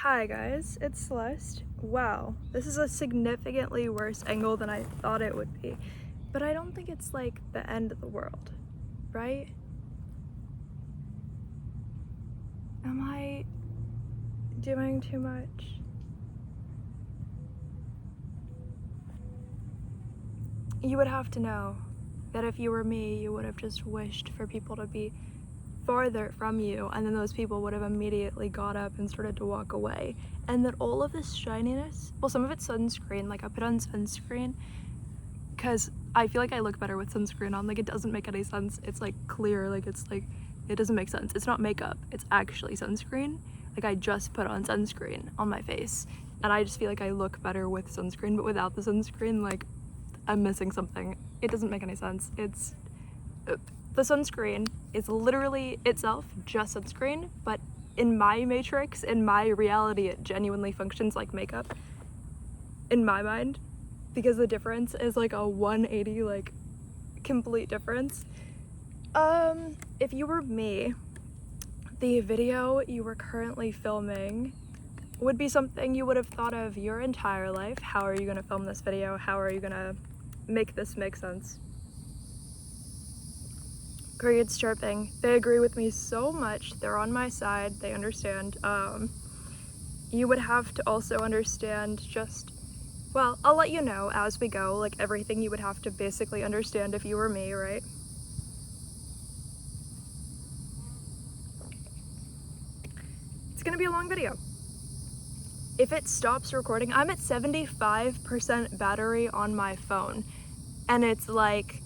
Hi guys, it's Celeste. Wow, this is a significantly worse angle than I thought it would be, but I don't think it's like the end of the world, right? Am I doing too much? You would have to know that if you were me, you would have just wished for people to be farther from you, and then those people would have immediately got up and started to walk away, and that all of this shininess, well, some of it's sunscreen, like I put on sunscreen because I feel like I look better with sunscreen on. Like, it doesn't make any sense. It's like clear, like it's like, it doesn't make sense. It's not makeup, it's actually sunscreen. Like, I just put on sunscreen on my face and I just feel like I look better with sunscreen, but without the sunscreen, like, I'm missing something. It doesn't make any sense. It's the sunscreen is literally itself just sunscreen, but in my matrix, in my reality, it genuinely functions like makeup in my mind, because the difference is like a 180, like complete difference. If you were me, the video you were currently filming would be something you would have thought of your entire life. How are you gonna film this video? How are you gonna make this make sense? Crickets chirping. They agree with me so much. They're on my side. They understand. You would have to also understand just, well, I'll let you know as we go, like everything you would have to basically understand if you were me, right? It's gonna be a long video. If it stops recording, I'm at 75% battery on my phone, and it's like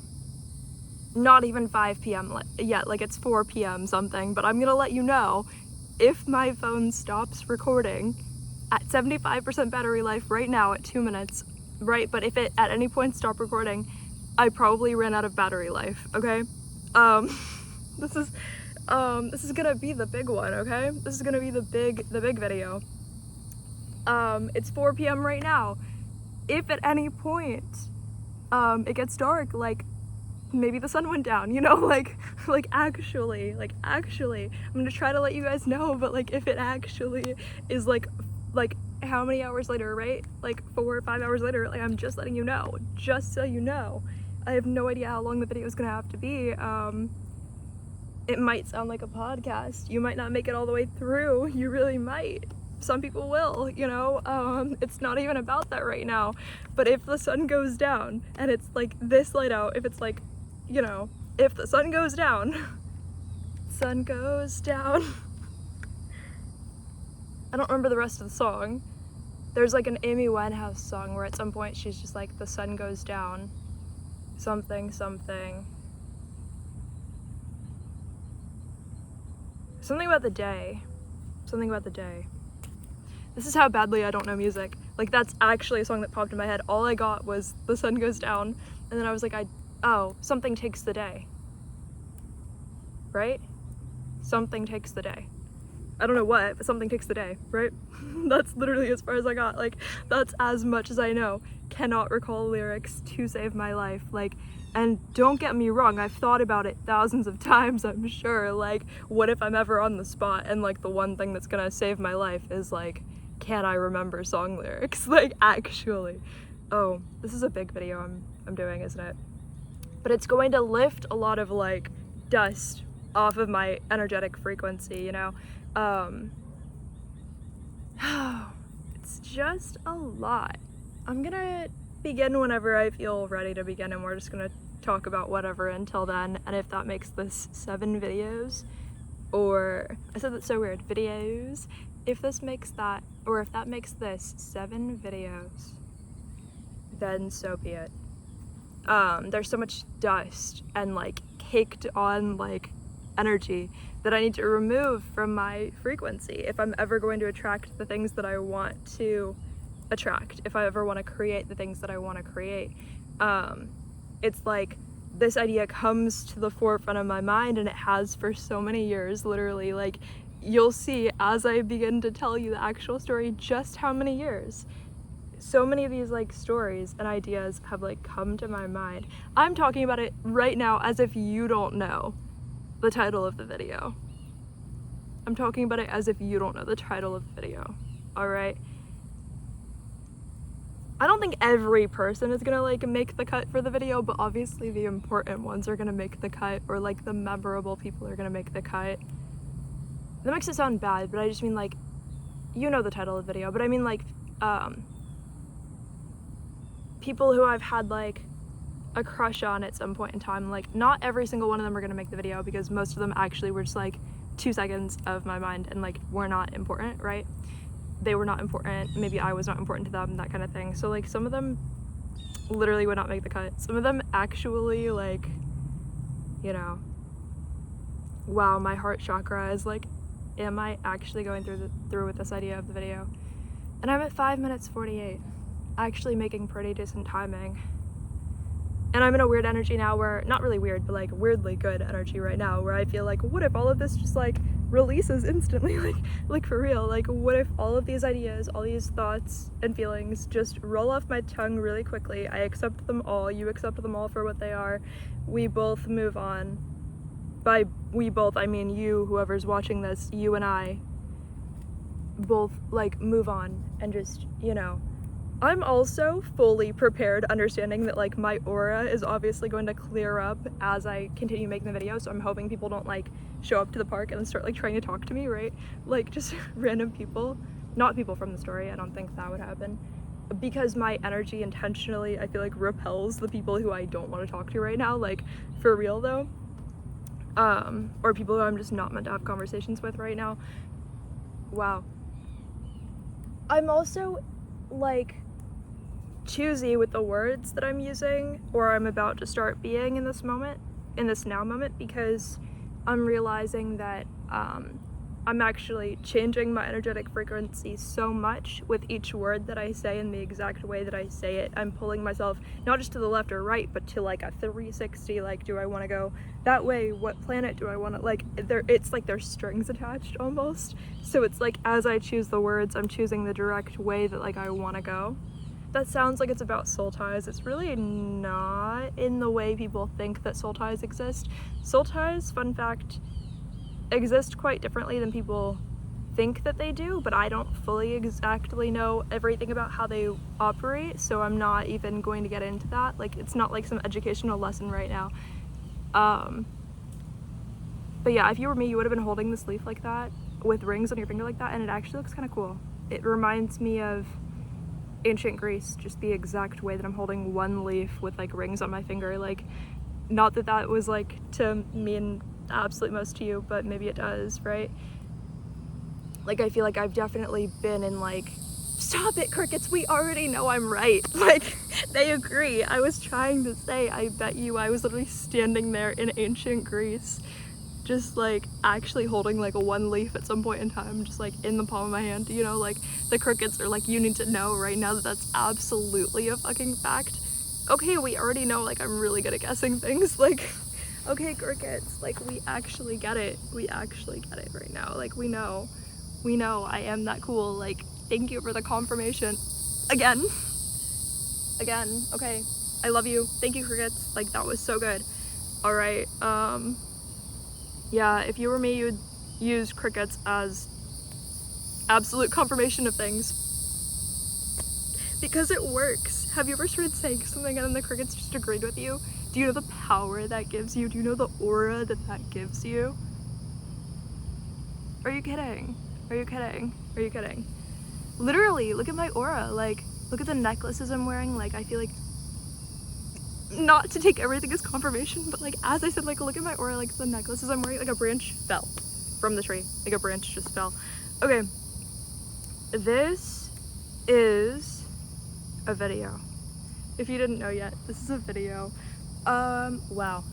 not even 5 p.m. yet, like it's 4 p.m. something, but I'm gonna let you know if my phone stops recording at 75% battery life right now at 2 minutes, right? But if it at any point stopped recording, I probably ran out of battery life, okay? This is gonna be the big one, okay? This is gonna be the big video. It's 4 p.m. right now. If at any point it gets dark, like maybe the sun went down, you know, like actually, I'm gonna try to let you guys know, but like if it actually is like how many hours later, right? Like 4 or 5 hours later, like I'm just letting you know, just so you know. I have no idea how long the video is gonna have to be. It might sound like a podcast. You might not make it all the way through. You really might. Some people will, you know. It's not even about that right now. But if the sun goes down and it's like this light out, if it's like, you know, if the sun goes down, sun goes down. I don't remember the rest of the song. There's like an Amy Winehouse song where at some point she's just like, the sun goes down, something, something. Something about the day. Something about the day. This is how badly I don't know music. Like, that's actually a song that popped in my head. All I got was the sun goes down, and then I was like, oh, something takes the day. Right? Something takes the day. I don't know what, but something takes the day, right? That's literally as far as I got. Like, that's as much as I know. Cannot recall lyrics to save my life. Like, and don't get me wrong, I've thought about it thousands of times, I'm sure. Like, what if I'm ever on the spot and like the one thing that's gonna save my life is like, can I remember song lyrics? Like, actually. Oh, this is a big video I'm doing, isn't it? But it's going to lift a lot of like dust off of my energetic frequency, you know? It's just a lot. I'm gonna begin whenever I feel ready to begin, and we're just gonna talk about whatever until then. And if that makes this 7 videos, or I said that's so weird, videos, if this makes that, or if that makes this 7 videos, then so be it. There's so much dust and like caked on like energy that I need to remove from my frequency if I'm ever going to attract the things that I want to attract, if I ever want to create the things that I want to create. It's like this idea comes to the forefront of my mind, and it has for so many years, literally. Like, you'll see as I begin to tell you the actual story just how many years. So many of these like stories and ideas have like come to my mind. I'm talking about it right now as if you don't know the title of the video. I'm talking about it as if you don't know the title of the video. alright? I don't think every person is gonna like make the cut for the video, but obviously the important ones are gonna make the cut, or like the memorable people are gonna make the cut. That makes it sound bad, but I just mean like, you know the title of the video, but I mean like, people who I've had like a crush on at some point in time. Like, not every single one of them are gonna make the video, because most of them actually were just like 2 seconds of my mind and like were not important, right? They were not important, maybe I was not important to them, that kind of thing. So like some of them literally would not make the cut. Some of them actually, like, you know, wow, my heart chakra is like, am I actually going through with this idea of the video? And I'm at 5 minutes 48, actually making pretty decent timing. And I'm in a weird energy now where, not really weird, but like weirdly good energy right now, where I feel like, what if all of this just like releases instantly? Like for real, like what if all of these ideas, all these thoughts and feelings just roll off my tongue really quickly? I accept them all, you accept them all for what they are, we both move on. By we both, I mean you, whoever's watching this, you and I both like move on and just, you know. I'm also fully prepared, understanding that like my aura is obviously going to clear up as I continue making the video, so I'm hoping people don't like show up to the park and then start like trying to talk to me, right? Like just random people, not people from the story. I don't think that would happen, because my energy intentionally, I feel like, repels the people who I don't want to talk to right now, like for real though. Or people who I'm just not meant to have conversations with right now. Wow. I'm also like choosy with the words that I'm using, or I'm about to start being in this moment, in this now moment, because I'm realizing that I'm actually changing my energetic frequency so much with each word that I say in the exact way that I say it. I'm pulling myself not just to the left or right, but to like a 360, like, do I want to go that way? What planet do I want to, like, it's like there's strings attached almost. So it's like, as I choose the words, I'm choosing the direct way that like I want to go. That sounds like it's about soul ties. It's really not, in the way people think that soul ties exist. Soul ties, fun fact, exist quite differently than people think that they do, but I don't fully exactly know everything about how they operate, so I'm not even going to get into that. Like, it's not like some educational lesson right now. But yeah, if you were me, you would have been holding this leaf like that with rings on your finger like that, and it actually looks kind of cool. It reminds me of ancient Greece, just the exact way that I'm holding one leaf with like rings on my finger. Like, not that that was like to mean absolute most to you, but maybe it does, right? Like, I feel like I've definitely been in like, stop it, crickets, we already know I'm right. Like, they agree. I was trying to say, I bet you I was literally standing there in ancient Greece, just like actually holding like a one leaf at some point in time, just like in the palm of my hand, you know? Like, the crickets are like, you need to know right now that that's absolutely a fucking fact. Okay, we already know, like, I'm really good at guessing things, like, okay, crickets, like, we actually get it. We actually get it right now. Like, we know I am that cool. Like, thank you for the confirmation. Again, okay, I love you. Thank you, crickets. Like, that was so good. All right, yeah, if you were me, you would use crickets as absolute confirmation of things, because it works. Have you ever started saying something and then the crickets just agreed with you? Do you know the power that gives you? Do you know the aura that that gives you? Are you kidding? Are you kidding? Are you kidding? Literally, look at my aura. Like, look at the necklaces I'm wearing. Like, I feel like, not to take everything as confirmation, but like, as I said, like, look at my aura. Like, the necklaces I'm wearing, like, a branch fell from the tree. Like, a branch just fell. Okay, this is a video. If you didn't know yet, this is a video. Wow.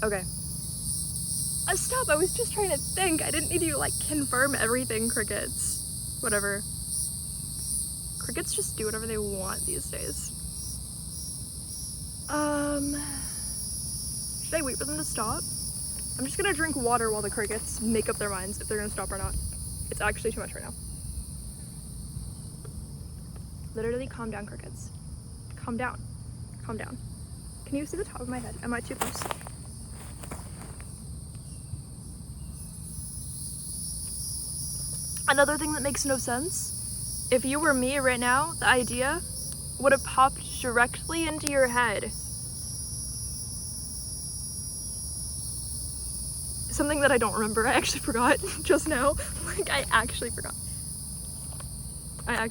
Okay. Stop, I was just trying to think. I didn't need you to like confirm everything, crickets. Whatever. Crickets just do whatever they want these days. Should I wait for them to stop? I'm just gonna drink water while the crickets make up their minds if they're gonna stop or not. It's actually too much right now. Literally, calm down, crickets. Calm down. Calm down. Can you see the top of my head? Am I too close? Another thing that makes no sense if you were me right now, the idea would have popped directly into your head. Something that I don't remember. I actually forgot just now. Like, I actually forgot. I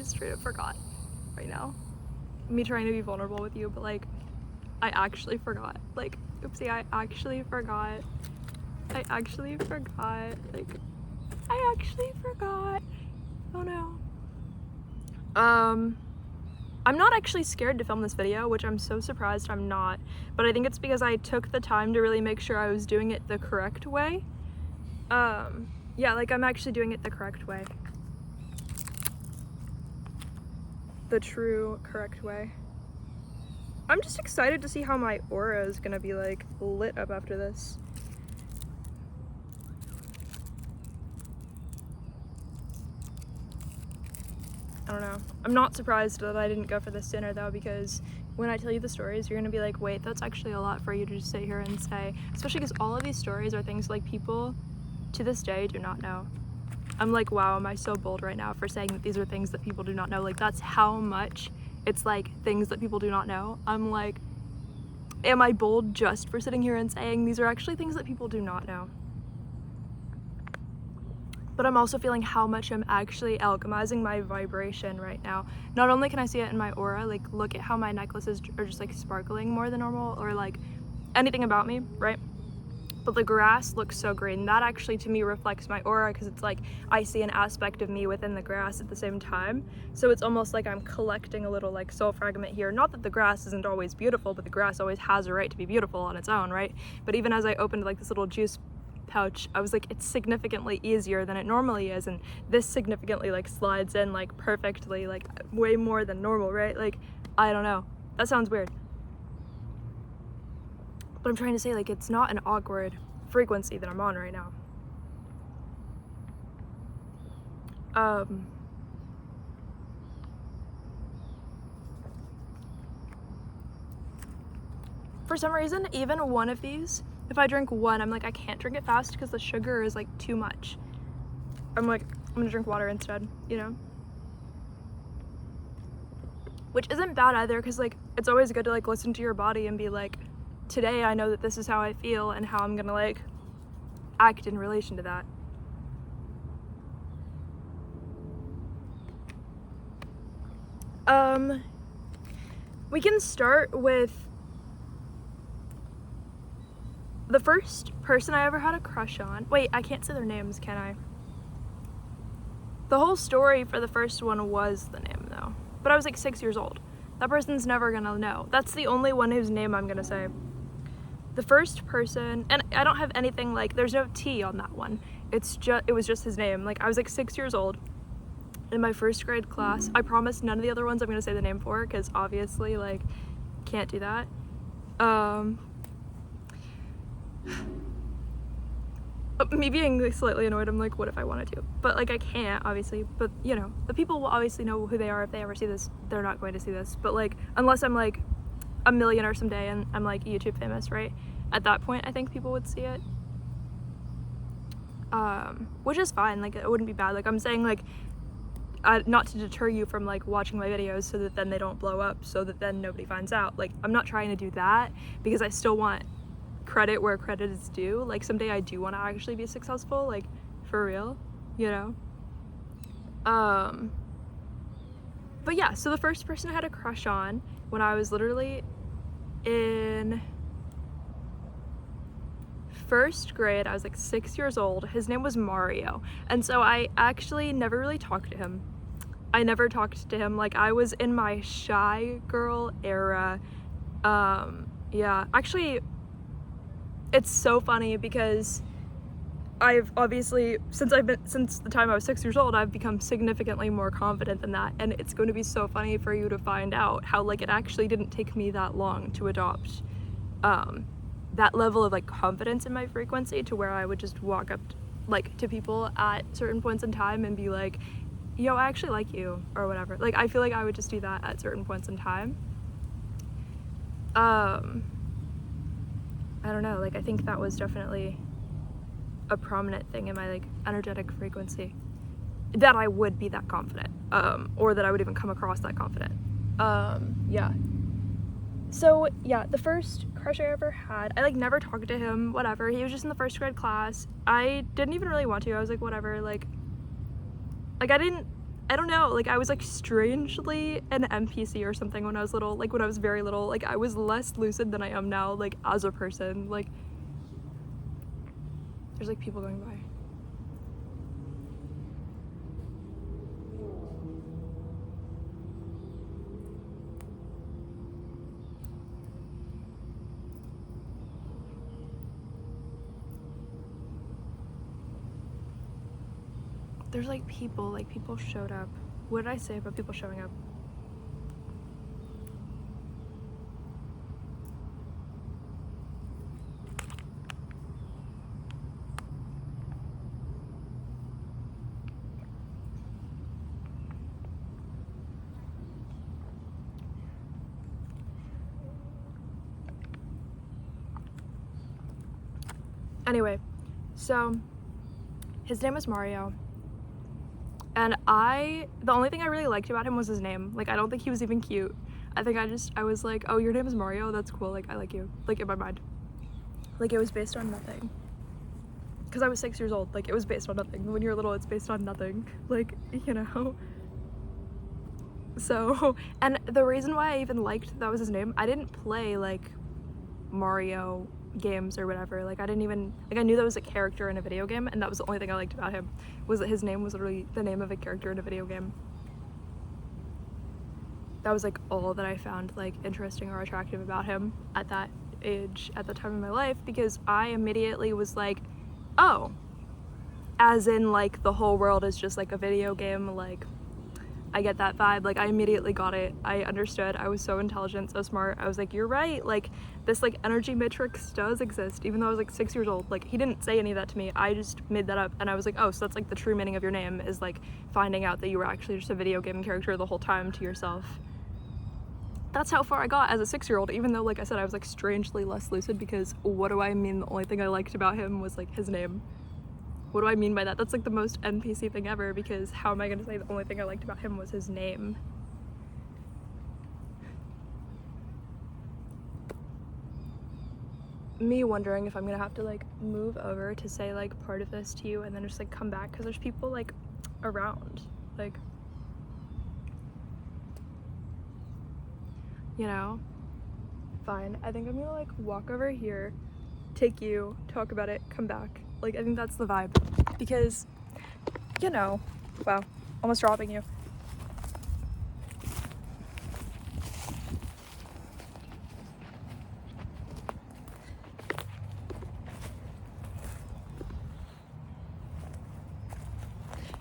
straight up forgot right now. Me trying to be vulnerable with you, but like, I actually forgot. Like, oopsie, I actually forgot. Like, I actually forgot. Oh no. I'm not actually scared to film this video, which I'm so surprised I'm not, but I think it's because I took the time to really make sure I was doing it the correct way. Yeah, like, I'm actually doing it the correct way. The true correct way. I'm just excited to see how my aura is gonna be like lit up after this. I don't know. I'm not surprised that I didn't go for this sooner though, because when I tell you the stories, you're gonna be like, wait, that's actually a lot for you to just sit here and say, especially because all of these stories are things like people to this day do not know. I'm like, wow, am I so bold right now for saying that these are things that people do not know? Like, that's how much it's like things that people do not know. I'm like, am I bold just for sitting here and saying these are actually things that people do not know? But I'm also feeling how much I'm actually alchemizing my vibration right now. Not only can I see it in my aura, like, look at how my necklaces are just like sparkling more than normal, or like anything about me, right? But the grass looks so green. That actually to me reflects my aura, because it's like I see an aspect of me within the grass at the same time. So it's almost like I'm collecting a little like soul fragment here. Not that the grass isn't always beautiful, but the grass always has a right to be beautiful on its own, right? But even as I opened like this little juice pouch, I was like, it's significantly easier than it normally is, and this significantly like slides in like perfectly, like way more than normal, right? Like, I don't know. That sounds weird. But I'm trying to say, like, it's not an awkward frequency that I'm on right now. For some reason, even one of these, if I drink one, I'm like, I can't drink it fast because the sugar is like too much. I'm like, I'm gonna drink water instead, you know? Which isn't bad either, because like, it's always good to like listen to your body and be like, today I know that this is how I feel and how I'm gonna like act in relation to that. We can start with the first person I ever had a crush on. Wait, I can't say their names, can I? The whole story for the first one was the name though, but I was like 6 years old. That person's never gonna know. That's the only one whose name I'm gonna say. The first person, and I don't have anything like, there's no T on that one. It was just his name. Like, I was like 6 years old in my first grade class. I promise none of the other ones I'm gonna say the name for, because obviously, like, can't do that. Me being like slightly annoyed, I'm like, what if I wanted to? But like, I can't, obviously. But you know, the people will obviously know who they are if they ever see this. They're not going to see this. But like, unless I'm like a millionaire someday and I'm like YouTube famous, right? At that point, I think people would see it. Which is fine. Like, it wouldn't be bad. Like, I'm saying, like, not to deter you from like watching my videos so that then they don't blow up, so that then nobody finds out. Like, I'm not trying to do that, because I still want credit where credit is due. Like, someday I do want to actually be successful, like, for real, you know? But yeah, so the first person I had a crush on when I was literally in first grade, I was like 6 years old. His name was Mario, and so I actually never really talked to him. I never talked to him. Like, I was in my shy girl era. Yeah, actually, it's so funny because I've obviously, since the time I was 6 years old, I've become significantly more confident than that, and it's going to be so funny for you to find out how, like, it actually didn't take me that long to adopt that level of like confidence in my frequency, to where I would just walk up like to people at certain points in time and be like, yo, I actually like you, or whatever. Like, I feel like I would just do that at certain points in time. I don't know, like, I think that was definitely a prominent thing in my like energetic frequency. that I would be that confident, or that I would even come across that confident. Yeah. So yeah, the first crush I ever had, I like never talked to him, whatever. He was just in the first grade class. I didn't even really want to. I was like, whatever, like I don't know, like I was like strangely an NPC or something when I was little, like when I was very little. Like I was less lucid than I am now, like as a person. Like there's like people going by. There's like people showed up. What did I say about people showing up? Anyway, so his name was Mario. And the only thing I really liked about him was his name. Like, I don't think he was even cute. I think I was like, oh, your name is Mario? That's cool. Like, I like you. Like, in my mind. Like, it was based on nothing. Because I was 6 years old. Like, it was based on nothing. When you're little, it's based on nothing. Like, you know? So, and the reason why I even liked that was his name, I didn't play, like, Mario games or whatever. Like I didn't even, like I knew that was a character in a video game, and that was the only thing I liked about him, was that his name was literally the name of a character in a video game. That was like all that I found like interesting or attractive about him at that age, at the time in my life, because I immediately was like, oh, as in like the whole world is just like a video game. Like I get that vibe. Like I immediately got it. I understood. I was so intelligent, so smart. I was like, you're right. Like this like energy matrix does exist, even though I was like 6 years old. Like he didn't say any of that to me. I just made that up, and I was like, oh, so that's like the true meaning of your name, is like finding out that you were actually just a video game character the whole time to yourself. That's how far I got as a 6-year-old, even though, like I said, I was like strangely less lucid, because what do I mean the only thing I liked about him was like his name? What do I mean by that? That's like the most NPC thing ever, because how am I going to say the only thing I liked about him was his name? Me wondering if I'm going to have to like move over to say like part of this to you and then just like come back, because there's people like around, like, you know? Fine, I think I'm gonna like walk over here, take you, talk about it, come back. Like I think that's the vibe, because, you know, wow, almost dropping you.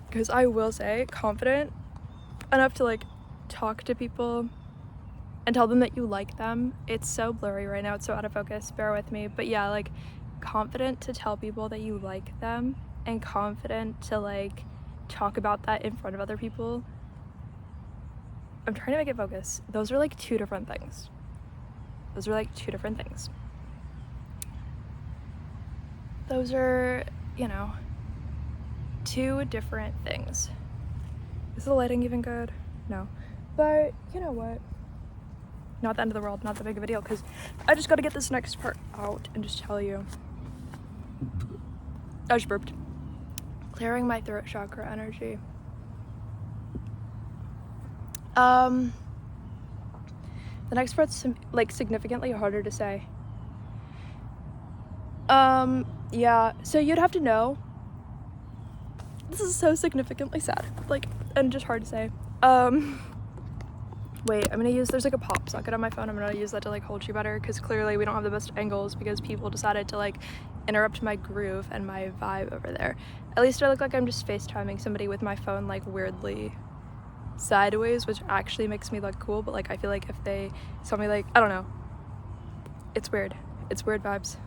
Because I will say, confident enough to like talk to people and tell them that you like them. It's so blurry right now, it's so out of focus, bear with me. But yeah, like confident to tell people that you like them, and confident to like talk about that in front of other people. I'm trying to make it focus. Those are like two different things. Those are like two different things. Those are, you know, two different things. Is the lighting even good? No. But you know what? Not the end of the world, not that big of a deal, because I just got to get this next part out and just tell you. I just burped. Clearing my throat chakra energy. The next part's like significantly harder to say. Yeah, so you'd have to know. This is so significantly sad, like, and just hard to say. Wait, I'm gonna use, there's like a pop socket on my phone. I'm gonna use that to like hold you better, because clearly we don't have the best angles, because people decided to like interrupt my groove and my vibe over there. At least I look like I'm just FaceTiming somebody with my phone like weirdly sideways, which actually makes me look cool, but like I feel like if they saw me, like, I don't know, it's weird. It's weird vibes.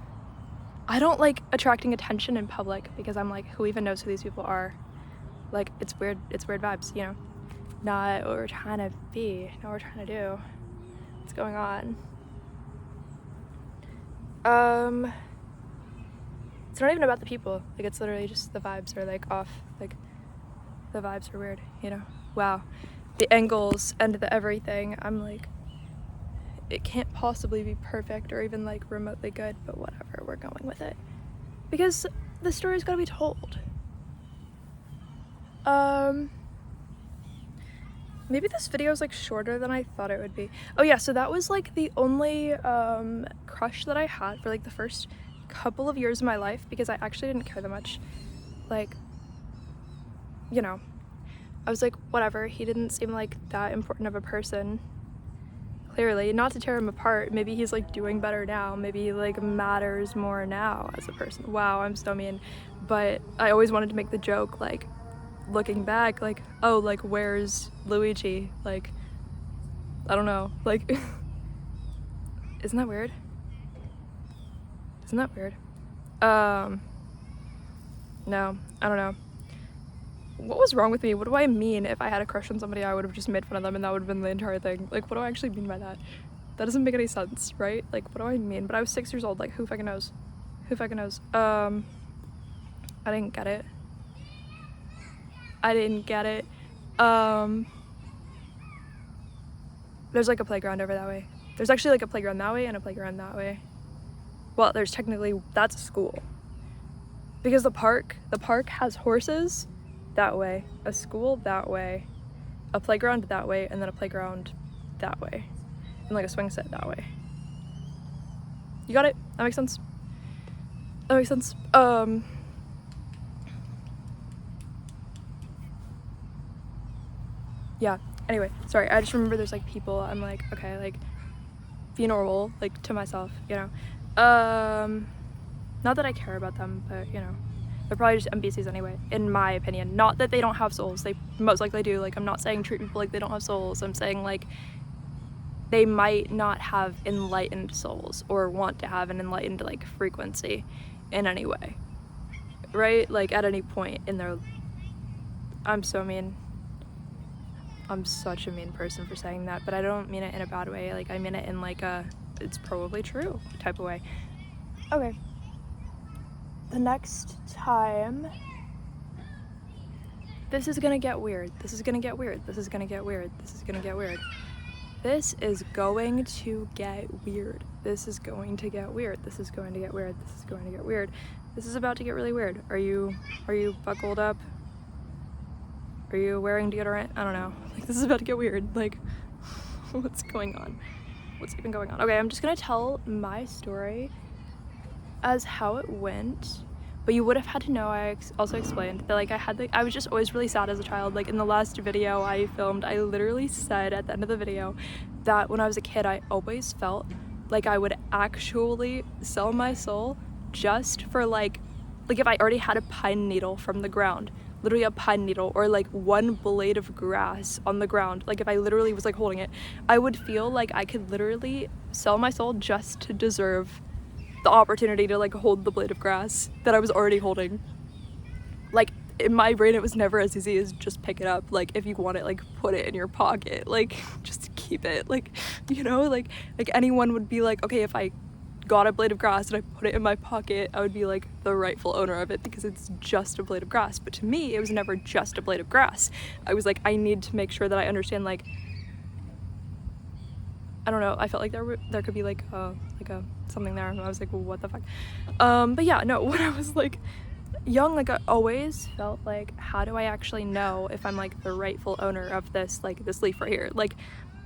I don't like attracting attention in public, because I'm like, who even knows who these people are? Like, it's weird vibes, you know? Not what we're trying to be, not what we're trying to do. What's going on? It's not even about the people. Like, it's literally just the vibes are like off. Like the vibes are weird, you know? Wow. The angles and the everything, I'm like, it can't possibly be perfect or even like remotely good, but whatever, we're going with it. Because the story's gotta be told. Maybe this video is like shorter than I thought it would be. Oh yeah, so that was like the only crush that I had for like the first couple of years of my life, because I actually didn't care that much. Like, you know, I was like, whatever, he didn't seem like that important of a person. Clearly, not to tear him apart, maybe he's like doing better now, maybe he like matters more now as a person. Wow, I'm so mean. But I always wanted to make the joke, like, looking back, like, oh, like, where's Luigi? Like, I don't know, like, isn't that weird? Isn't that weird? No, I don't know. What was wrong with me? What do I mean? If I had a crush on somebody, I would have just made fun of them and that would have been the entire thing. Like, what do I actually mean by that? That doesn't make any sense, right? Like, what do I mean? But I was 6 years old, like, who fucking knows? Who fucking knows? I didn't get it. I didn't get it. There's like a playground over that way. There's actually like a playground that way and a playground that way. Well, there's technically, that's a school. Because the park has horses that way, a school that way, a playground that way, and then a playground that way, and like a swing set that way. You got it? That makes sense? That makes sense. Yeah, anyway, sorry, I just remember there's like people, I'm like, okay, like, be normal, like, to myself, you know? Not that I care about them, but, you know, they're probably just NPCs anyway, in my opinion. Not that they don't have souls, they most likely do. Like, I'm not saying treat people like they don't have souls, I'm saying, like, they might not have enlightened souls, or want to have an enlightened, like, frequency in any way, right? Like, at any point in their, I'm so mean. I'm such a mean person for saying that, but I don't mean it in a bad way. Like, I mean it in like a, it's probably true type of way. Okay. The next time, this is gonna get weird. This is gonna get weird. This is gonna get weird. This is gonna get weird. This is going to get weird. This is going to get weird. This is going to get weird. This is going to get weird. This is about to get really weird. Are you buckled up? Are you wearing deodorant? I don't know. Like, this is about to get weird. Like, what's going on? What's even going on? Okay, I'm just gonna tell my story as how it went, but you would have had to know, I also explained that, like, I was just always really sad as a child. Like, in the last video I filmed, I literally said at the end of the video that when I was a kid, I always felt like I would actually sell my soul just for, like if I already had a pine needle from the ground, literally a pine needle, or like one blade of grass on the ground, like if I literally was like holding it, I would feel like I could literally sell my soul just to deserve the opportunity to like hold the blade of grass that I was already holding. Like, in my brain, it was never as easy as just pick it up. Like, if you want it, like, put it in your pocket, like, just keep it, like, you know, like anyone would be like, okay, if I got a blade of grass and I put it in my pocket, I would be like the rightful owner of it because it's just a blade of grass. But to me, it was never just a blade of grass. I was like, I need to make sure that I understand, like, I don't know, I felt like there could be like a something there, and I was like, well, what the fuck? But yeah, no, when I was like young, like, I always felt like, how do I actually know if I'm like the rightful owner of this, like, this leaf right here? Like,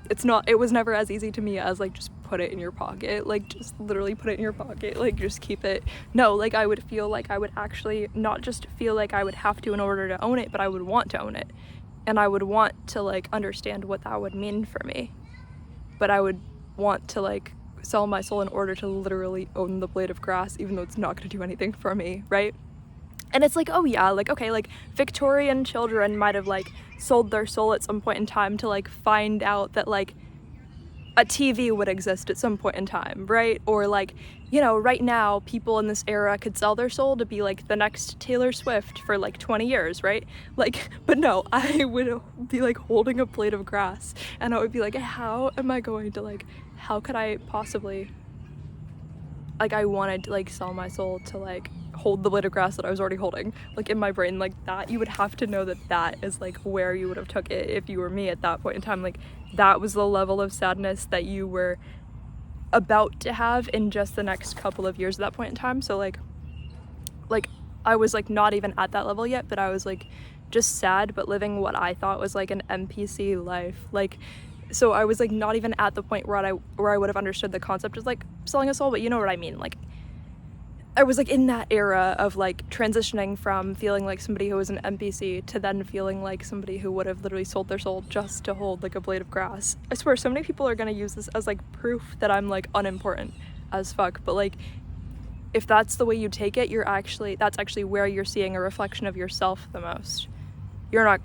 it was never as easy to me as like, just put it in your pocket, like, just literally put it in your pocket, like, just keep it. No, like, I would feel like I would actually not just feel like I would have to in order to own it, but I would want to own it, and I would want to like understand what that would mean for me. But I would want to like sell my soul in order to literally own the blade of grass, even though it's not going to do anything for me, right? And it's like, oh yeah, like, okay, like, Victorian children might have like sold their soul at some point in time to like find out that like a TV would exist at some point in time, right? Or like, you know, right now people in this era could sell their soul to be like the next Taylor Swift for like 20 years, right? Like, but no, I would be like holding a blade of grass, and I would be like, how am I going to like, how could I possibly, like, I wanted to like sell my soul to like hold the blade of grass that I was already holding, like in my brain, like that. You would have to know that that is like where you would have took it if you were me at that point in time. Like that was the level of sadness that you were about to have in just the next couple of years at that point in time. So like I was like not even at that level yet, but I was like just sad, but living what I thought was like an NPC life. Like, so I was like not even at the point where I would have understood the concept of like selling a soul, but you know what I mean. Like I was like in that era of like transitioning from feeling like somebody who was an NPC to then feeling like somebody who would have literally sold their soul just to hold like a blade of grass. I swear so many people are gonna use this as like proof that I'm like unimportant as fuck, but like if that's the way you take it, that's actually where you're seeing a reflection of yourself the most.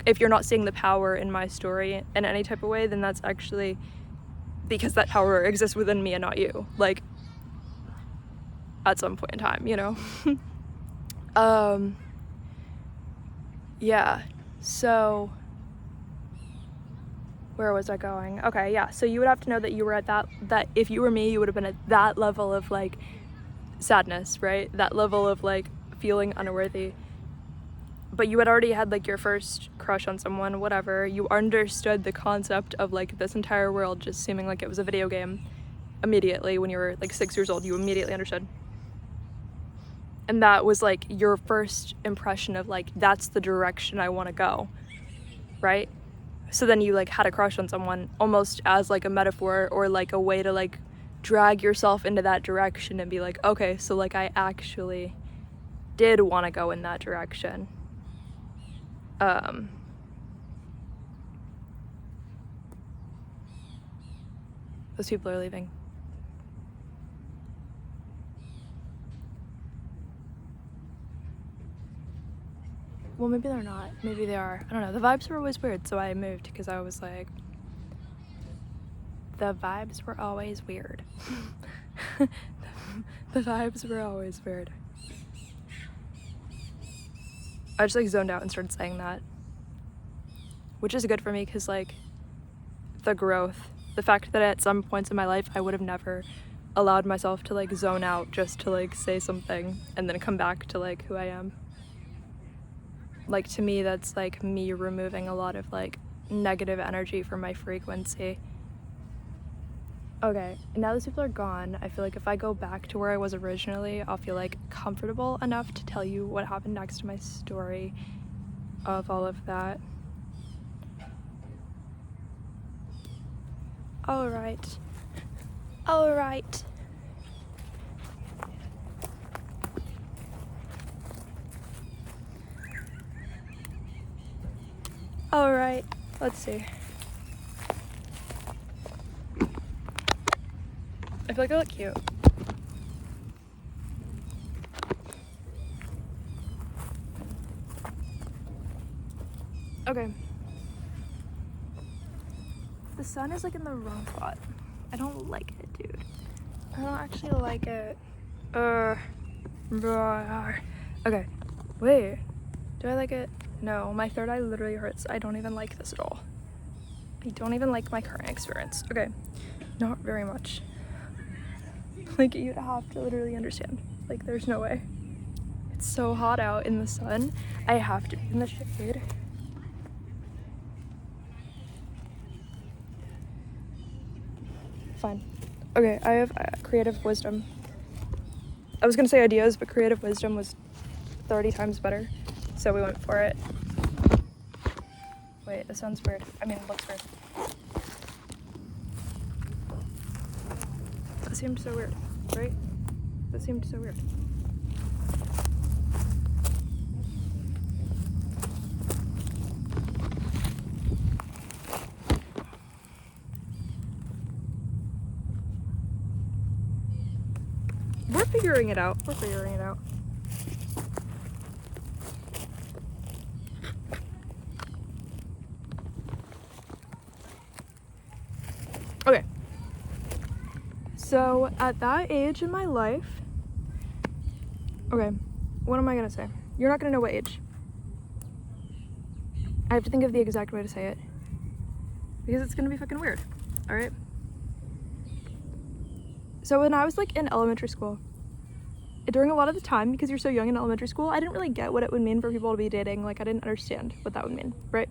If you're not seeing the power in my story in any type of way, then that's actually because that power exists within me and not you, like at some point in time, you know. Yeah, so where was I going? Okay, yeah, so you would have to know that you were at that if you were me, you would have been at that level of like sadness, right? That level of like feeling unworthy. But you had already had like your first crush on someone, whatever. You understood the concept of like this entire world just seeming like it was a video game immediately. When you were like 6 years old, you immediately understood. And that was like your first impression of like, that's the direction I want to go, right? So then you like had a crush on someone almost as like a metaphor or like a way to like drag yourself into that direction and be like, okay, so like I actually did want to go in that direction. Those people are leaving. Well, maybe they're not. Maybe they are. I don't know. The vibes were always weird, so I moved because I was like, the vibes were always weird. The vibes were always weird. I just like zoned out and started saying that, which is good for me because like the growth, the fact that at some points in my life I would have never allowed myself to like zone out just to like say something and then come back to like who I am. Like to me, that's like me removing a lot of like negative energy from my frequency. Okay, now those people are gone. I feel like if I go back to where I was originally, I'll feel like comfortable enough to tell you what happened next to my story of all of that. All right. All right. All right. Let's see. I feel like I look cute. Okay. The sun is like in the wrong spot. I don't like it, dude. I don't actually like it. Okay. Wait. Do I like it? No, my third eye literally hurts. I don't even like this at all. I don't even like my current experience. Okay. Not very much. Like, you'd have to literally understand. Like, there's no way. It's so hot out in the sun. I have to be in the shade. Fine. Okay, I have creative wisdom. I was gonna say ideas, but creative wisdom was 30 times better. So we went for it. Wait, this sounds weird. I mean, it looks weird. That seemed so weird, right? That seemed so weird. We're figuring it out. We're figuring it out. Okay. So at that age in my life, okay, what am I gonna say? You're not gonna know what age. I have to think of the exact way to say it because it's gonna be fucking weird, all right? So when I was like in elementary school, during a lot of the time, because you're so young in elementary school, I didn't really get what it would mean for people to be dating. Like, I didn't understand what that would mean, right?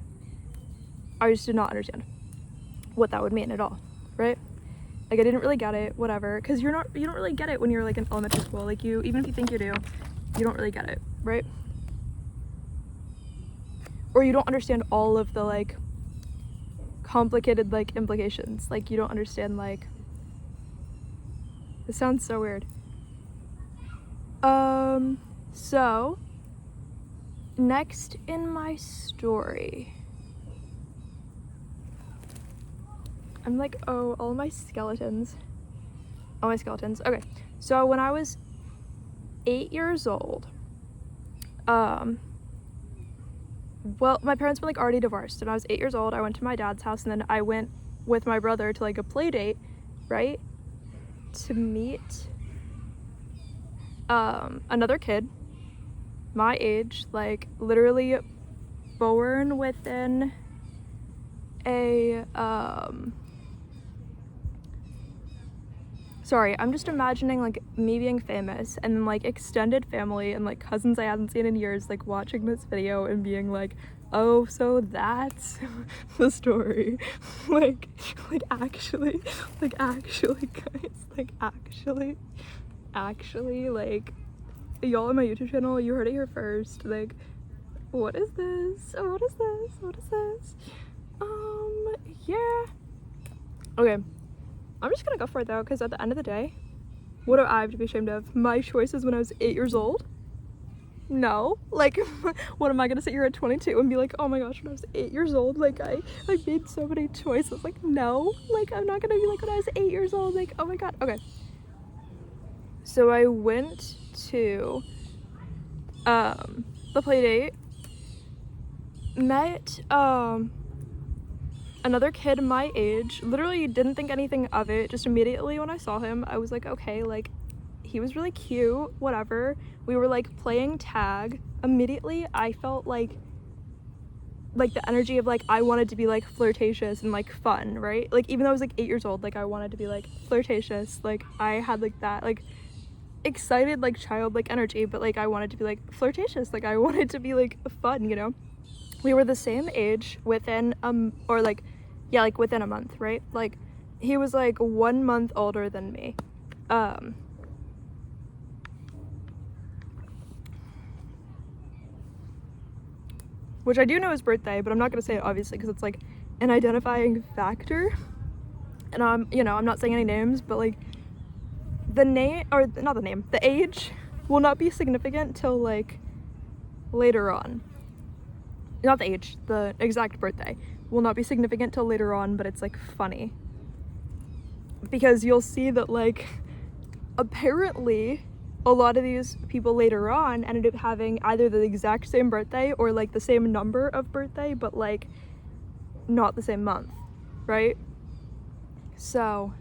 I just did not understand what that would mean at all, right? Like, I didn't really get it, whatever, because you don't really get it when you're like in elementary school. Like, even if you think you do, you don't really get it, right? Or you don't understand all of the like complicated like implications. Like, you don't understand, like, this sounds so weird. So next in my story, I'm like, oh, all my skeletons. Okay, so when I was 8 years old, well, my parents were like already divorced, and I was 8 years old. I went to my dad's house, and then I went with my brother to like a play date, right, to meet another kid my age, like literally born within a sorry, I'm just imagining like me being famous and then like extended family and like cousins I hadn't seen in years like watching this video and being like, oh, so that's the story. like actually guys, like actually like, y'all on my YouTube channel, you heard it here first. Like, what is this? Yeah. Okay, I'm just gonna go for it though, because at the end of the day, what do I have to be ashamed of? My choices when I was 8 years old? No. Like, what am I gonna sit here at 22 and be like, oh my gosh, when I was 8 years old, like I made so many choices? Like, no. Like, I'm not gonna be like when I was 8 years old, like, oh my god. Okay, so I went to the play date, met another kid my age, literally didn't think anything of it. Just immediately when I saw him, I was like, okay, like, he was really cute, whatever. We were like playing tag. Immediately I felt like the energy of like, I wanted to be like flirtatious and like fun, right? Like, even though I was like 8 years old, like I wanted to be like flirtatious. Like, I had like that like excited like childlike energy, but like I wanted to be like flirtatious. Like, I wanted to be like fun, you know? We were the same age within or like, yeah, like within a month, right? Like, he was like 1 month older than me. Which I do know his birthday, but I'm not gonna say it obviously because it's like an identifying factor. And I'm not saying any names, but like the age will not be significant till like later on. Not the age, the exact birthday will not be significant till later on, but it's like funny because you'll see that like apparently a lot of these people later on ended up having either the exact same birthday or like the same number of birthday, but like not the same month, right? So,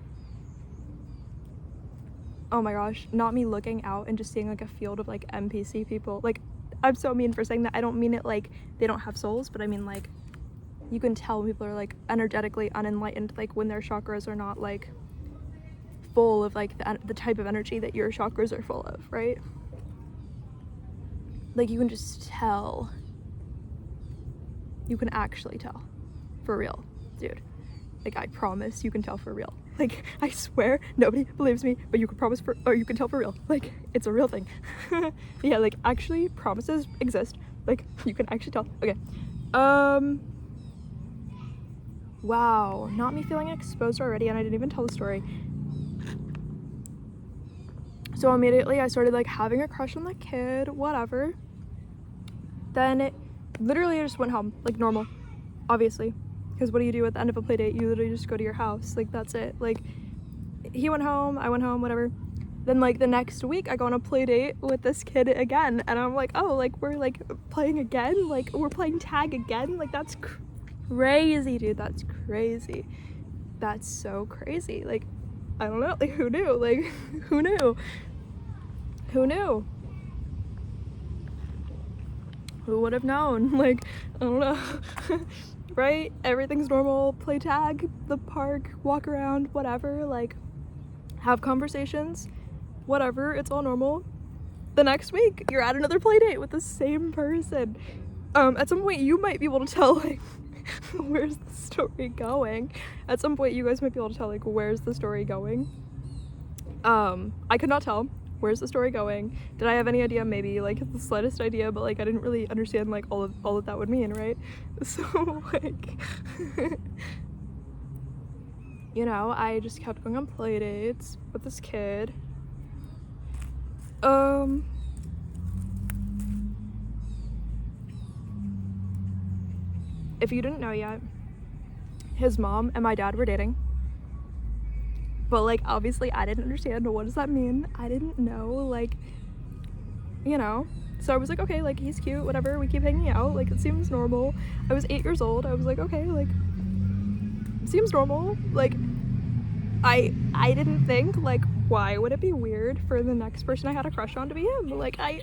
oh my gosh, not me looking out and just seeing like a field of like NPC people. Like, I'm so mean for saying that. I don't mean it like they don't have souls, but I mean like you can tell people are like energetically unenlightened, like when their chakras are not like full of like the type of energy that your chakras are full of, right? Like, you can just tell. You can actually tell. For real, dude. Like, I promise you can tell for real. Like, I swear nobody believes me, but you can promise or you can tell for real. Like, it's a real thing. Yeah, like, actually, promises exist. Like, you can actually tell. Okay. Wow, not me feeling exposed already, and I didn't even tell the story. So immediately I started like having a crush on the kid, whatever. Then it literally just went home, like normal, obviously. Because what do you do at the end of a play date? You literally just go to your house, like that's it. Like, he went home, I went home, whatever. Then like the next week I go on a play date with this kid again, and I'm like, oh, like we're like playing again? Like, we're playing tag again? Like, that's crazy, dude, that's crazy. That's so crazy. Like, I don't know, like, who knew? Like, who knew? Who knew? Who would have known? Like, I don't know. Right? Everything's normal. Play tag, the park, walk around, whatever. Like, have conversations, whatever. It's all normal. the next week you're at another play date with the same person. At some point you might be able to tell like where's the story going. At some point you guys might be able to tell like where's the story going. I could not tell where's the story going. Did I have any idea? Maybe like the slightest idea, but like I didn't really understand like all of that would mean, right? So like you know, I just kept going on play dates with this kid. If you didn't know yet, his mom and my dad were dating. But like obviously I didn't understand what does that mean. I didn't know, like, you know. So I was like, okay, like he's cute, whatever, we keep hanging out, like it seems normal. I was 8 years old. I was like, okay, like seems normal. Like I didn't think like why would it be weird for the next person I had a crush on to be him? Like I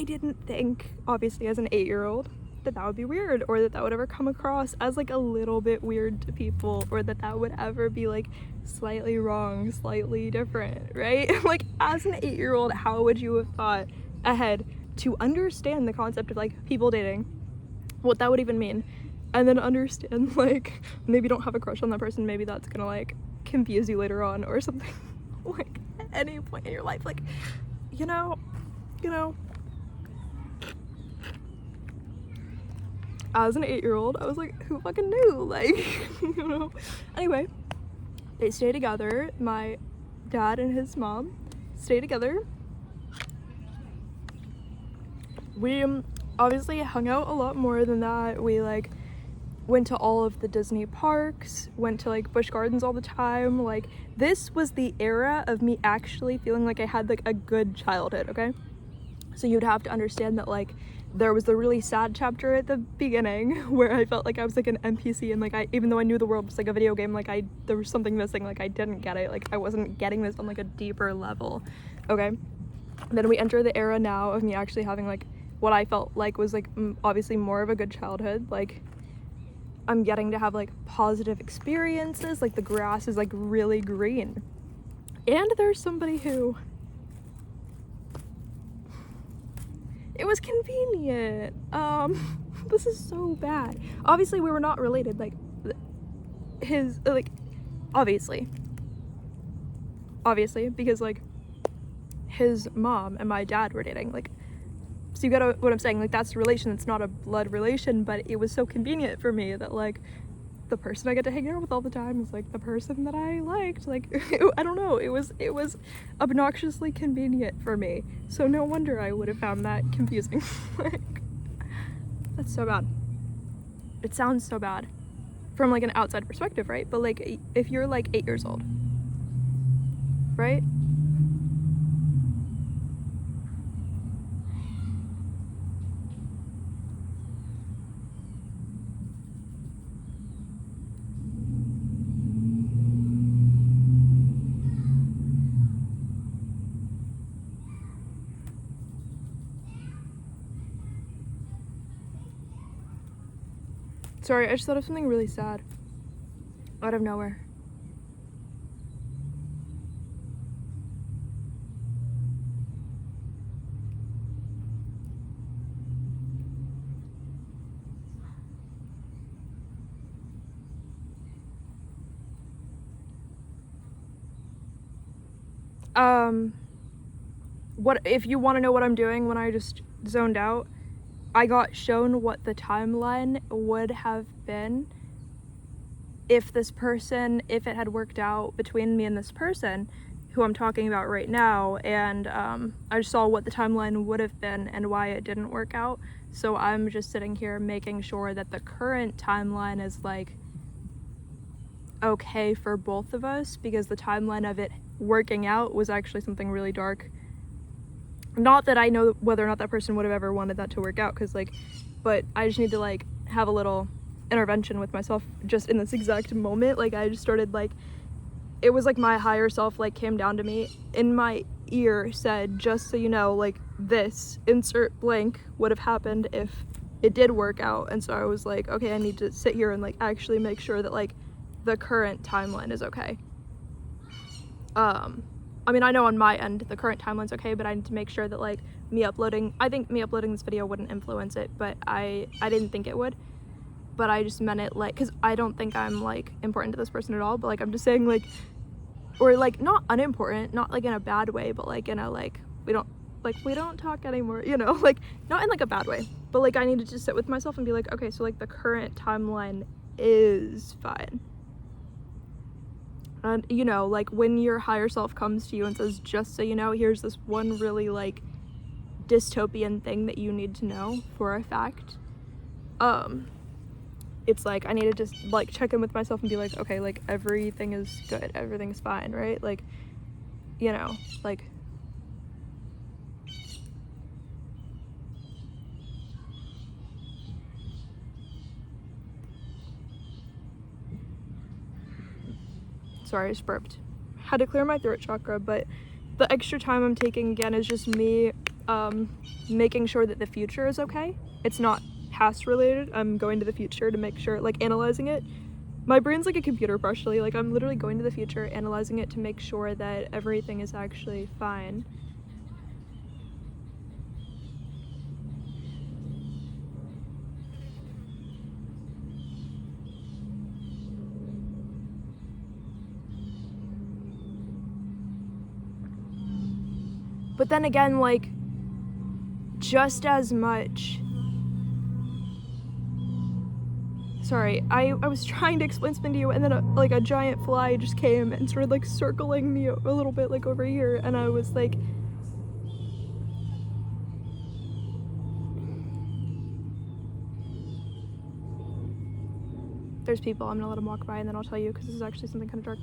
didn't think, obviously as an 8-year-old, that would be weird, or that would ever come across as like a little bit weird to people, or that would ever be like slightly wrong, slightly different, right? Like as an 8-year-old, how would you have thought ahead to understand the concept of like people dating, what that would even mean, and then understand like maybe don't have a crush on that person, maybe that's gonna like confuse you later on or something. Like at any point in your life, like you know as an 8-year-old, I was like, who fucking knew? Like, you know. Anyway, they stay together. My dad and his mom stay together. We obviously hung out a lot more than that. We like went to all of the Disney parks, went to like Busch Gardens all the time. Like this was the era of me actually feeling like I had like a good childhood, okay? So you'd have to understand that like there was the really sad chapter at the beginning where I felt like I was like an NPC, and like even though I knew the world was like a video game, like there was something missing, like I didn't get it, like I wasn't getting this on like a deeper level, okay? Then we enter the era now of me actually having like what I felt like was like obviously more of a good childhood. Like I'm getting to have like positive experiences, like the grass is like really green, and there's somebody who it was convenient. This is so bad. Obviously we were not related, like his like obviously because like his mom and my dad were dating, like, so you get what I'm saying, like that's a relation, it's not a blood relation, but it was so convenient for me that like the person I get to hang out with all the time is like the person that I liked. Like I don't know, it was obnoxiously convenient for me, so no wonder I would have found that confusing. Like that's so bad. It sounds so bad from like an outside perspective, right? But like if you're like 8 years old, right? Sorry, I just thought of something really sad out of nowhere. What if you want to know what I'm doing when I just zoned out? I got shown what the timeline would have been if it had worked out between me and this person who I'm talking about right now, and I just saw what the timeline would have been and why it didn't work out. So I'm just sitting here making sure that the current timeline is like okay for both of us, because the timeline of it working out was actually something really dark. Not that I know whether or not that person would have ever wanted that to work out, because like, but I just need to like have a little intervention with myself just in this exact moment. Like I just started like, it was like my higher self like came down to me in my ear, said, just so you know, like this insert blank would have happened if it did work out. And so I was like, okay, I need to sit here and like actually make sure that like the current timeline is okay. I mean, I know on my end the current timeline's okay, but I need to make sure that like I think me uploading this video wouldn't influence it, but I didn't think it would. But I just meant it like, because I don't think I'm like important to this person at all, but like I'm just saying like, or like not unimportant, not like in a bad way, but like in a like we don't talk anymore, you know, like not in like a bad way, but like I need to just sit with myself and be like, okay, so like the current timeline is fine. And you know, like when your higher self comes to you and says, just so you know, here's this one really like dystopian thing that you need to know for a fact, it's like I need to just like check in with myself and be like, okay, like everything is good, everything's fine, right? Like, you know, like sorry, I just burped. Had to clear my throat chakra, but the extra time I'm taking again is just me making sure that the future is okay. It's not past related. I'm going to the future to make sure, like analyzing it. My brain's like a computer partially, like I'm literally going to the future, analyzing it to make sure that everything is actually fine. But then again, like just as much, sorry, I was trying to explain something to you, and then a giant fly just came and started like circling me a little bit like over here, and I was like, there's people, I'm gonna let them walk by and then I'll tell you, because this is actually something kind of dark.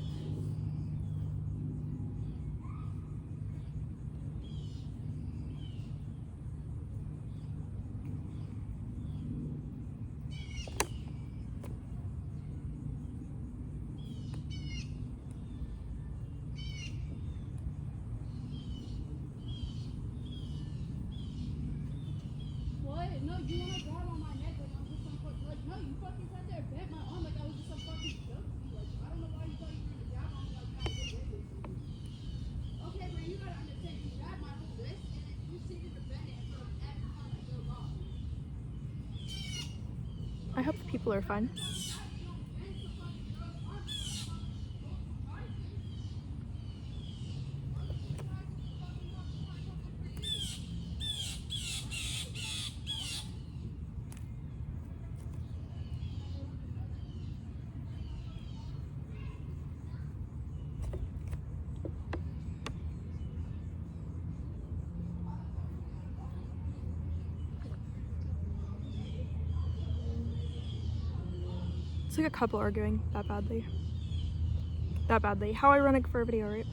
No, you want to grab on my neck like I'm just some fucking, like, no, you fucking sat there, bent my arm like I was just some fucking junkie. Like, I don't know why you thought you were going to grab on me like that. Okay, but you gotta understand, you grabbed my whole wrist and then you proceeded to bend it for every time I go off. I hope the people are fine. It's like a couple arguing that badly. How ironic for a video, right?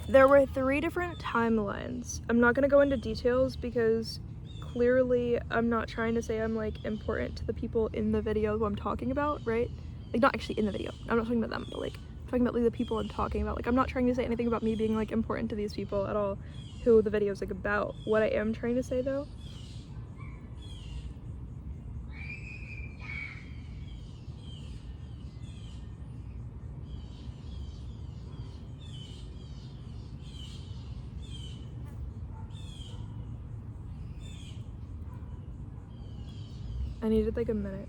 There were 3 different timelines. I'm not gonna go into details because clearly I'm not trying to say I'm like important to the people in the video who I'm talking about, right? Like not actually in the video. I'm not talking about them, but like I'm talking about like the people I'm talking about. Like I'm not trying to say anything about me being like important to these people at all who the video is like about. What I am trying to say though, I needed like a minute.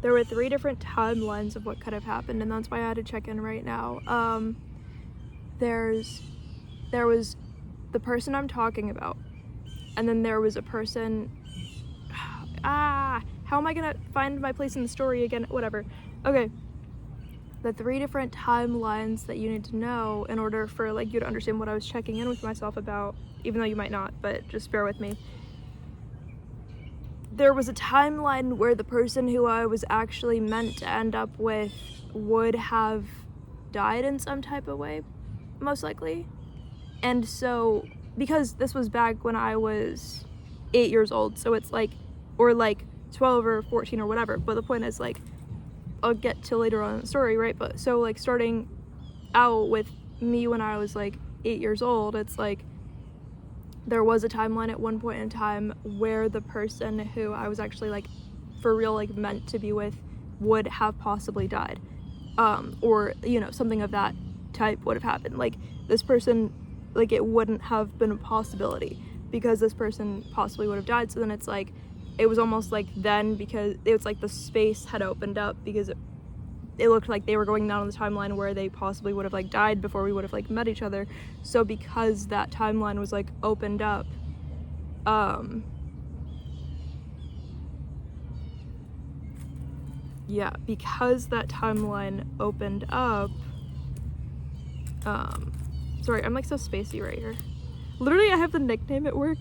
There were 3 different timelines of what could have happened, and that's why I had to check in right now. There was the person I'm talking about, and then there was a person, how am I gonna find my place in the story again? Whatever. Okay. The 3 different timelines that you need to know in order for like you to understand what I was checking in with myself about, even though you might not, but just bear with me. There was a timeline where the person who I was actually meant to end up with would have died in some type of way, most likely. And so, because this was back when I was 8 years old, so it's like, or like 12 or 14 or whatever, but the point is like, I'll get to later on in the story, right? But so like starting out with me when I was like 8 years old, it's like there was a timeline at one point in time where the person who I was actually like for real like meant to be with would have possibly died, or you know, something of that type would have happened. Like this person, like it wouldn't have been a possibility because this person possibly would have died. So then it's like it was almost like then, because it was like the space had opened up because it looked like they were going down on the timeline where they possibly would have like died before we would have like met each other. So because that timeline was like opened up, yeah, because that timeline opened up, sorry, I'm like so spacey right here. Literally, I have the nickname at work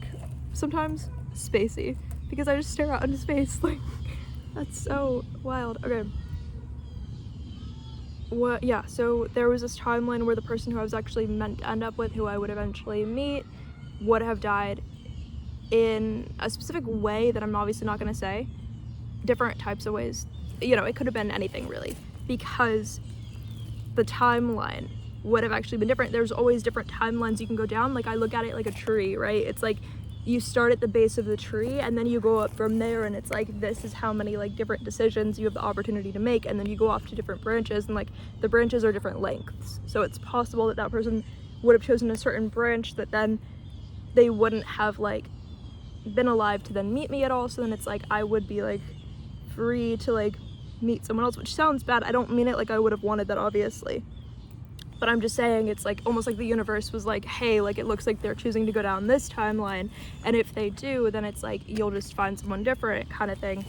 sometimes, Spacey, because I just stare out into space. Like, that's so wild. Okay. What? Yeah, so there was this timeline where the person who I was actually meant to end up with, who I would eventually meet, would have died in a specific way that I'm obviously not going to say. Different types of ways. You know, it could have been anything really, because the timeline would have actually been different. There's always different timelines you can go down. Like I look at it like a tree, right? It's like you start at the base of the tree and then you go up from there, and it's like this is how many like different decisions you have the opportunity to make, and then you go off to different branches, and like the branches are different lengths. So it's possible that that person would have chosen a certain branch that then they wouldn't have like been alive to then meet me at all. So then it's like I would be like free to like meet someone else, which sounds bad. I don't mean it like I would have wanted that, obviously. But I'm just saying it's like almost like the universe was like, hey, like it looks like they're choosing to go down this timeline, and if they do, then it's like you'll just find someone different kind of thing.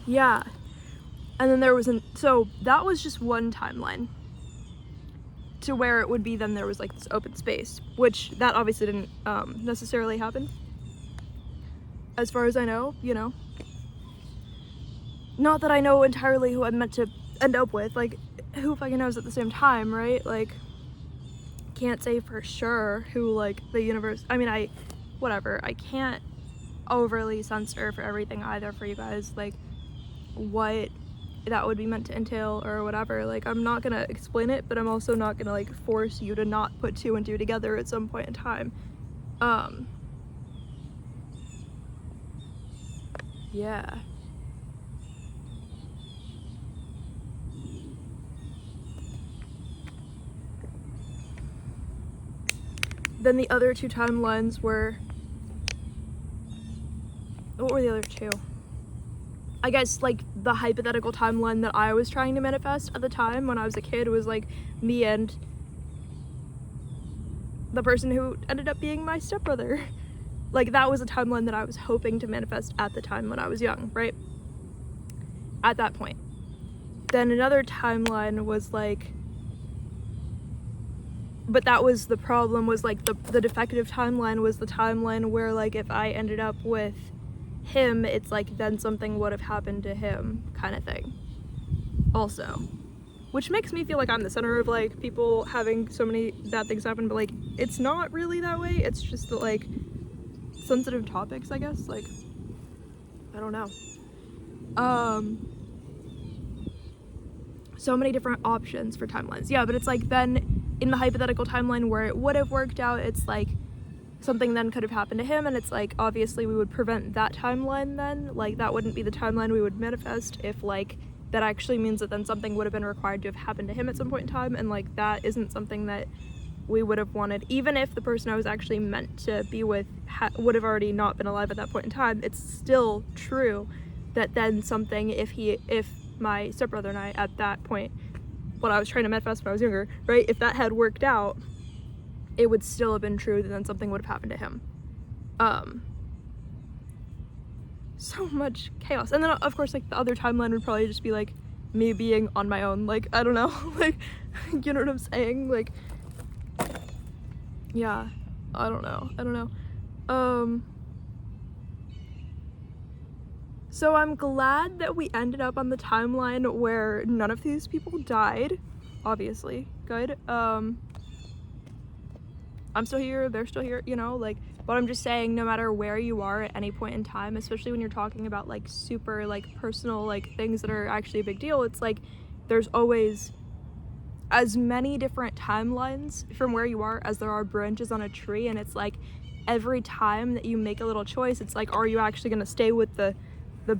Yeah. And then there was so that was just one timeline to where it would be then there was like this open space, which that obviously didn't necessarily happen. As far as I know, you know. Not that I know entirely who I'm meant to end up with, like, who fucking knows at the same time, right? Like, can't say for sure who, like, the universe, I mean, whatever, I can't overly censor for everything either for you guys, like, what that would be meant to entail or whatever. Like, I'm not gonna explain it, but I'm also not gonna, like, force you to not put two and two together at some point in time. Yeah. Then the other two timelines were, what were the other two? I guess like the hypothetical timeline that I was trying to manifest at the time when I was a kid was like me and the person who ended up being my stepbrother. Like that was a timeline that I was hoping to manifest at the time when I was young, right? At that point. Then another timeline was like, but that was the problem, was like the defective timeline was the timeline where like if I ended up with him, it's like then something would have happened to him kind of thing also, which makes me feel like I'm the center of like people having so many bad things happen, but like it's not really that way. It's just that like sensitive topics, I guess, like I don't know. So many different options for timelines. Yeah, but it's like then in the hypothetical timeline where it would have worked out, it's like something then could have happened to him, and it's like obviously we would prevent that timeline then. Like that wouldn't be the timeline we would manifest if like that actually means that then something would have been required to have happened to him at some point in time, and like that isn't something that we would have wanted. Even if the person I was actually meant to be with would have already not been alive at that point in time, it's still true that then something, if my stepbrother and I at that point, what I was trying to manifest when I was younger, right, if that had worked out, it would still have been true that then something would have happened to him. So much chaos. And then of course like the other timeline would probably just be like me being on my own, like I don't know, like you know what I'm saying, like yeah, I don't know. So I'm glad that we ended up on the timeline where none of these people died, obviously. Good. I'm still here, they're still here, you know, like But I'm just saying, no matter where you are at any point in time, especially when you're talking about like super like personal like things that are actually a big deal, it's like there's always as many different timelines from where you are as there are branches on a tree. And it's like every time that you make a little choice, it's like, are you actually going to stay with the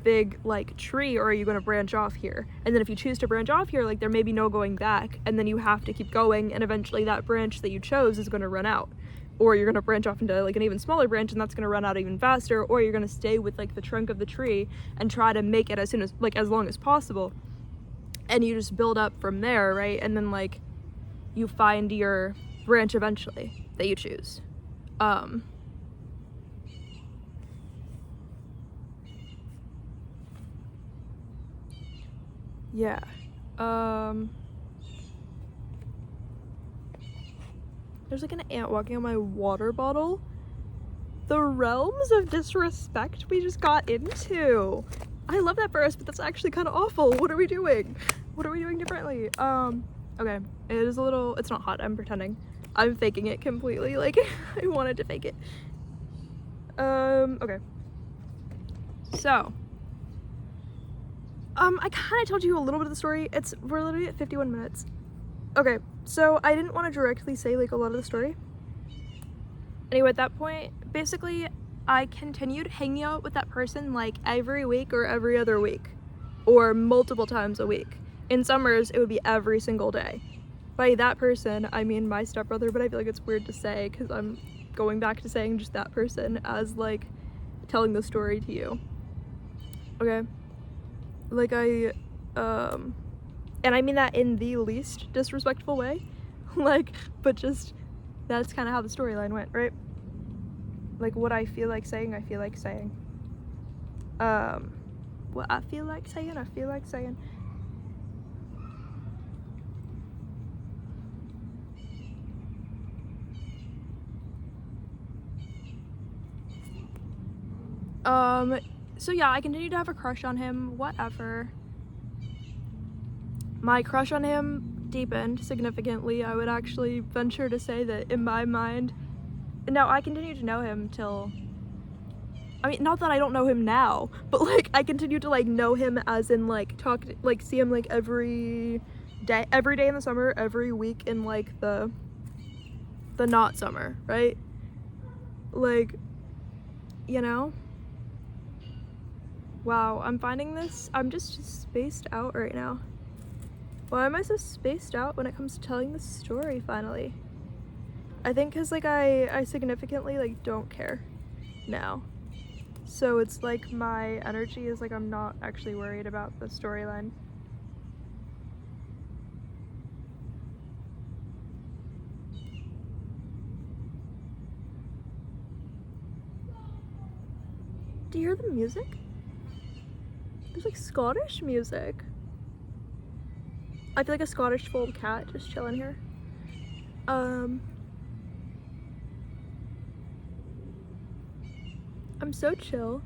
big like tree, or are you going to branch off here? And then if you choose to branch off here, like there may be no going back, and then you have to keep going, and eventually that branch that you chose is going to run out, or you're going to branch off into like an even smaller branch, and that's going to run out even faster, or you're going to stay with like the trunk of the tree and try to make it as long as possible, and you just build up from there, right? And then like you find your branch eventually that you choose. Yeah. There's like an ant walking on my water bottle. The realms of disrespect we just got into. I love that for us, but that's actually kind of awful. What are we doing? What are we doing differently? Okay, it is a little, it's not hot, I'm pretending. I'm faking it completely, like, I wanted to fake it. Okay. So, I kind of told you a little bit of the story. We're literally at 51 minutes. Okay, so I didn't want to directly say, like, a lot of the story. Anyway, at that point, basically, I continued hanging out with that person, like, every week or every other week. Or multiple times a week. In summers, it would be every single day. By that person, I mean my stepbrother, but I feel like it's weird to say because I'm going back to saying just that person as, like, telling the story to you. Okay? Like, and I mean that in the least disrespectful way. Like, but just, that's kind of how the storyline went, right? Like, what I feel like saying, I feel like saying. What I feel like saying, I feel like saying. So yeah, I continued to have a crush on him, whatever. My crush on him deepened significantly. I would actually venture to say that in my mind, now I continued to know him till, I mean, not that I don't know him now, but like I continued to like know him as in like talk, like see him like every day in the summer, every week in like the not summer, right? Like, you know? Wow, I'm finding this, I'm just spaced out right now. Why am I so spaced out when it comes to telling the story finally? I think because like I significantly like don't care now. So it's like my energy is like I'm not actually worried about the storyline. Do you hear the music? There's like Scottish music. I feel like a Scottish fold cat just chilling here. I'm so chill.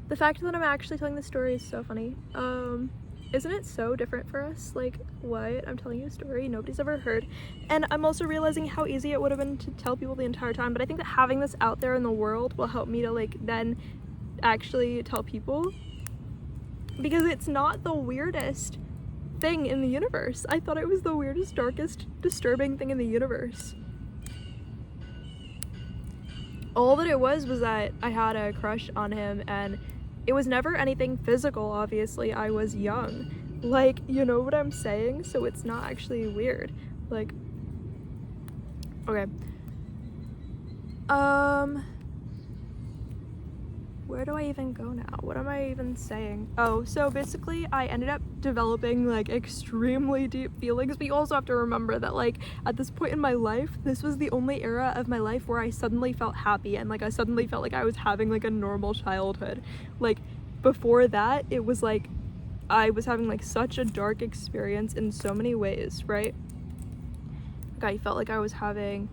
The fact that I'm actually telling the story is so funny. Isn't it so different for us? Like, what? I'm telling you a story nobody's ever heard. And I'm also realizing how easy it would have been to tell people the entire time, but I think that having this out there in the world will help me to like then actually tell people. Because it's not the weirdest thing in the universe. I thought it was the weirdest, darkest, disturbing thing in the universe. All that it was that I had a crush on him, and it was never anything physical, obviously. I was young. Like, you know what I'm saying? So it's not actually weird. Like, okay. Where do I even go now? What am I even saying? Oh, so basically I ended up developing like extremely deep feelings, but you also have to remember that like at this point in my life, this was the only era of my life where I suddenly felt happy and like I suddenly felt like I was having like a normal childhood. Like before that, it was like I was having like such a dark experience in so many ways, right? Like I felt like I was having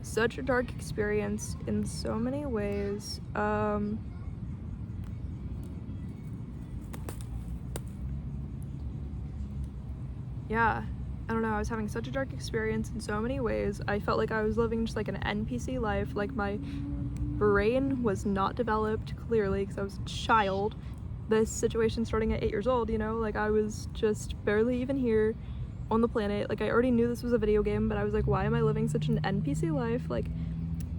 such a dark experience in so many ways. Yeah, I don't know, I was having such a dark experience in so many ways. I felt like I was living just like an NPC life, like my brain was not developed, clearly, because I was a child. This situation starting at 8 years old, you know, like I was just barely even here on the planet. Like I already knew this was a video game, but I was like, why am I living such an NPC life? Like,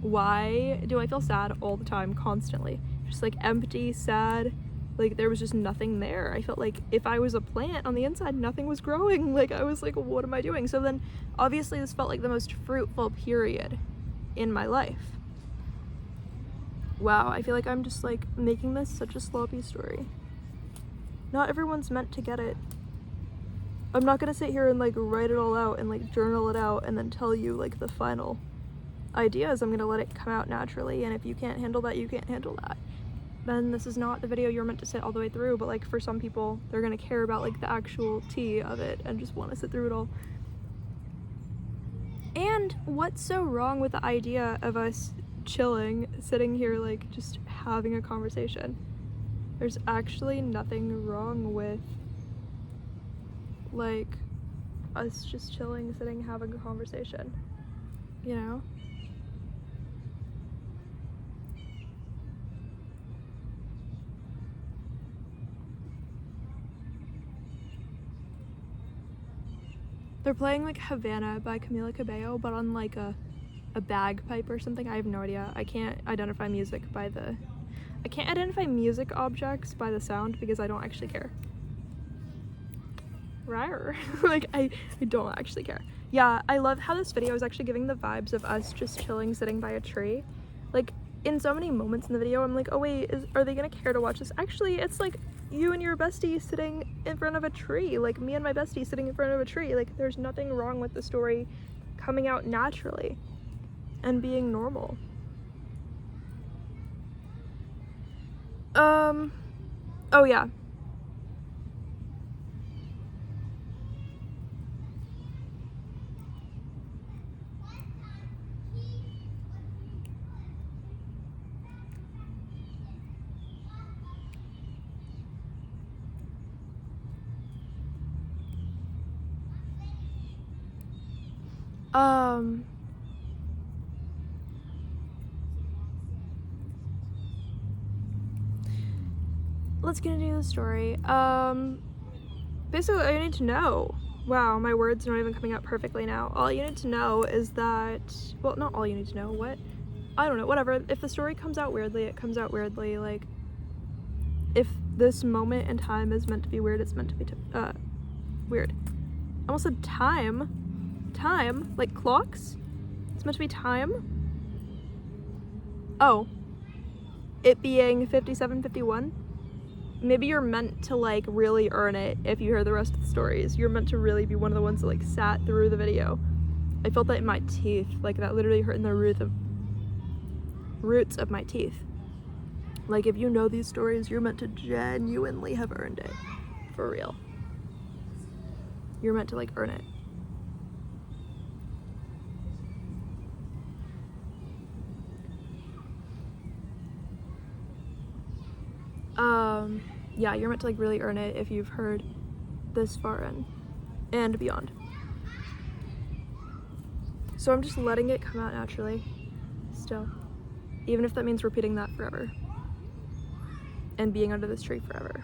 why do I feel sad all the time, constantly? Just like empty, sad, like there was just nothing there. I felt like if I was a plant on the inside, nothing was growing. Like I was like, what am I doing? So then obviously this felt like the most fruitful period in my life. Wow, I feel like I'm just like making this such a sloppy story. Not everyone's meant to get it. I'm not gonna sit here and like write it all out and like journal it out and then tell you like the final ideas. I'm gonna let it come out naturally, and if you can't handle that, you can't handle that. Then this is not the video you're meant to sit all the way through. But like for some people, they're gonna care about like the actual tea of it and just want to sit through it all. And what's so wrong with the idea of us chilling, sitting here like just having a conversation? There's actually nothing wrong with like us just chilling, sitting, having a conversation, you know? They're playing like Havana by Camila Cabello, but on like a bagpipe or something. I have no idea. I can't identify music objects by the sound because I don't actually care. Rawr. Like I don't actually care. Yeah, I love how this video is actually giving the vibes of us just chilling, sitting by a tree. Like in so many moments in the video, I'm like, oh wait, are they gonna care to watch this? Actually, it's like you and your bestie sitting in front of a tree, like me and my bestie sitting in front of a tree. Like there's nothing wrong with the story coming out naturally and being normal. Oh yeah. Let's get into the story. Basically all you need to know, wow, my words are not even coming out perfectly now. All you need to know is that, well, not all you need to know, what? I don't know, whatever. If the story comes out weirdly, it comes out weirdly. Like, if this moment in time is meant to be weird, it's meant to be weird. I almost said time, like clocks? It's meant to be time? Oh, it being 57:51? Maybe you're meant to like really earn it if you hear the rest of the stories. You're meant to really be one of the ones that like sat through the video. I felt that in my teeth, like that literally hurt in the roots of my teeth. Like if you know these stories, you're meant to genuinely have earned it. For real. You're meant to like earn it. Yeah, you're meant to like really earn it if you've heard this far in and beyond. So I'm just letting it come out naturally still, even if that means repeating that forever and being under this tree forever.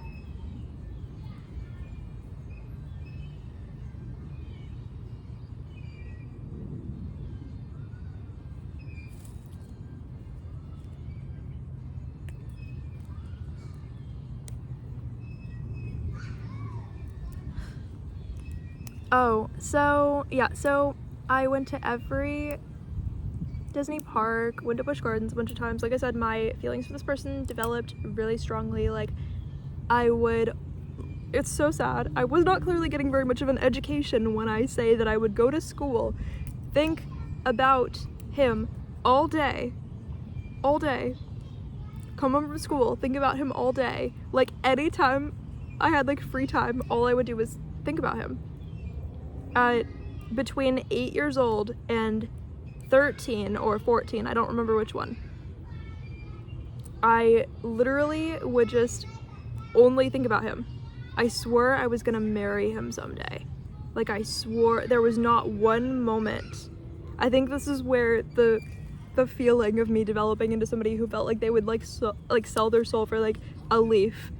Oh, so I went to every Disney park, went to Busch Gardens a bunch of times. Like I said, my feelings for this person developed really strongly. Like it's so sad. I was not clearly getting very much of an education when I say that I would go to school, think about him all day, come home from school, think about him all day. Like anytime I had like free time, all I would do was think about him. Between 8 years old and 13 or 14, I don't remember which one, I literally would just only think about him. I swore I was gonna marry him someday. Like I swore, there was not one moment. I think this is where the the feeling of me developing into somebody who felt like they would like sell their soul for like a leaf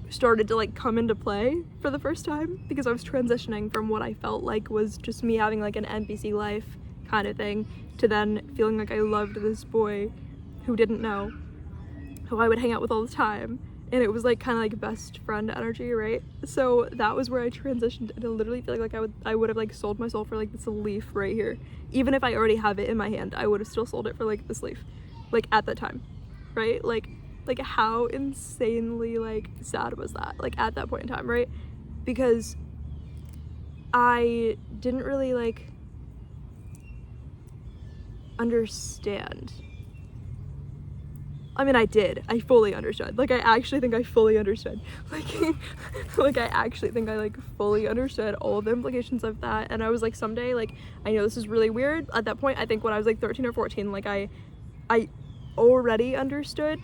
started to like come into play for the first time, because I was transitioning from what I felt like was just me having like an NPC life kind of thing to then feeling like I loved this boy who didn't know, who I would hang out with all the time, and it was like kind of like best friend energy, right? So that was where I transitioned, and I literally feel like I would have like sold my soul for like this leaf right here. Even if I already have it in my hand, I would have still sold it for like this leaf, like at that time, right? Like how insanely like sad was that, like at that point in time, right? Because I didn't really like understand. I mean, I fully understood. Like, I actually think I fully understood. Like, I actually think I, like, fully understood all of the implications of that. And I was like, someday, like, I know this is really weird. At that point, I think when I was, like, 13 or 14, like, I already understood,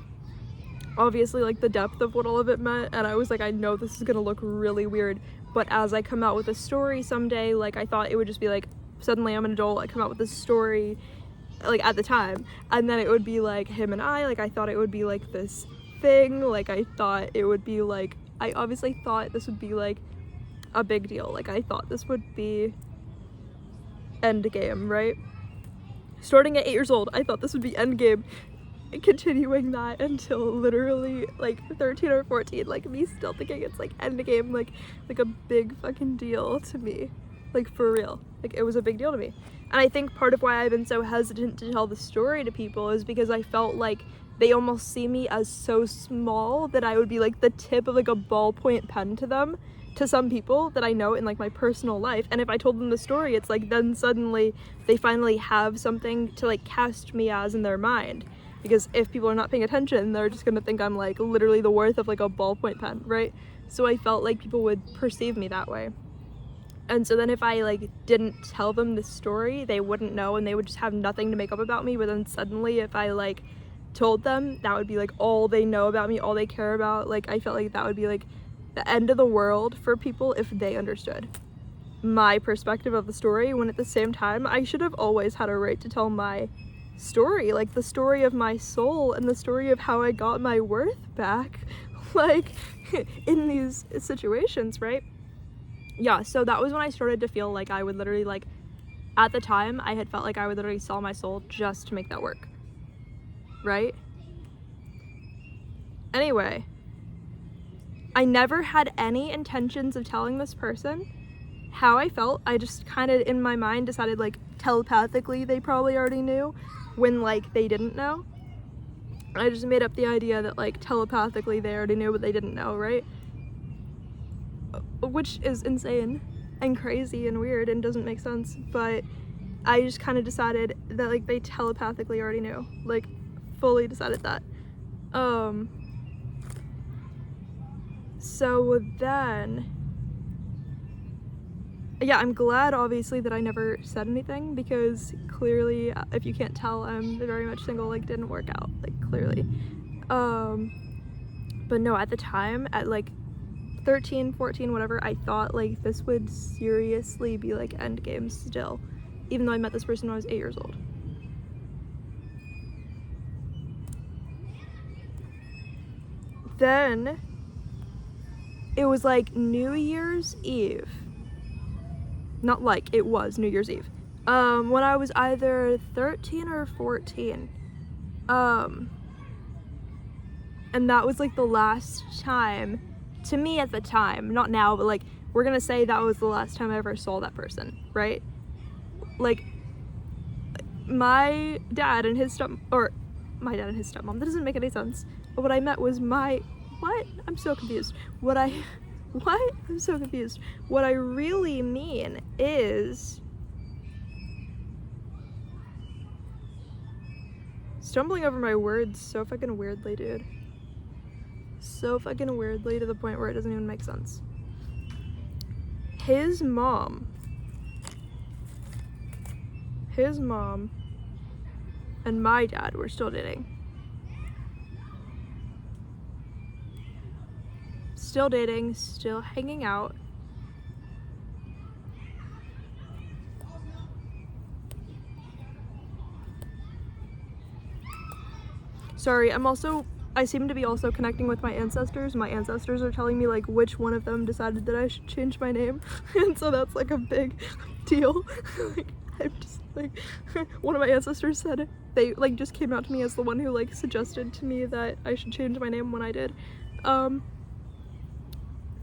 obviously, like, the depth of what all of it meant. And I was like, I know this is gonna look really weird. But as I come out with a story someday, like, I thought it would just be, like, suddenly I'm an adult, I come out with this story, like at the time, and then it would be like him and I thought it would be like this thing, like I thought it would be like, I obviously thought this would be like a big deal, like I thought this would be endgame, right? Starting at 8 years old, I thought this would be endgame, continuing that until literally like 13 or 14, like me still thinking it's like endgame, like a big fucking deal to me, like for real, like it was a big deal to me. And I think part of why I've been so hesitant to tell the story to people is because I felt like they almost see me as so small that I would be like the tip of like a ballpoint pen to them, to some people that I know in like my personal life. And if I told them the story, it's like then suddenly they finally have something to like cast me as in their mind. Because if people are not paying attention, they're just gonna think I'm like literally the worth of like a ballpoint pen, right? So I felt like people would perceive me that way. And so then if I like didn't tell them the story, they wouldn't know, and they would just have nothing to make up about me. But then suddenly if I like told them, that would be like all they know about me, all they care about. Like I felt like that would be like the end of the world for people if they understood my perspective of the story, when at the same time I should have always had a right to tell my story, like the story of my soul and the story of how I got my worth back, like in these situations, right? Yeah, so that was when I started to feel like I would literally, like, at the time, I had felt like I would literally sell my soul just to make that work, right? Anyway, I never had any intentions of telling this person how I felt. I just kind of, in my mind, decided, like, telepathically they probably already knew when, like, they didn't know. I just made up the idea that, like, telepathically they already knew, but they didn't know, right? Which is insane and crazy and weird and doesn't make sense, but I just kind of decided that like they telepathically already knew, like fully decided that. So then, yeah, I'm glad obviously that I never said anything, because clearly, if you can't tell, I'm very much single, like didn't work out, like clearly. But no, at the time, at like 13, 14, whatever, I thought like this would seriously be like endgame still, even though I met this person when I was 8 years old. Then it was like New Year's Eve. Not like, it was New Year's Eve. When I was either 13 or 14. And that was like the last time, to me at the time, not now, but like, we're gonna say that was the last time I ever saw that person, right? Like, my dad and his stepmom, that doesn't make any sense. But what I meant was what? I'm so confused. I'm so confused. What I really mean is, stumbling over my words so fucking weirdly, dude. So fucking weirdly to the point where it doesn't even make sense. His mom and my dad were still dating. Still hanging out. sorry, I seem to be also connecting with my ancestors. My ancestors are telling me like which one of them decided that I should change my name. And so that's like a big deal. Like, I'm just like, one of my ancestors said they like just came out to me as the one who like suggested to me that I should change my name when I did.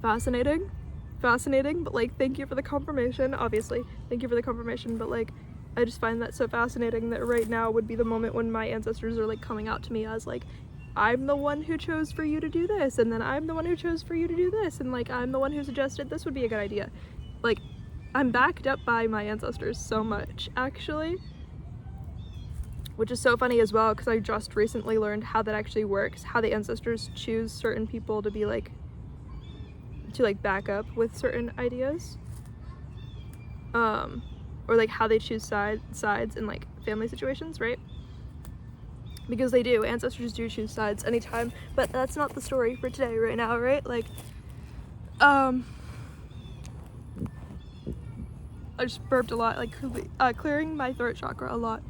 Fascinating, but like thank you for the confirmation. Obviously, thank you for the confirmation, but like I just find that so fascinating that right now would be the moment when my ancestors are like coming out to me as like, I'm the one who chose for you to do this, and then I'm the one who chose for you to do this, and like I'm the one who suggested this would be a good idea. Like, I'm backed up by my ancestors so much, actually. Which is so funny as well, because I just recently learned how that actually works, how the ancestors choose certain people to be like, to like back up with certain ideas. Or like how they choose sides in like family situations, right? Because they do, ancestors do choose sides anytime, but that's not the story for today right now, right? Like, I just burped a lot, like clearing my throat chakra a lot.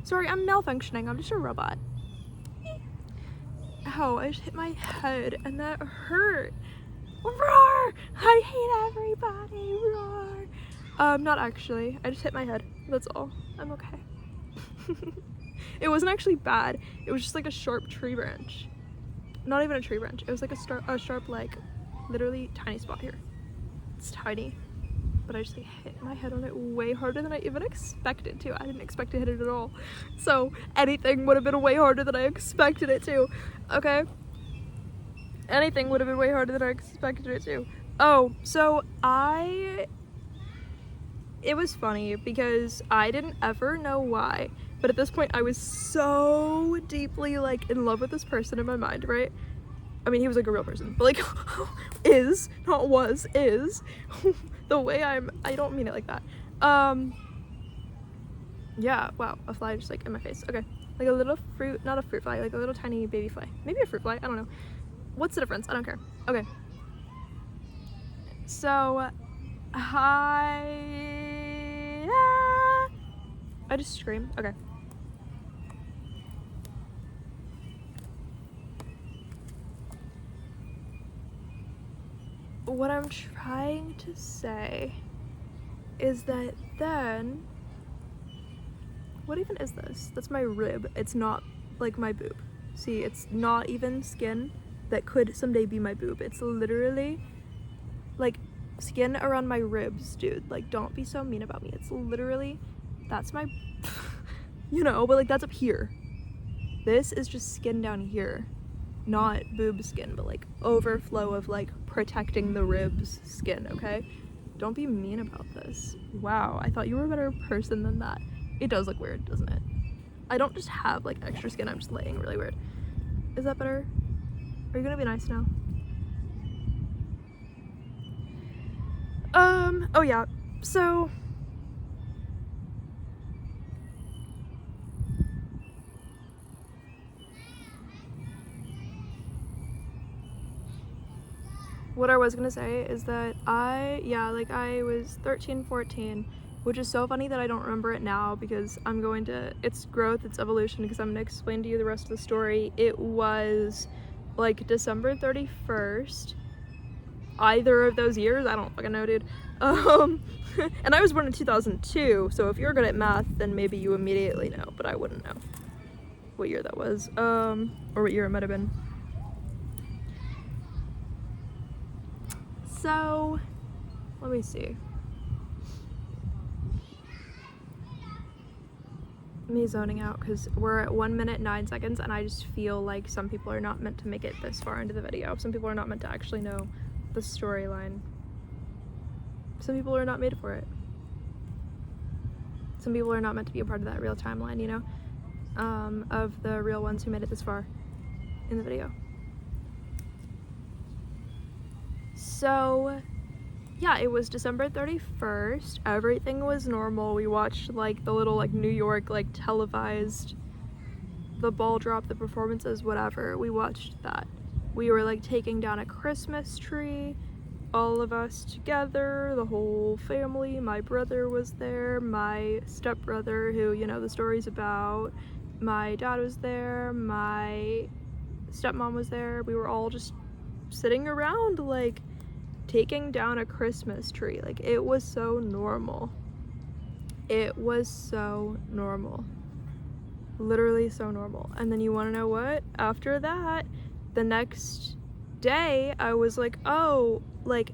Sorry, I'm malfunctioning, I'm just a robot. Oh, I just hit my head and that hurt. Roar! I hate everybody, roar! Not actually, I just hit my head, that's all. I'm okay. It wasn't actually bad, it was just like a sharp tree branch. Not even a tree branch, it was like a sharp, like, literally tiny spot here. It's tiny, but I just like hit my head on it way harder than I even expected to. I didn't expect to hit it at all. So anything would have been way harder than I expected it to, okay? Anything would have been way harder than I expected it to. Oh, so it was funny because I didn't ever know why, but at this point I was so deeply like in love with this person in my mind, right? I mean, he was like a real person, but like is, not was, is. The way I don't mean it like that. Yeah, wow, a fly just like in my face. Okay, like a little fruit, not a fruit fly, like a little tiny baby fly. Maybe a fruit fly, I don't know. What's the difference? I don't care. Okay. So, I just scream. Okay. What I'm trying to say is that then, what even is this? That's my rib. It's not like my boob. See, it's not even skin that could someday be my boob. It's literally like skin around my ribs, dude. Like, don't be so mean about me. It's literally, that's my, you know, but like that's up here. This is just skin down here. Not boob skin, but like overflow of like protecting the ribs skin, okay? Don't be mean about this. Wow, I thought you were a better person than that. It does look weird, doesn't it? I don't just have like extra skin, I'm just laying really weird. Is that better? Are you gonna be nice now? Oh yeah, so what I was gonna say is that I was 13, 14, which is so funny that I don't remember it now because it's growth, it's evolution, because I'm gonna explain to you the rest of the story. It was like December 31st, either of those years, I don't fucking know, dude. And I was born in 2002, so if you're good at math, then maybe you immediately know, but I wouldn't know what year that was, or what year it might have been. So, let me see. Me zoning out because we're at 1 minute 9 seconds and I just feel like some people are not meant to make it this far into the video. Some people are not meant to actually know the storyline. Some people are not made for it. Some people are not meant to be a part of that real timeline, you know? Of the real ones who made it this far in the video. So, yeah, it was December 31st. Everything was normal. We watched like the little like New York like televised, the ball drop, the performances, whatever. We watched that. We were like taking down a Christmas tree, all of us together, the whole family. My brother was there, my stepbrother, who, you know, the story's about, my dad was there, my stepmom was there. We were all just sitting around, like, taking down a Christmas tree. Like, it was so normal. It was so normal. Literally so normal. And then you want to know what? After that, the next day, I was like, oh, like,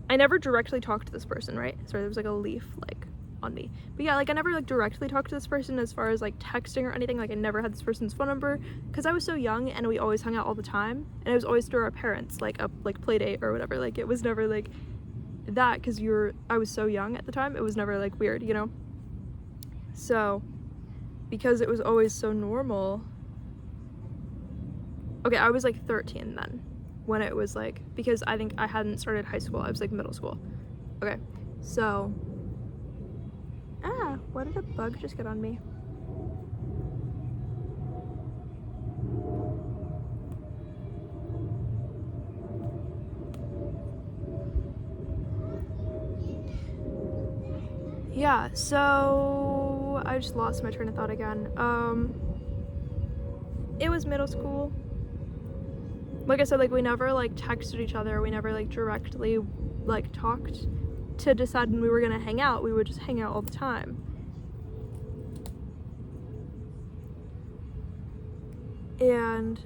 I never directly talked to this person, right? Sorry, there was like a leaf, like, on me. But yeah, like, I never, like, directly talked to this person as far as, like, texting or anything. Like, I never had this person's phone number because I was so young and we always hung out all the time. And it was always through our parents, like, a, like, play date or whatever. Like, it was never, like, that because I was so young at the time. It was never, like, weird, you know? So, because it was always so normal. Okay, I was, like, 13 then. When it was like, because I think I hadn't started high school, I was like middle school. Okay, so, why did a bug just get on me? Yeah, so, I just lost my train of thought again. It was middle school. Like I said, like, we never, like, texted each other. We never, like, directly, like, talked to decide when we were gonna hang out. We would just hang out all the time. And,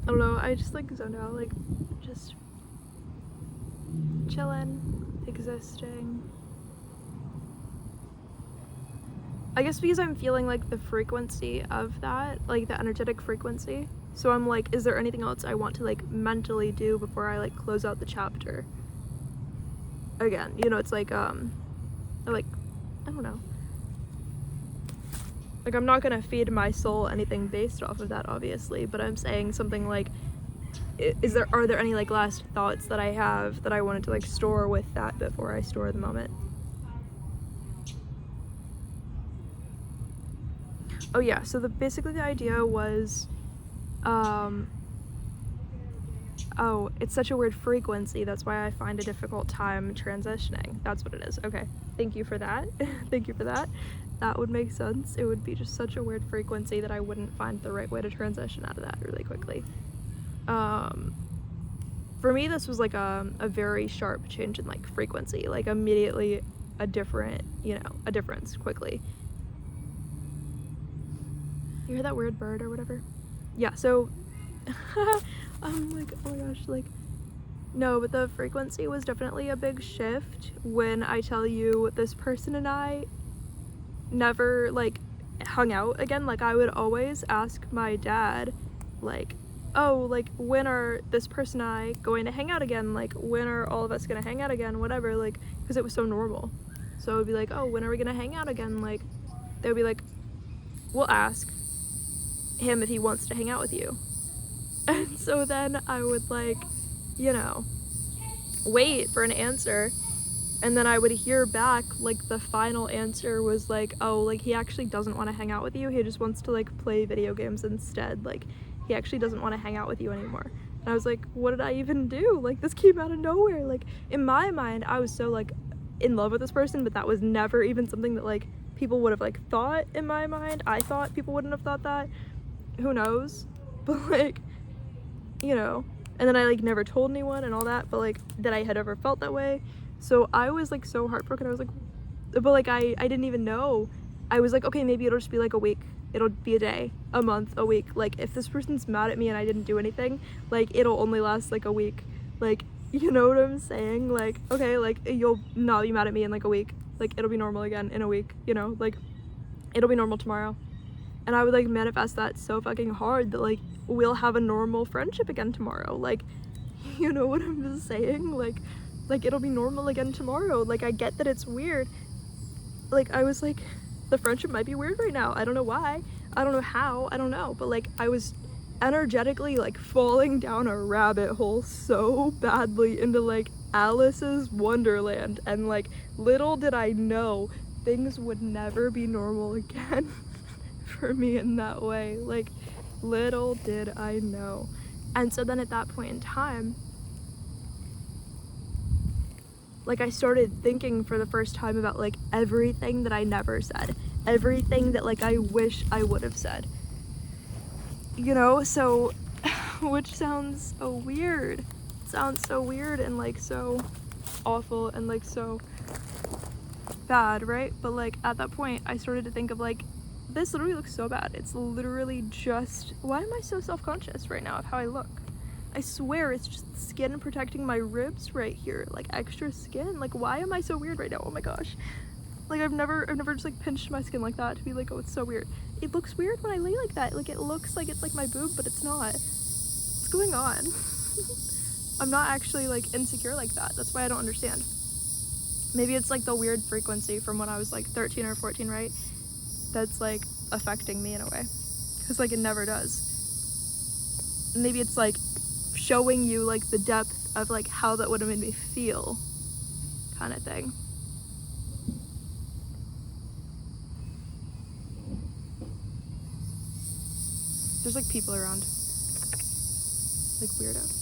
I don't know, I just, like, zoned out, like, just chilling, existing. I guess because I'm feeling, like, the frequency of that, like, the energetic frequency. So I'm like, is there anything else I want to, like, mentally do before I, like, close out the chapter? Again, you know, it's like, like, I don't know. Like, I'm not gonna feed my soul anything based off of that, obviously, but I'm saying something like, are there any, like, last thoughts that I have that I wanted to, like, store with that before I store the moment? Oh yeah, so basically the idea was, oh, it's such a weird frequency, that's why I find a difficult time transitioning. That's what it is. Okay, thank you for that. Thank you for that. That would make sense. It would be just such a weird frequency that I wouldn't find the right way to transition out of that really quickly. For me, this was like a very sharp change in, like, frequency, like, immediately a different, you know, a difference quickly. You hear that weird bird or whatever? Yeah, so I'm like, oh my gosh, like, no, but the frequency was definitely a big shift when I tell you this person and I never, like, hung out again. Like, I would always ask my dad, like, oh, like, when are this person and I going to hang out again? Like, when are all of us gonna hang out again? Whatever, like, because it was so normal. So it would be like, oh, when are we gonna hang out again? Like, they would be like, we'll ask him if he wants to hang out with you. And so then I would, like, you know, wait for an answer, and then I would hear back, like, the final answer was like, oh, like, he actually doesn't want to hang out with you, he just wants to, like, play video games instead, like, he actually doesn't want to hang out with you anymore. And I was like, what did I even do? Like, this came out of nowhere. Like, in my mind, I was so, like, in love with this person, but that was never even something that, like, people would have, like, thought in my mind. I thought people wouldn't have thought that. Who knows? But, like, you know, and then I, like, never told anyone and all that, but, like, that I had ever felt that way. So I was, like, so heartbroken. I was like, but, like, I didn't even know. I was like, okay, maybe it'll just be, like, a week. It'll be a day, a month, a week. Like, if this person's mad at me and I didn't do anything, like, it'll only last, like, a week. Like, you know what I'm saying? Like, okay, like, you'll not be mad at me in, like, a week. Like, it'll be normal again in a week, you know? Like, it'll be normal tomorrow. And I would, like, manifest that so fucking hard that, like, we'll have a normal friendship again tomorrow. Like, you know what I'm just saying? Like, it'll be normal again tomorrow. Like, I get that it's weird. Like, I was like, the friendship might be weird right now. I don't know why. I don't know how. I don't know. But like I was energetically like falling down a rabbit hole so badly into like Alice's Wonderland, and like little did I know things would never be normal again for me in that way. Like little did I know. And so then at that point in time, like I started thinking for the first time about like everything that I never said, everything that like I wish I would have said, you know. So which sounds so weird, and like so awful and like so bad, right? But like at that point I started to think of like, this literally looks so bad. It's literally just, why am I so self-conscious right now of how I look? I swear it's just the skin protecting my ribs right here, like extra skin. Like why am I so weird right now? Oh my gosh. Like I've never just like pinched my skin like that to be like, oh, it's so weird. It looks weird when I lay like that. Like it looks like it's like my boob, but it's not. What's going on? I'm not actually like insecure like that. That's why I don't understand. Maybe it's like the weird frequency from when I was like 13 or 14, right? That's like affecting me in a way, because like it never does. Maybe it's like showing you like the depth of like how that would have made me feel, kind of thing. There's like people around, like weirdos.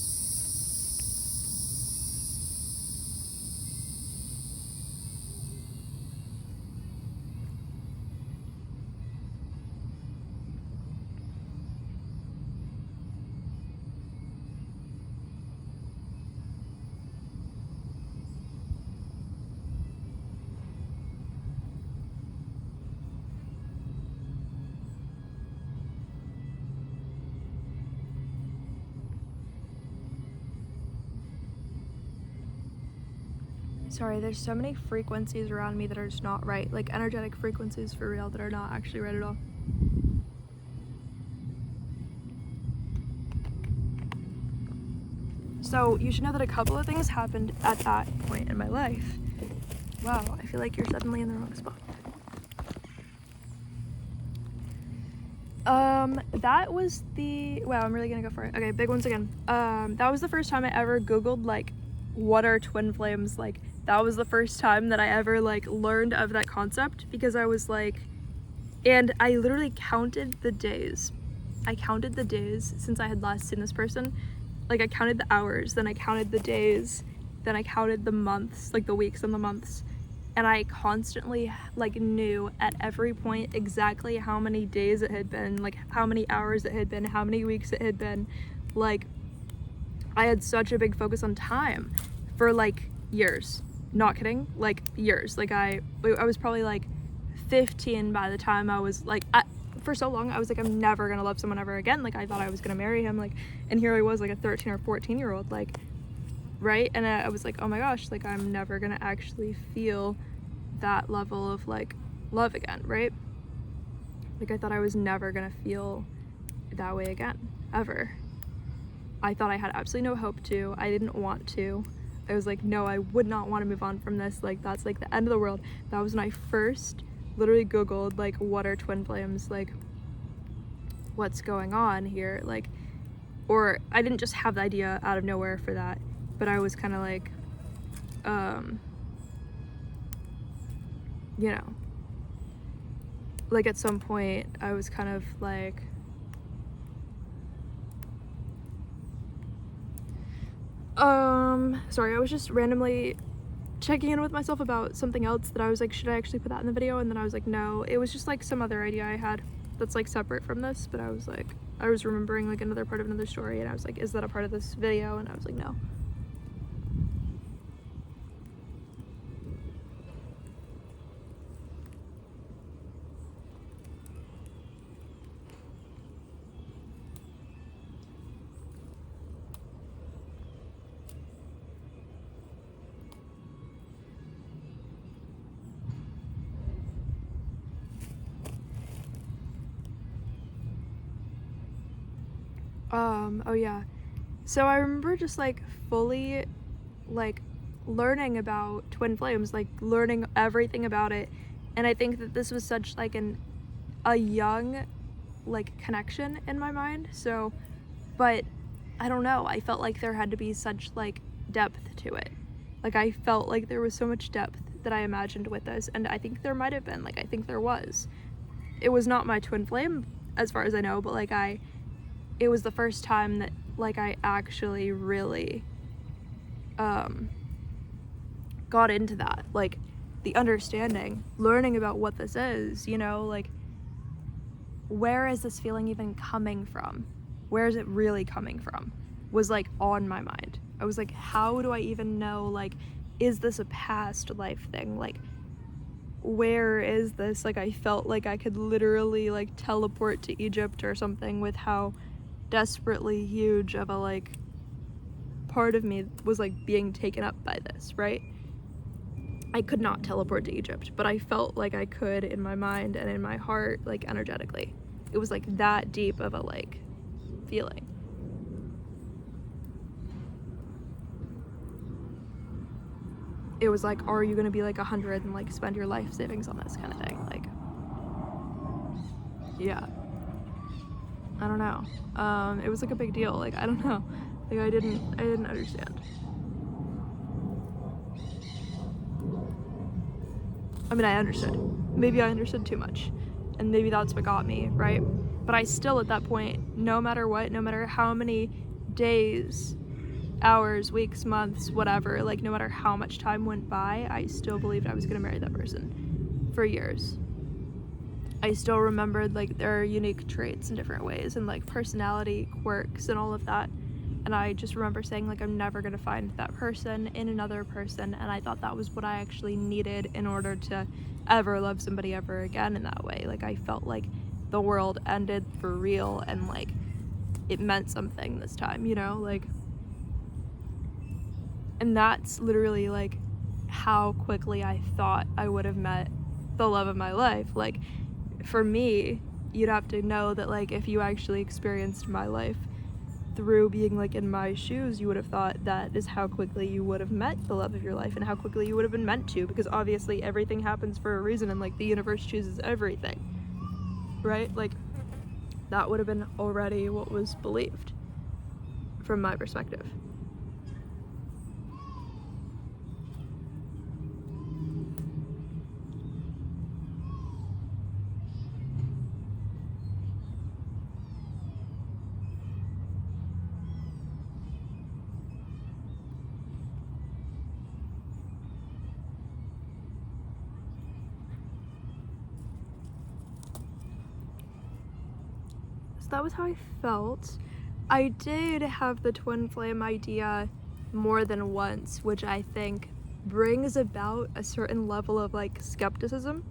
Sorry, there's so many frequencies around me that are just not right. Like energetic frequencies for real that are not actually right at all. So you should know that a couple of things happened at that point in my life. Wow, I feel like you're suddenly in the wrong spot. That was the, wow, I'm really gonna go for it. Okay, big ones again. That was the first time I ever Googled like, what are twin flames? Like, that was the first time that I ever like learned of that concept, because I was like, and I literally counted the days. I counted the days since I had last seen this person. Like I counted the hours, then I counted the days, then I counted the months, like the weeks and the months. And I constantly like knew at every point exactly how many days it had been, like how many hours it had been, how many weeks it had been. Like I had such a big focus on time for like years. Not kidding, like years. Like I was probably like 15 by the time I was like, for so long I was like, I'm never gonna love someone ever again. Like I thought I was gonna marry him, like, and here I was like a 13 or 14-year-old, like, right? And I was like, oh my gosh, like I'm never gonna actually feel that level of like love again, right? Like I thought I was never gonna feel that way again, ever. I thought I had absolutely no hope to. I didn't want to. I was like, no, I would not want to move on from this. Like that's like the end of the world. That was when I first literally Googled like, what are twin flames? Like what's going on here? Like, or I didn't just have the idea out of nowhere for that, but I was kind of like, you know, like at some point I was kind of like, sorry, I was just randomly checking in with myself about something else that I was like, should I actually put that in the video? And then I was like, no, it was just like some other idea I had that's like separate from this, but I was like, I was remembering like another part of another story, and I was like, is that a part of this video? And I was like, no. Oh yeah. So I remember just like fully like learning about twin flames, like learning everything about it. And I think that this was such like a young like connection in my mind. So, but I don't know, I felt like there had to be such like depth to it. Like I felt like there was so much depth that I imagined with this, and I think there might have been, like I think there was. It was not my twin flame as far as I know, but like it was the first time that like I actually really got into that, like the understanding, learning about what this is, you know, like where is this feeling even coming from? Where is it really coming from? Was like on my mind. I was like, how do I even know, like, is this a past life thing? Like, where is this? Like, I felt like I could literally like teleport to Egypt or something with how desperately huge of a like part of me was like being taken up by this, right? I could not teleport to Egypt, but I felt like I could in my mind and in my heart, like energetically. It was like that deep of a like feeling. It was like, are you gonna be like 100 and like spend your life savings on this kind of thing? Like, yeah. I don't know. It was like a big deal. Like, I don't know. Like, I didn't understand. I mean, I understood. Maybe I understood too much. And maybe that's what got me, right? But I still, at that point, no matter what, no matter how many days, hours, weeks, months, whatever, like no matter how much time went by, I still believed I was gonna marry that person for years. I still remembered like their unique traits in different ways and like personality quirks and all of that. And I just remember saying like, I'm never gonna find that person in another person. And I thought that was what I actually needed in order to ever love somebody ever again in that way. Like I felt like the world ended for real and like it meant something this time, you know, like. And that's literally like how quickly I thought I would have met the love of my life. Like for me, you'd have to know that like if you actually experienced my life through being like in my shoes, you would have thought that is how quickly you would have met the love of your life and how quickly you would have been meant to, because obviously everything happens for a reason and like the universe chooses everything, right? Like that would have been already what was believed from my perspective. That was how I felt. I did have the twin flame idea more than once, which I think brings about a certain level of like skepticism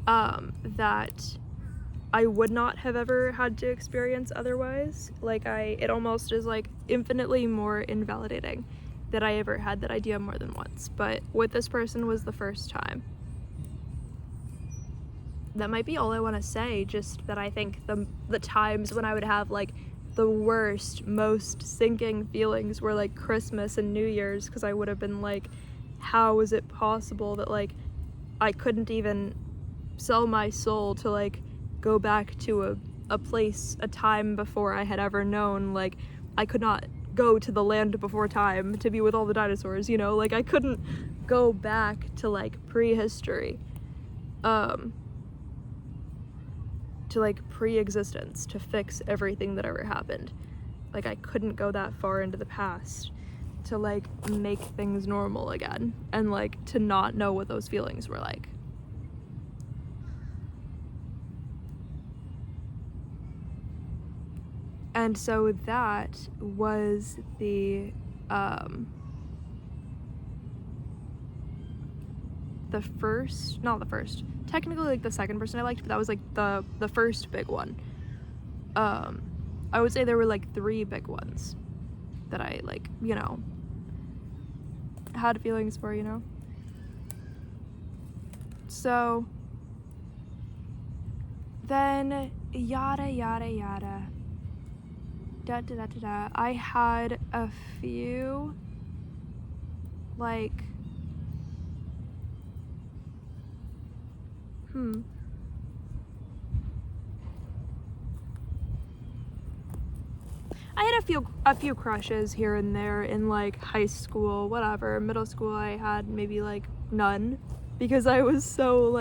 that I would not have ever had to experience otherwise. Like it almost is like infinitely more invalidating that I ever had that idea more than once. But with this person was the first time. That might be all I want to say, just that I think the times when I would have like the worst, most sinking feelings were like Christmas and New Year's, because I would have been like, how is it possible that like I couldn't even sell my soul to like go back to a place, a time before I had ever known. Like I could not go to the land before time to be with all the dinosaurs, you know, like I couldn't go back to like prehistory. To like pre-existence to fix everything that ever happened. Like I couldn't go that far into the past to like make things normal again and like to not know what those feelings were like. And so that was technically like the second person I liked, but that was like the first big one. I would say there were like 3 big ones that I like, you know, had feelings for, you know. So then yada yada yada, da da da da da. I had a few like I had a few crushes here and there in like high school, whatever. Middle school I had maybe like none, because I was so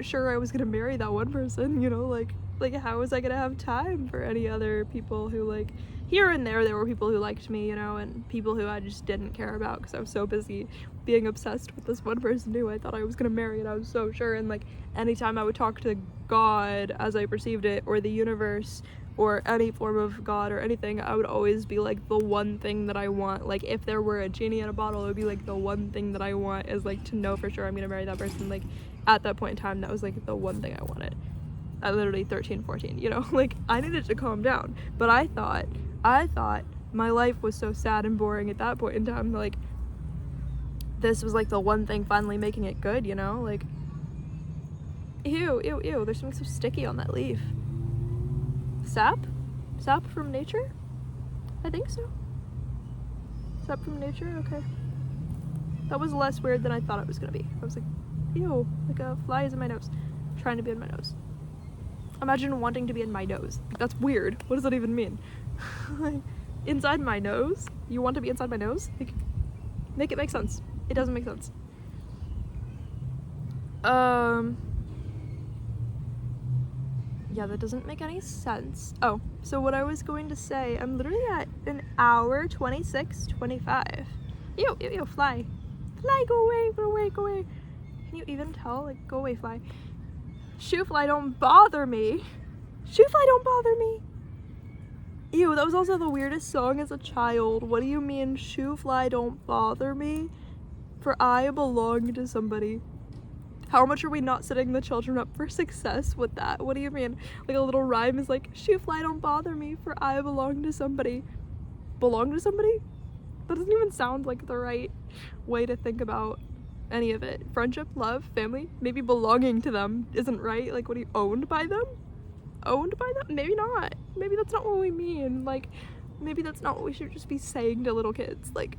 sure I was gonna marry that one person, you know, like how was I gonna have time for any other people who, like, here and there were people who liked me, you know, and people who I just didn't care about because I was so busy being obsessed with this one person who I thought I was gonna marry, and I was so sure. And like anytime I would talk to God as I perceived it, or the universe, or any form of God or anything, I would always be like, the one thing that I want, like if there were a genie in a bottle, it would be like the one thing that I want is like to know for sure I'm gonna marry that person. Like at that point in time, that was like the one thing I wanted. At literally 13, 14, you know, like I needed to calm down. But I thought my life was so sad and boring at that point in time, like this was like the one thing finally making it good, you know, like ew, there's something so sticky on that leaf. Sap from nature? I think so. Sap from nature, okay. That was less weird than I thought it was gonna be. I was like, ew, like a fly is in my nose, trying to be in my nose. Imagine wanting to be in my nose. Like, that's weird. What does that even mean? Like, inside my nose? You want to be inside my nose? Like, make it make sense. It doesn't make sense. Yeah, that doesn't make any sense. Oh, so what I was going to say, I'm literally at an hour 26:25. Ew, fly. Fly, go away. Can you even tell? Like, go away, fly. Shoo fly, don't bother me. Ew, that was also the weirdest song as a child. What do you mean, shoo fly, don't bother me? For I belong to somebody. How much are we not setting the children up for success with that? What do you mean? Like a little rhyme is like, shoo fly, don't bother me, for I belong to somebody. Belong to somebody? That doesn't even sound like the right way to think about any of it. Friendship, love, family, maybe belonging to them isn't right. Like, what are you, owned by them? Maybe not. Maybe that's not what we mean. Like, maybe that's not what we should just be saying to little kids. Like,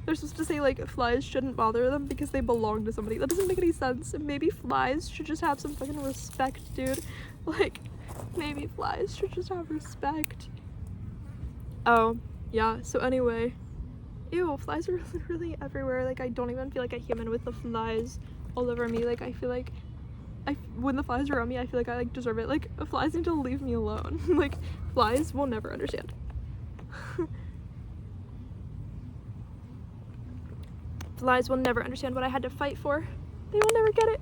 they're supposed to say like flies shouldn't bother them because they belong to somebody. That doesn't make any sense. Maybe flies should just have some fucking respect, dude. Like, maybe flies should just have respect. Oh, yeah, so anyway. Ew, flies are really everywhere. Like, I don't even feel like a human with the flies all over me. Like, I feel like when the flies are around me, I feel like I like deserve it. Like, flies need to leave me alone. Like, flies will never understand. Flies will never understand what I had to fight for. They will never get it.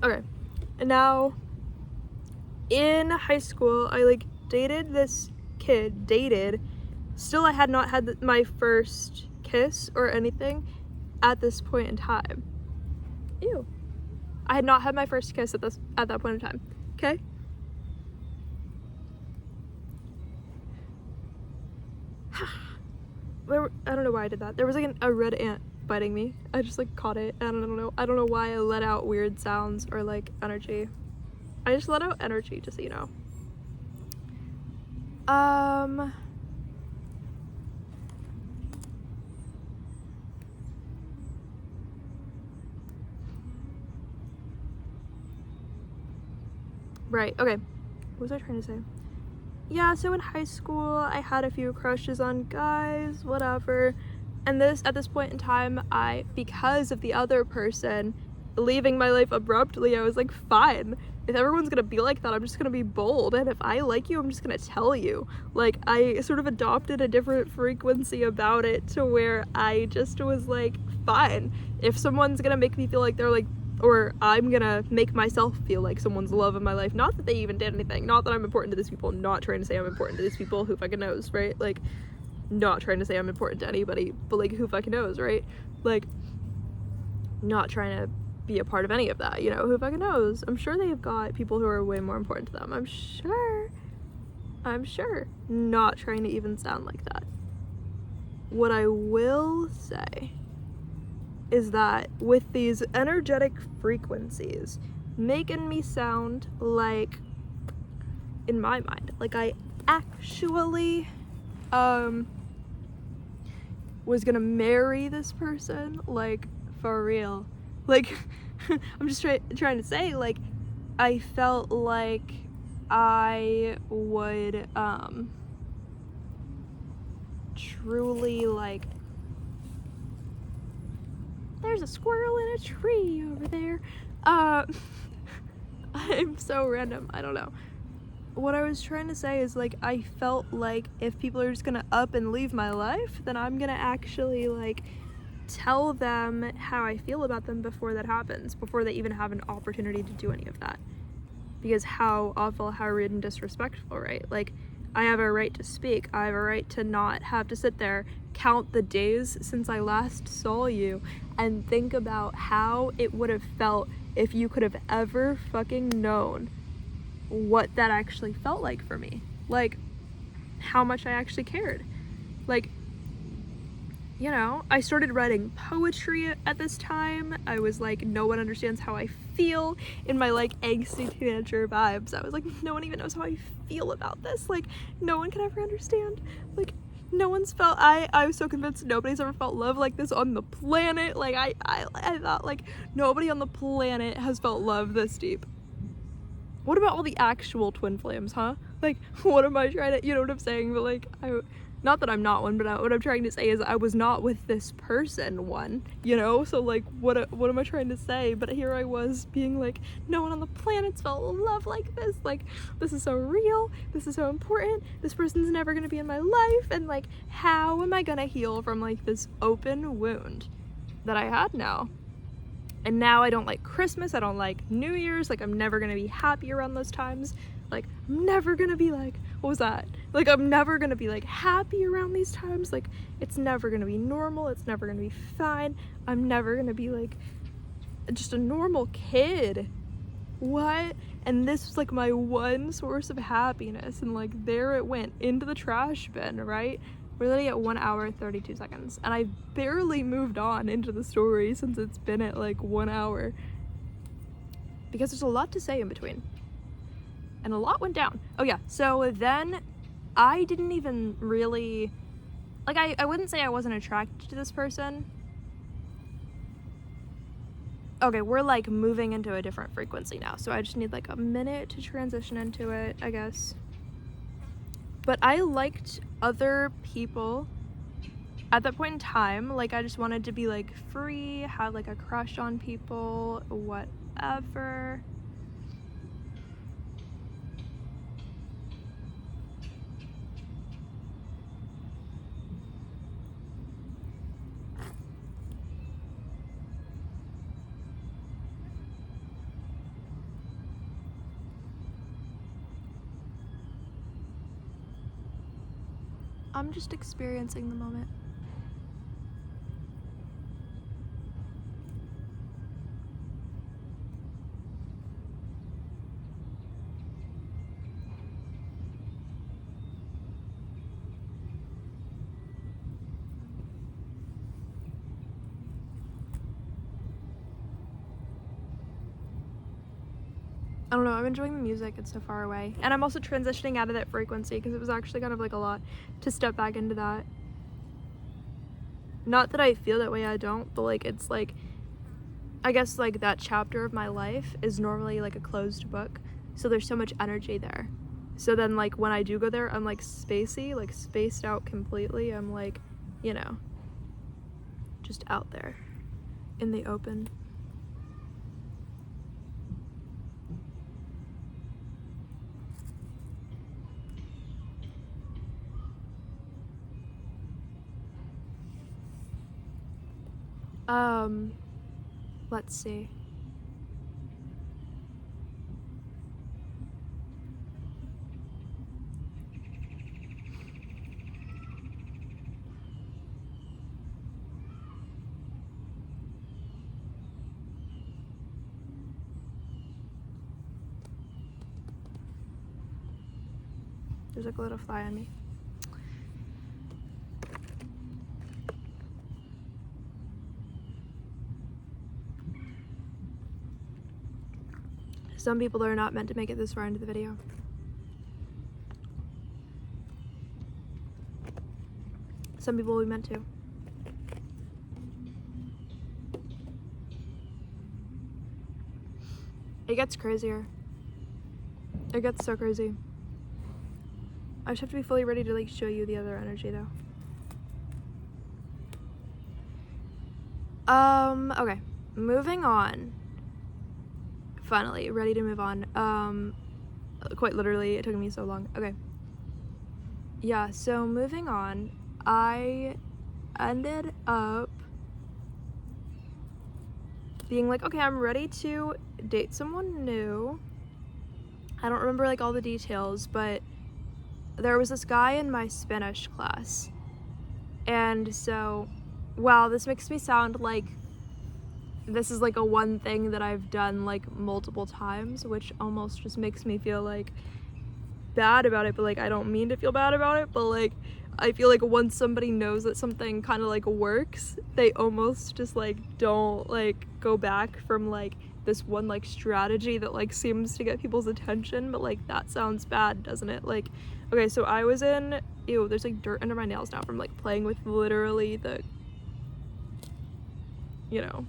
Okay, and now in high school, I like dated this kid, still I had not had my first kiss or anything at this point in time. Ew. I had not had my first kiss at that point in time, okay? I don't know why I did that. There was like a red ant biting me. I just like caught it. I don't know why I let out weird sounds or like energy. I just let out energy, just so you know. Right, okay. What was I trying to say? Yeah, so in high school, I had a few crushes on guys, whatever. And at this point in time, because of the other person leaving my life abruptly, I was like, fine. If everyone's gonna be like that, I'm just gonna be bold. And if I like you, I'm just gonna tell you. Like, I sort of adopted a different frequency about it to where I just was like, fine. If someone's gonna make me feel like they're like, or I'm gonna make myself feel like someone's the love of my life. Not that they even did anything. Not that I'm important to these people. Not trying to say I'm important to these people. Who fucking knows, right? Like, not trying to say I'm important to anybody, but like, who fucking knows, right? Like, not trying to be a part of any of that, you know? Who fucking knows? I'm sure they've got people who are way more important to them. I'm sure. Not trying to even sound like that. What I will say is that with these energetic frequencies, making me sound like, in my mind, like I actually was gonna marry this person, like for real. Like I'm just trying to say, like I felt like I would truly, like, there's a squirrel in a tree over there. I'm so random, I don't know. What I was trying to say is, like, I felt like if people are just gonna up and leave my life, then I'm gonna actually, like, tell them how I feel about them before that happens, before they even have an opportunity to do any of that. Because how awful, how rude and disrespectful, right? Like, I have a right to speak. I have a right to not have to sit there, count the days since I last saw you, and think about how it would have felt if you could have ever fucking known what that actually felt like for me. Like, how much I actually cared. Like, you know, I started writing poetry at this time. I was like, no one understands how I feel, in my like angsty teenager vibes. I was like, no one even knows how I feel about this. Like, no one can ever understand. Like, no one's felt, I was so convinced nobody's ever felt love like this on the planet. Like, I thought, like, nobody on the planet has felt love this deep. What about all the actual twin flames, huh? Like, what am I trying to, you know what I'm saying? But like, not that I'm not one, but what I'm trying to say is I was not with this person one, you know? So like, what am I trying to say? But here I was being like, no one on the planet's felt love like this. Like, this is so real. This is so important. This person's never gonna be in my life. And like, how am I gonna heal from like this open wound that I had now? And now I don't like Christmas, I don't like New Year's, like I'm never gonna be happy around those times. Like, I'm never gonna be like, what was that? Like, I'm never gonna be like happy around these times. Like, it's never gonna be normal, it's never gonna be fine. I'm never gonna be like just a normal kid. What? And this was like my one source of happiness, and like there it went into the trash bin, right? We're literally at 1 hour 32 seconds, and I barely moved on into the story since it's been at like 1 hour, because there's a lot to say in between, and a lot went down. Oh yeah, so then I didn't even really, like, I wouldn't say I wasn't attracted to this person. Okay, we're like moving into a different frequency now, so I just need like a minute to transition into it, I guess. But I liked other people at that point in time. Like, I just wanted to be like free, have like a crush on people, whatever. I'm just experiencing the moment. I don't know, I'm enjoying the music, it's so far away. And I'm also transitioning out of that frequency because it was actually kind of like a lot to step back into that. Not that I feel that way, I don't, but like, it's like, I guess like that chapter of my life is normally like a closed book, so there's so much energy there. So then like when I do go there, I'm like spacey, like spaced out completely. I'm like, you know, just out there in the open. Let's see. There's like a little fly on me. Some people are not meant to make it this far into the video. Some people will be meant to. It gets crazier. It gets so crazy. I just have to be fully ready to like show you the other energy though. Okay. Moving on. Finally, ready to move on. Quite literally, it took me so long. Okay. Yeah, so moving on, I ended up being like, okay, I'm ready to date someone new. I don't remember like all the details, but there was this guy in my Spanish class. And so, wow, this makes me sound like this is like a one thing that I've done like multiple times, which almost just makes me feel like bad about it, but like I don't mean to feel bad about it, but like I feel like once somebody knows that something kind of like works, they almost just like don't like go back from like this one like strategy that like seems to get people's attention, but like that sounds bad, doesn't it? Like, okay, so I was in, ew, there's like dirt under my nails now from like playing with literally the, you know,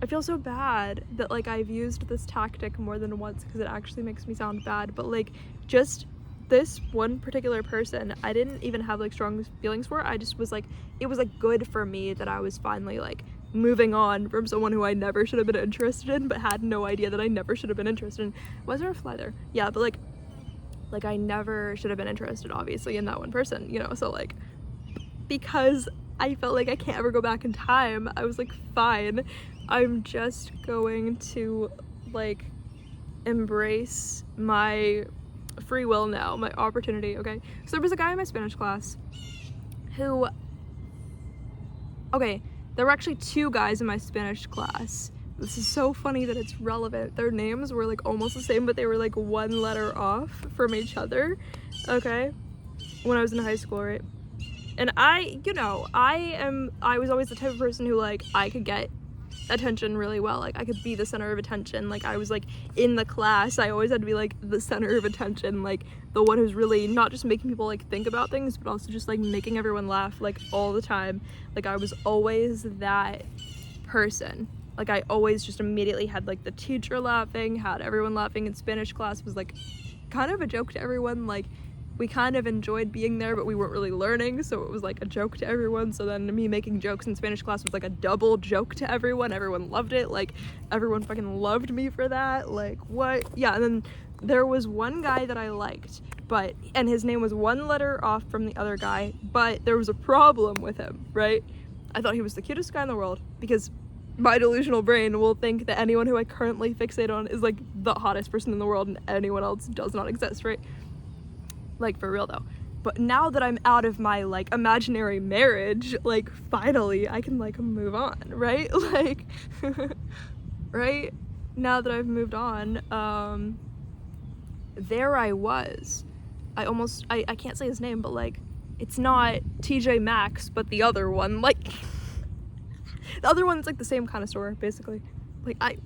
I feel so bad that like I've used this tactic more than once because it actually makes me sound bad, but like just this one particular person I didn't even have like strong feelings for. I just was like, it was like good for me that I was finally like moving on from someone who I never should have been interested in, but had no idea that I never should have been interested in. Was there a fly there? Yeah, but like I never should have been interested obviously in that one person, you know, so like because I felt like I can't ever go back in time, I was like, fine, I'm just going to like embrace my free will now, my opportunity, okay? So there was a guy in my Spanish class who, okay, there were actually two guys in my Spanish class. This is so funny that it's relevant. Their names were like almost the same, but they were like one letter off from each other, okay? When I was in high school, right? And I, you know, I was always the type of person who like, I could get attention really well. Like I could be the center of attention. Like I was like in the class, I always had to be like the center of attention, like the one who's really not just making people like think about things, but also just like making everyone laugh like all the time. Like I was always that person. Like I always just immediately had like the teacher laughing, had everyone laughing. In Spanish class was like kind of a joke to everyone. Like we kind of enjoyed being there, but we weren't really learning, so it was like a joke to everyone. So then me making jokes in Spanish class was like a double joke to everyone. Everyone loved it. Like everyone fucking loved me for that. Like what? Yeah, and then there was one guy that I liked, and his name was one letter off from the other guy, but there was a problem with him, right? I thought he was the cutest guy in the world because my delusional brain will think that anyone who I currently fixate on is like the hottest person in the world and anyone else does not exist, right? Like for real though. But now that I'm out of my like imaginary marriage, like finally I can like move on, right? Like right now that I've moved on, there I was. I can't say his name, but like it's not TJ Maxx, but the other one, like the other one's like the same kind of store basically. Like I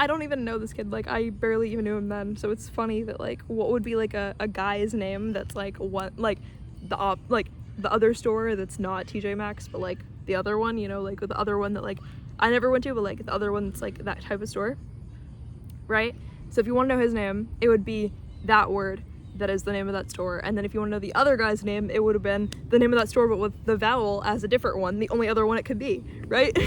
don't even know this kid, like I barely even knew him then, so it's funny that like what would be like a guy's name that's like one, like the other store that's not TJ Maxx, but like the other one, you know, like the other one that like I never went to, but like the other one that's like that type of store, right? So if you want to know his name, it would be that word that is the name of that store, and then if you want to know the other guy's name, it would have been the name of that store but with the vowel as a different one, the only other one it could be, right?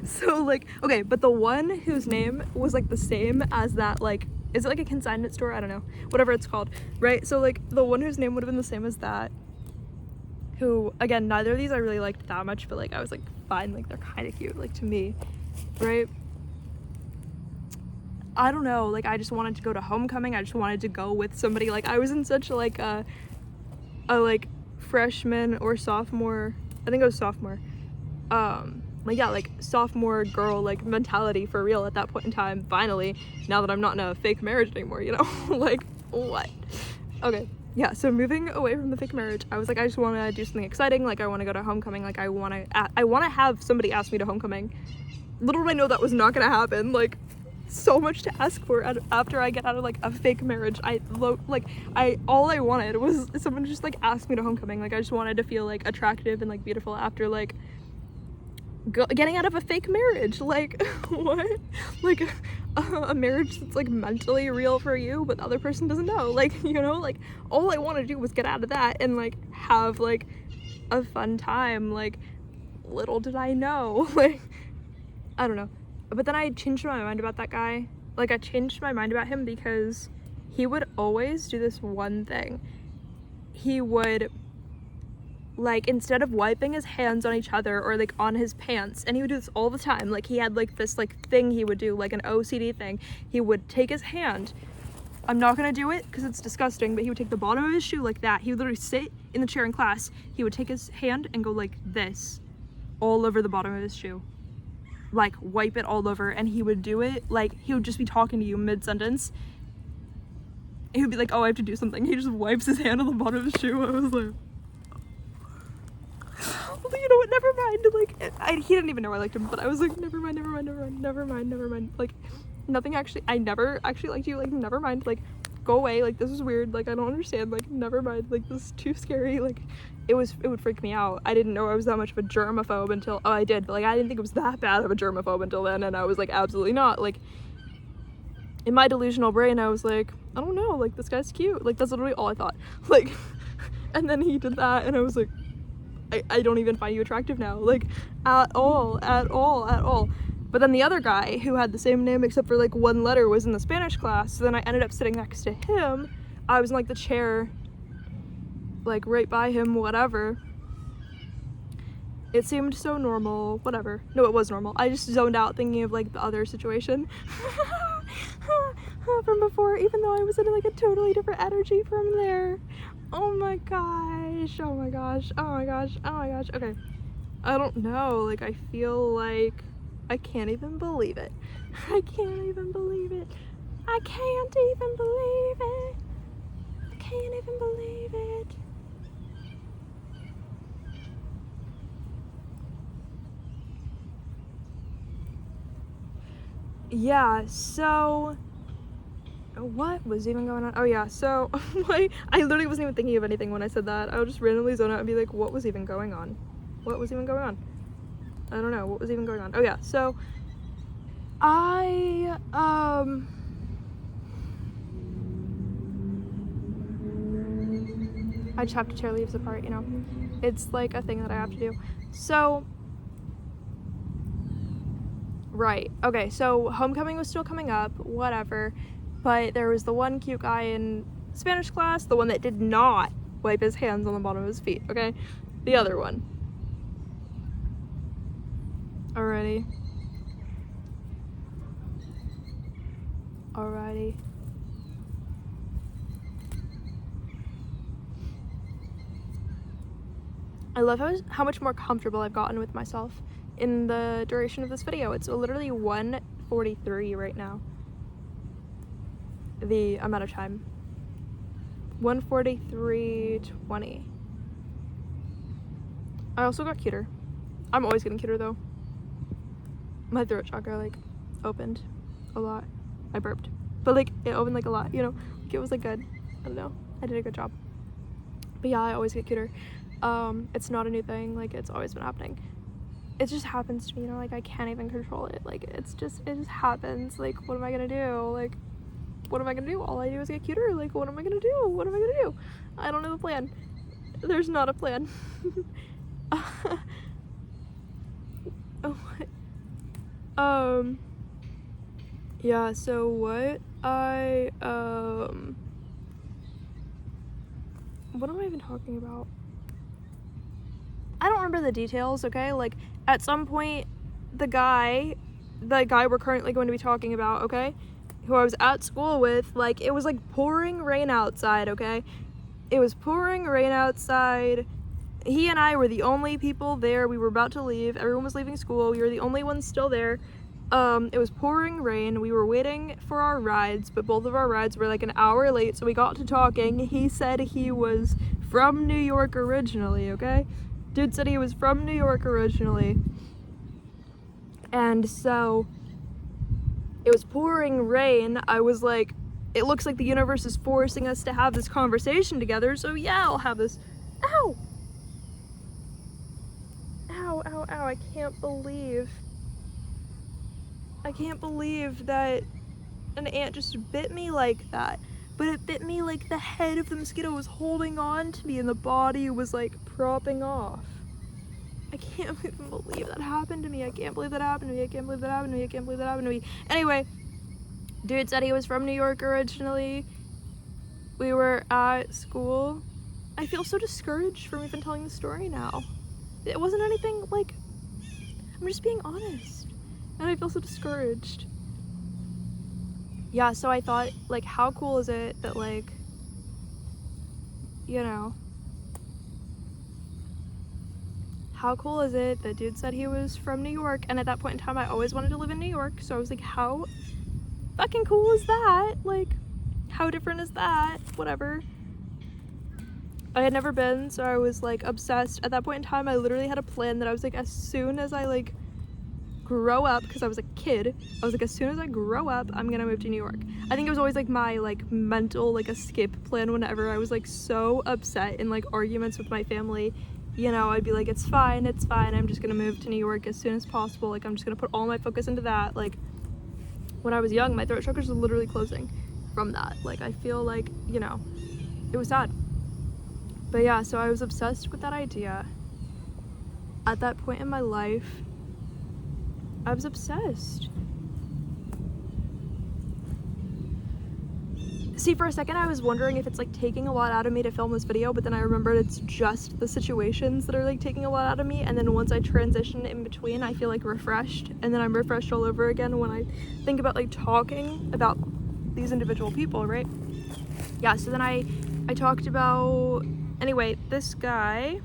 So like, okay, but the one whose name was like the same as that, like, is it like a consignment store? I don't know, whatever it's called, right? So like the one whose name would have been the same as that, who, again, neither of these I really liked that much, but like I was like, fine, like they're kind of cute, like to me, right? I don't know, like I just wanted to go to homecoming. I just wanted to go with somebody. Like I was in such like a like freshman or sophomore, I think it was sophomore, like yeah, like sophomore girl like mentality for real at that point in time, finally, now that I'm not in a fake marriage anymore, you know. Like what? Okay, yeah, so moving away from the fake marriage, I was like, I just want to do something exciting. Like I want to go to homecoming. Like I want to have somebody ask me to homecoming. Little did I know that was not gonna happen. Like so much to ask for after I get out of like a fake marriage. All I wanted was someone to just like ask me to homecoming. Like I just wanted to feel like attractive and like beautiful after like getting out of a fake marriage. Like what? Like a marriage that's like mentally real for you but the other person doesn't know. Like, you know, like all I wanted to do was get out of that and like have like a fun time. Like little did I know. Like I don't know. But then I changed my mind about that guy. Like I changed my mind about him because he would always do this one thing. He would, like, instead of wiping his hands on each other or like on his pants, and he would do this all the time. Like he had like this like thing he would do, like an OCD thing. He would take his hand. I'm not gonna do it because it's disgusting, but he would take the bottom of his shoe like that. He would literally sit in the chair in class. He would take his hand and go like this all over the bottom of his shoe. Like wipe it all over, and he would do it like he would just be talking to you mid-sentence. He would be like, oh, I have to do something. He just wipes his hand on the bottom of his shoe. I was like, you know what, never mind. Like he didn't even know I liked him, but I was like, never mind. Like nothing actually, I never actually liked you. Like never mind. Like go away. Like this is weird. Like I don't understand. Like never mind. Like this is too scary. Like it would freak me out. I didn't know I was that much of a germaphobe until, oh, I did, but like I didn't think it was that bad of a germaphobe until then, and I was like, absolutely not. Like in my delusional brain I was like, I don't know, like this guy's cute. Like that's literally all I thought. Like and then he did that and I was like, I don't even find you attractive now, like at all. But then the other guy who had the same name except for like one letter was in the Spanish class, so then I ended up sitting next to him. I was in like the chair like right by him, whatever. It seemed so normal, whatever. No, it was normal. I just zoned out thinking of like the other situation from before, even though I was in like a totally different energy from there. Oh my gosh. Okay. I don't know, like I feel like I can't even believe it. I can't even believe it. Yeah, so what was even going on? Oh yeah, so I literally wasn't even thinking of anything when I said that. I would just randomly zone out and be like, what was even going on? I don't know, what was even going on? Oh yeah, so I just have to tear leaves apart, you know? It's like a thing that I have to do. So right, okay, so homecoming was still coming up, whatever, but there was the one cute guy in Spanish class, the one that did not wipe his hands on the bottom of his feet, okay? The other one. Alrighty. I love how much more comfortable I've gotten with myself in the duration of this video. It's literally 1:43 right now. The amount of time. 1:43:20. I also got cuter. I'm always getting cuter though. My throat chakra like opened a lot. I burped. But like it opened like a lot, you know? Like it was like good. I don't know. I did a good job. But yeah, I always get cuter. It's not a new thing, like it's always been happening. It just happens to me, you know, like I can't even control it. Like it just happens. Like what am I gonna do? Like what am I gonna do? All I do is get cuter. Like what am I gonna do? I don't know the plan. There's not a plan. Yeah, so what am I even talking about? I don't remember the details, okay? Like, at some point, the guy we're currently going to be talking about, okay? Who I was at school with, like, it was, like, pouring rain outside, okay? It was pouring rain outside. He and I were the only people there. We were about to leave. Everyone was leaving school. We were the only ones still there. It was pouring rain. We were waiting for our rides, but both of our rides were, like, an hour late, so we got to talking. He said he was from New York originally, okay? Dude said he was from New York originally. And so It was pouring rain. I was like, it looks like the universe is forcing us to have this conversation together, so yeah, I'll have this. Ow! Ow, ow, ow, I can't believe that an ant just bit me like that. But it bit me like the head of the mosquito was holding on to me and the body was like propping off. I can't even believe that happened to me. I can't believe that happened to me. I can't believe that happened to me. I can't believe that happened to me. Anyway, dude said he was from New York originally. We were at school. I feel so discouraged from even telling the story now. It wasn't anything like, I'm just being honest. And I feel so discouraged. Yeah, so I thought, like, how cool is it that, like, you know, how cool is it that dude said he was from New York, and at that point in time I always wanted to live in New York, so I was like, how fucking cool is that? Like, how different is that? Whatever. I had never been, so I was like obsessed. At that point in time I literally had a plan that I was like, as soon as I like grow up, because I was a kid, I was like, as soon as I grow up I'm gonna move to New York. I think it was always like my like mental like escape plan whenever I was like so upset in like arguments with my family. You know, I'd be like, it's fine, I'm just gonna move to New York as soon as possible. Like, I'm just gonna put all my focus into that. Like, when I was young, my throat chakras were literally closing from that. Like, I feel like, you know, it was sad. But yeah, so I was obsessed with that idea. At that point in my life, I was obsessed. See, for a second I was wondering if it's like taking a lot out of me to film this video, but then I remembered it's just the situations that are like taking a lot out of me, and then once I transition in between I feel like refreshed, and then I'm refreshed all over again when I think about like talking about these individual people, right? Yeah, so then I talked about, anyway, this guy,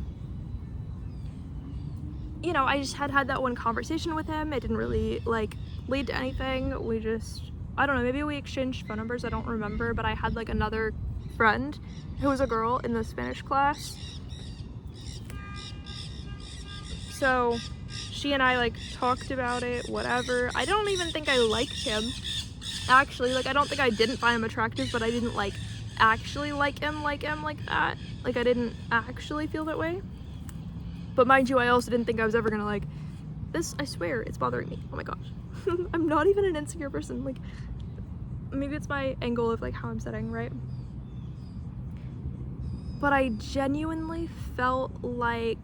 you know, I just had that one conversation with him. It didn't really like lead to anything. We just, I don't know, maybe we exchanged phone numbers, I don't remember, but I had like another friend who was a girl in the Spanish class. So she and I like talked about it, whatever. I don't even think I liked him. Actually, like, I don't think I didn't find him attractive, but I didn't like actually like him like that. Like, I didn't actually feel that way. But mind you, I also didn't think I was ever gonna like this. I swear, it's bothering me. Oh my gosh. I'm not even an insecure person. Like, maybe it's my angle of like how I'm sitting, right? But I genuinely felt like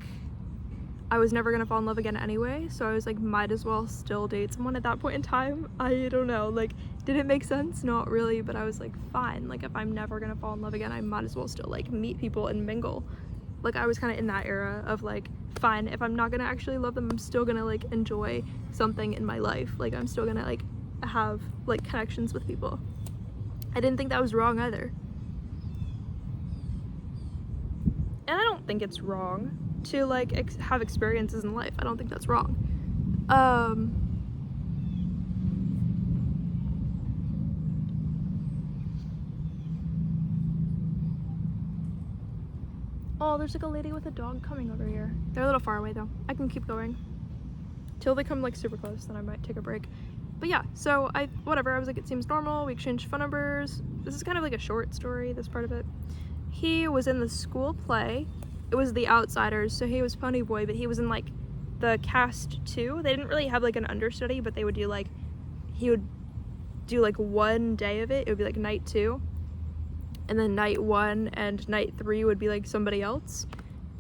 I was never gonna fall in love again anyway, so I was like, might as well still date someone at that point in time. I don't know, like, did it make sense? Not really, but I was like, fine, like, if I'm never gonna fall in love again, I might as well still like meet people and mingle. Like, I was kind of in that era of like, fine, if I'm not gonna actually love them, I'm still gonna like enjoy something in my life. Like, I'm still gonna like have like connections with people. I didn't think that was wrong either. And I don't think it's wrong to like have experiences in life. I don't think that's wrong. Oh, there's like a lady with a dog coming over here. They're a little far away though. I can keep going till they come like super close, then I might take a break. But yeah, so I was like, it seems normal. We exchanged phone numbers. This is kind of like a short story, this part of it. He was in the school play. It was The Outsiders, so he was Pony Boy, but he was in like the cast too. They didn't really have like an understudy, but they would do like, he would do like one day of it. It would be like night 2, and then night 1 and night 3 would be like somebody else.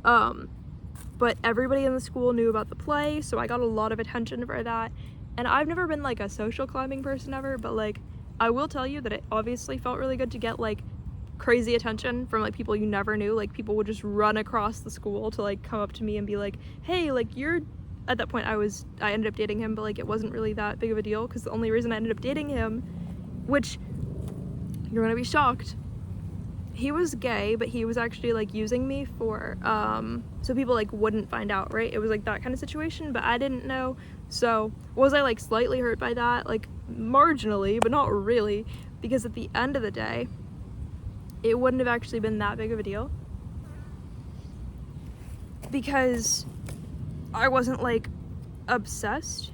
But everybody in the school knew about the play, so I got a lot of attention for that. And I've never been like a social climbing person ever, but like, I will tell you that it obviously felt really good to get like crazy attention from like people you never knew. Like, people would just run across the school to like come up to me and be like, hey, like, you're, at that point I ended up dating him, but like, it wasn't really that big of a deal, because the only reason I ended up dating him, which you're gonna be shocked, he was gay, but he was actually like using me for so people like wouldn't find out, right? It was like that kind of situation, but I didn't know. So was I like slightly hurt by that? Like, marginally, but not really, because at the end of the day it wouldn't have actually been that big of a deal, because I wasn't like obsessed.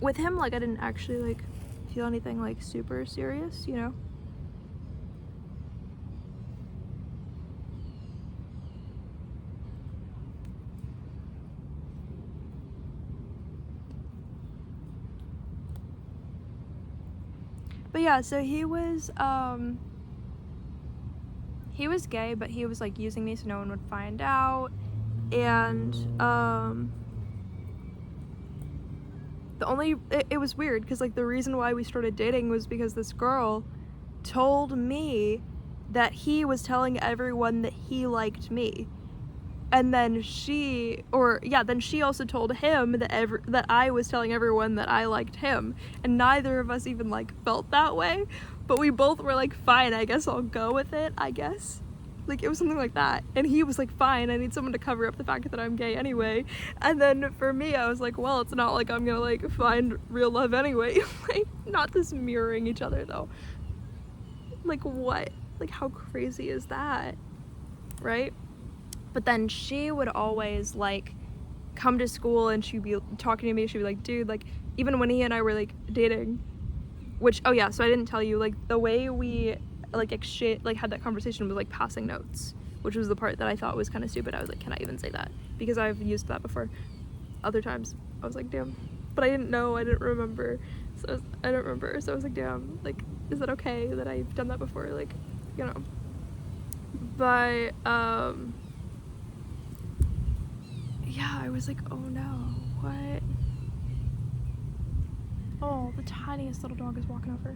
with him, like, I didn't actually, like, feel anything, like, super serious, you know? But yeah, so he was gay, but he was, like, using me so no one would find out, and, it was weird, because, like, the reason why we started dating was because this girl told me that he was telling everyone that he liked me. And then she also told him that I was telling everyone that I liked him. And neither of us even, like, felt that way. But we both were like, fine, I guess I'll go with it, I guess. Like, it was something like that. And he was like, fine, I need someone to cover up the fact that I'm gay anyway. And then for me, I was like, well, it's not like I'm gonna, like, find real love anyway. Like, not this mirroring each other, though. Like, what? Like, how crazy is that? Right? But then she would always, like, come to school and she'd be talking to me. She'd be like, dude, like, even when he and I were, like, dating, which, oh yeah, so I didn't tell you, like, the way we, like, had that conversation was, like, passing notes, which was the part that I thought was kind of stupid. I was like, can I even say that? Because I've used that before other times. I was like, damn. But I didn't know, I didn't remember. So I was like, damn, like, is that okay that I've done that before? Like, you know. But, yeah, I was like, oh no, what? Oh, the tiniest little dog is walking over.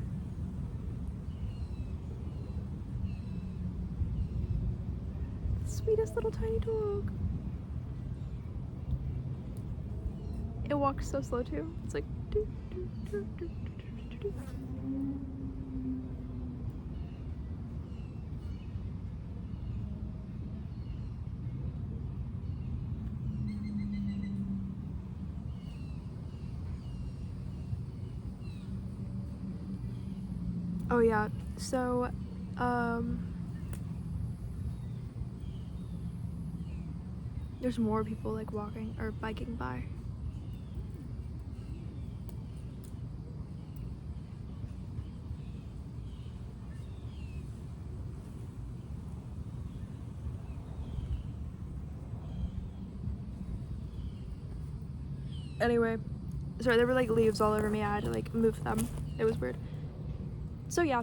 The sweetest little tiny dog. It walks so slow too. It's like doo, doo, doo, doo, doo, doo, doo. Oh yeah, so, there's more people, like, walking or biking by. Anyway, sorry, there were, like, leaves all over me. I had to, like, move them. It was weird. So yeah,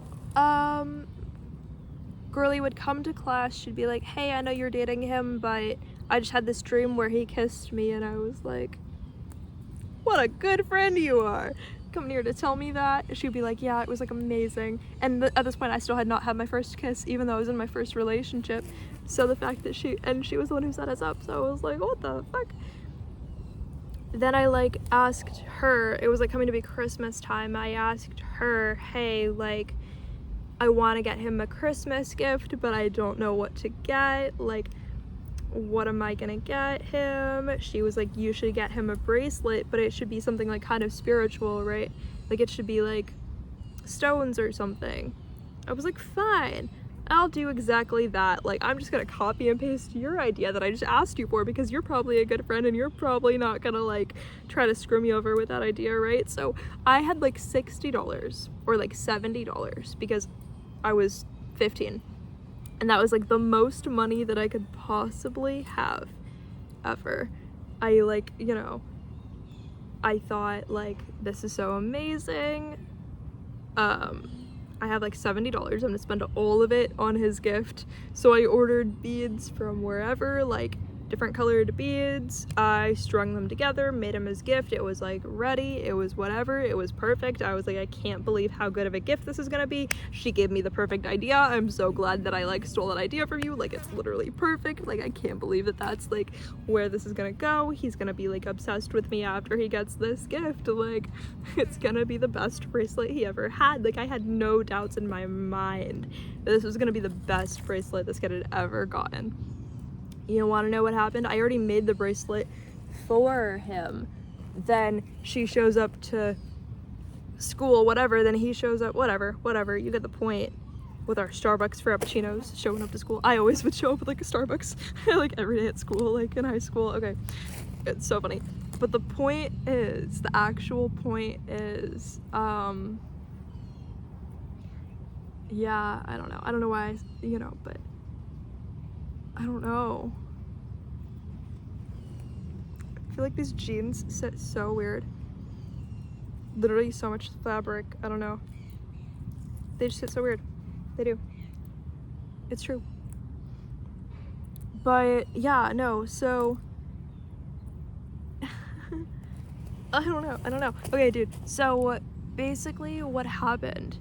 girly would come to class. She'd be like, hey, I know you're dating him, but I just had this dream where he kissed me, and I was like, what a good friend you are, coming here to tell me that. She'd be like, yeah, it was, like, amazing. And at this point, I still had not had my first kiss, even though I was in my first relationship. So the fact that she was the one who set us up, so I was like, what the fuck? Then I, like, asked her, it was, like, coming to be Christmas time, I asked her, hey, like, I want to get him a Christmas gift, but I don't know what to get, like, what am I gonna get him? She was like, you should get him a bracelet, but it should be something, like, kind of spiritual, right? Like, it should be, like, stones or something. I was like, fine, I'll do exactly that. Like, I'm just gonna copy and paste your idea that I just asked you for, because you're probably a good friend and you're probably not gonna, like, try to screw me over with that idea, right? So I had, like, $60 or, like, $70 because I was 15, and that was, like, the most money that I could possibly have ever. I, like, you know, I thought, like, this is so amazing. I have, like, $70. I'm gonna spend all of it on his gift. So I ordered beads from wherever, like, different colored beads. I strung them together, made him his gift. It was, like, ready. It was whatever. It was perfect. I was like, I can't believe how good of a gift this is gonna be. She gave me the perfect idea. I'm so glad that I, like, stole that idea from you. Like, it's literally perfect. Like, I can't believe that that's, like, where this is gonna go. He's gonna be, like, obsessed with me after he gets this gift. Like, it's gonna be the best bracelet he ever had. Like, I had no doubts in my mind that this was gonna be the best bracelet this kid had ever gotten. You want to know what happened? I already made the bracelet for him. Then she shows up to school, whatever. Then he shows up, whatever. You get the point. With our Starbucks Frappuccinos showing up to school. I always would show up with, like, a Starbucks like every day at school, like in high school. Okay, it's so funny. But the point is, the actual point is, yeah, I don't know why, you know, but I don't know. I feel like these jeans sit so weird. Literally so much fabric, I don't know. They just sit so weird. They do. It's true. But yeah, no, so I don't know. Okay, dude, so basically what happened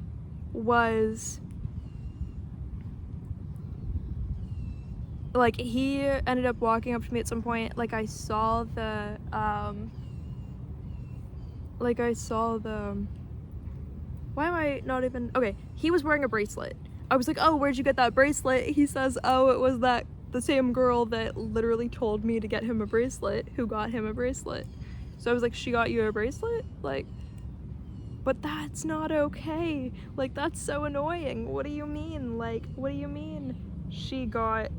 was, like, he ended up walking up to me at some point. Like, I saw the why am I not even, okay, he was wearing a bracelet. I was like, oh, where'd you get that bracelet? He says, oh, it was the same girl that literally told me to get him a bracelet, who got him a bracelet. So I was like, she got you a bracelet? Like, but that's not okay. Like, that's so annoying. What do you mean? Like, what do you mean she got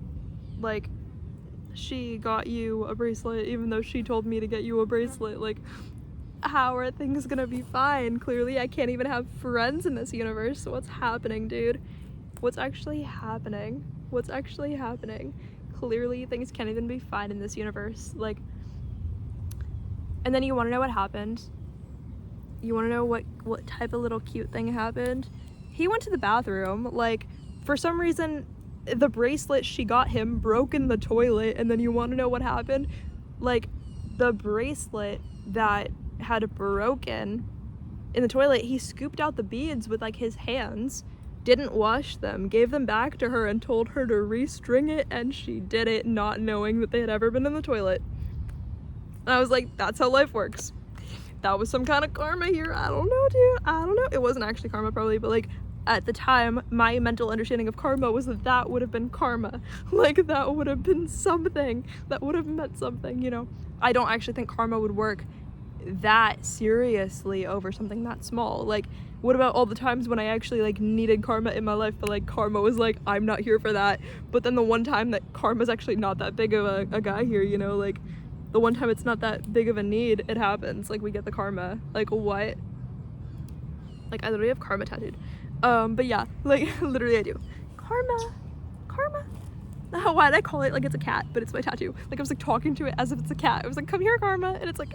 you a bracelet even though she told me to get you a bracelet? Like, how are things gonna be fine? Clearly I can't even have friends in this universe. So what's happening, dude? What's actually happening? Clearly things can't even be fine in this universe. Like, and then you want to know what happened? You want to know what type of little cute thing happened? He went to the bathroom. Like, for some reason the bracelet she got him broke in the toilet, and then you want to know what happened? Like, the bracelet that had broken in the toilet, he scooped out the beads with like his hands, didn't wash them, gave them back to her and told her to restring it, and she did it not knowing that they had ever been in the toilet. And I was like, that's how life works. That was some kind of karma here. I don't know, dude. I don't know. It wasn't actually karma probably, but like, at the time, my mental understanding of karma was that would have been karma. Like, that would have been something. That would have meant something, you know? I don't actually think karma would work that seriously over something that small. Like, what about all the times when I actually like needed karma in my life, but like karma was like, I'm not here for that. But then the one time that karma's actually not that big of a guy here, you know, like the one time it's not that big of a need, it happens. Like, we get the karma. Like, what? Like, I literally have karma tattooed. But yeah, like, literally I do. Karma. Why did I call it like it's a cat, but it's my tattoo? Like, I was like talking to it as if it's a cat. I was like, come here, karma, and it's like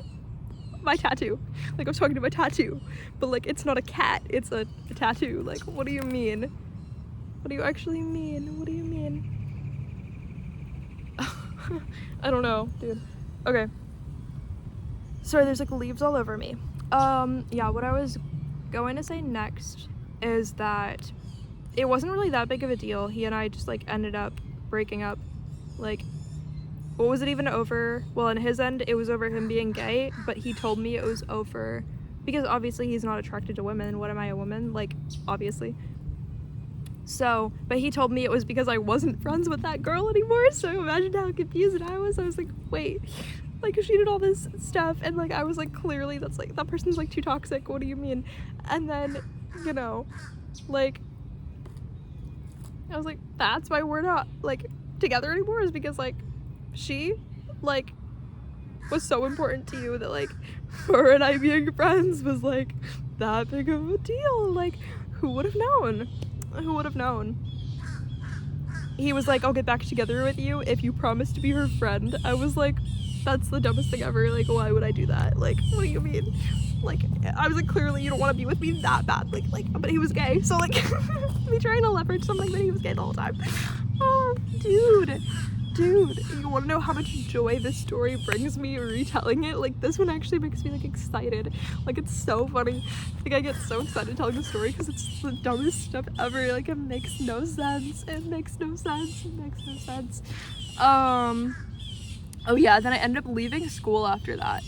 my tattoo. Like, I was talking to my tattoo, but like, it's not a cat, it's a tattoo. Like, what do you mean? What do you actually mean? What do you mean? I don't know, dude. Okay. Sorry, there's like leaves all over me. Yeah, what I was going to say next is that it wasn't really that big of a deal. He and I just like ended up breaking up. Like, what was it even over? Well, on his end, it was over him being gay, but he told me it was over because obviously he's not attracted to women. What am I, a woman? Like, obviously. So, but he told me it was because I wasn't friends with that girl anymore. So imagine how confused I was. I was like, wait, like, she did all this stuff, and like, I was like, clearly that's like, that person's like too toxic. What do you mean? And then, you know, like, I was like, that's why we're not like together anymore, is because like she like was so important to you that like her and I being friends was like that big of a deal. Like, who would have known? Who would have known? He was like, I'll get back together with you if you promise to be her friend. I was like, that's the dumbest thing ever. Like, why would I do that? Like, what do you mean? Like, I was like, clearly you don't want to be with me that bad. Like, but he was gay, so like, me trying to leverage something that he was gay the whole time. Oh, dude, you want to know how much joy this story brings me retelling it? Like, this one actually makes me like excited. Like, it's so funny. Like, I get so excited telling the story because it's the dumbest stuff ever. Like, it makes no sense. Oh yeah, then I ended up leaving school after that.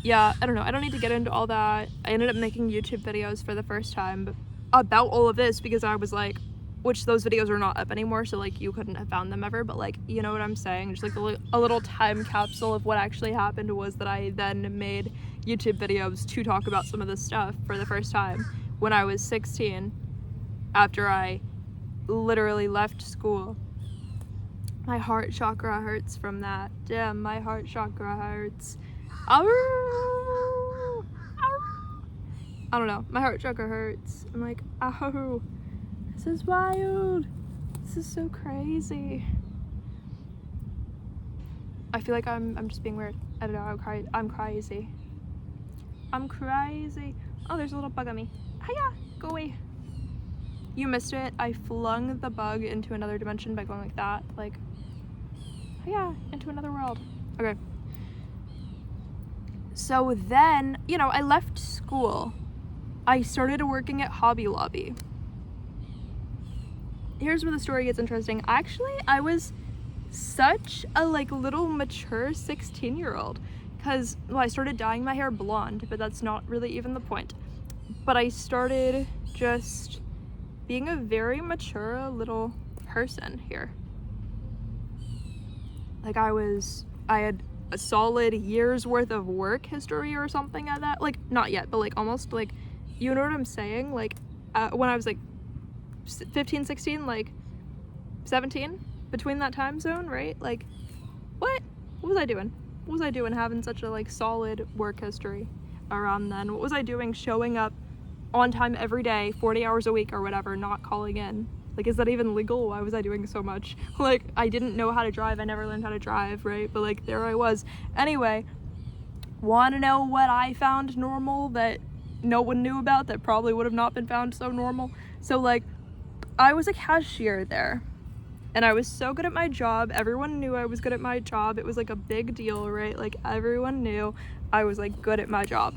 Yeah, I don't know. I don't need to get into all that. I ended up making YouTube videos for the first time about all of this because I was like, which those videos are not up anymore, so like you couldn't have found them ever, but like, you know what I'm saying? Just like a little time capsule of what actually happened was that I then made YouTube videos to talk about some of this stuff for the first time when I was 16, after I literally left school. My heart chakra hurts from that. Damn, my heart chakra hurts. Ow! Ow! I don't know. My heart chakra hurts. I'm like, ow. This is wild. This is so crazy. I feel like I'm just being weird. I don't know. I'm crazy. I'm crazy. Oh, there's a little bug on me. Hiya! Go away. You missed it. I flung the bug into another dimension by going like that. Like, hiya! Into another world. Okay. So then, you know, I left school. I started working at Hobby Lobby. Here's where the story gets interesting. Actually, I was such a like little mature 16-year-old because, well, I started dyeing my hair blonde, but that's not really even the point. But I started just being a very mature little person here. Like I had a solid year's worth of work history or something like that. Like not yet, but like almost, like, you know what I'm saying? Like when I was like 15, 16, like 17, between that time zone, right? Like what was I doing? What was I doing having such a like solid work history around then? What was I doing showing up on time every day, 40 hours a week or whatever, not calling in? Like, is that even legal? Why was I doing so much? Like, I didn't know how to drive. I never learned how to drive, right? But like, there I was. Anyway, want to know what I found normal that no one knew about, that probably would have not been found so normal? So like, I was a cashier there. And I was so good at my job. Everyone knew I was good at my job. It was like a big deal, right? Like, everyone knew I was like good at my job.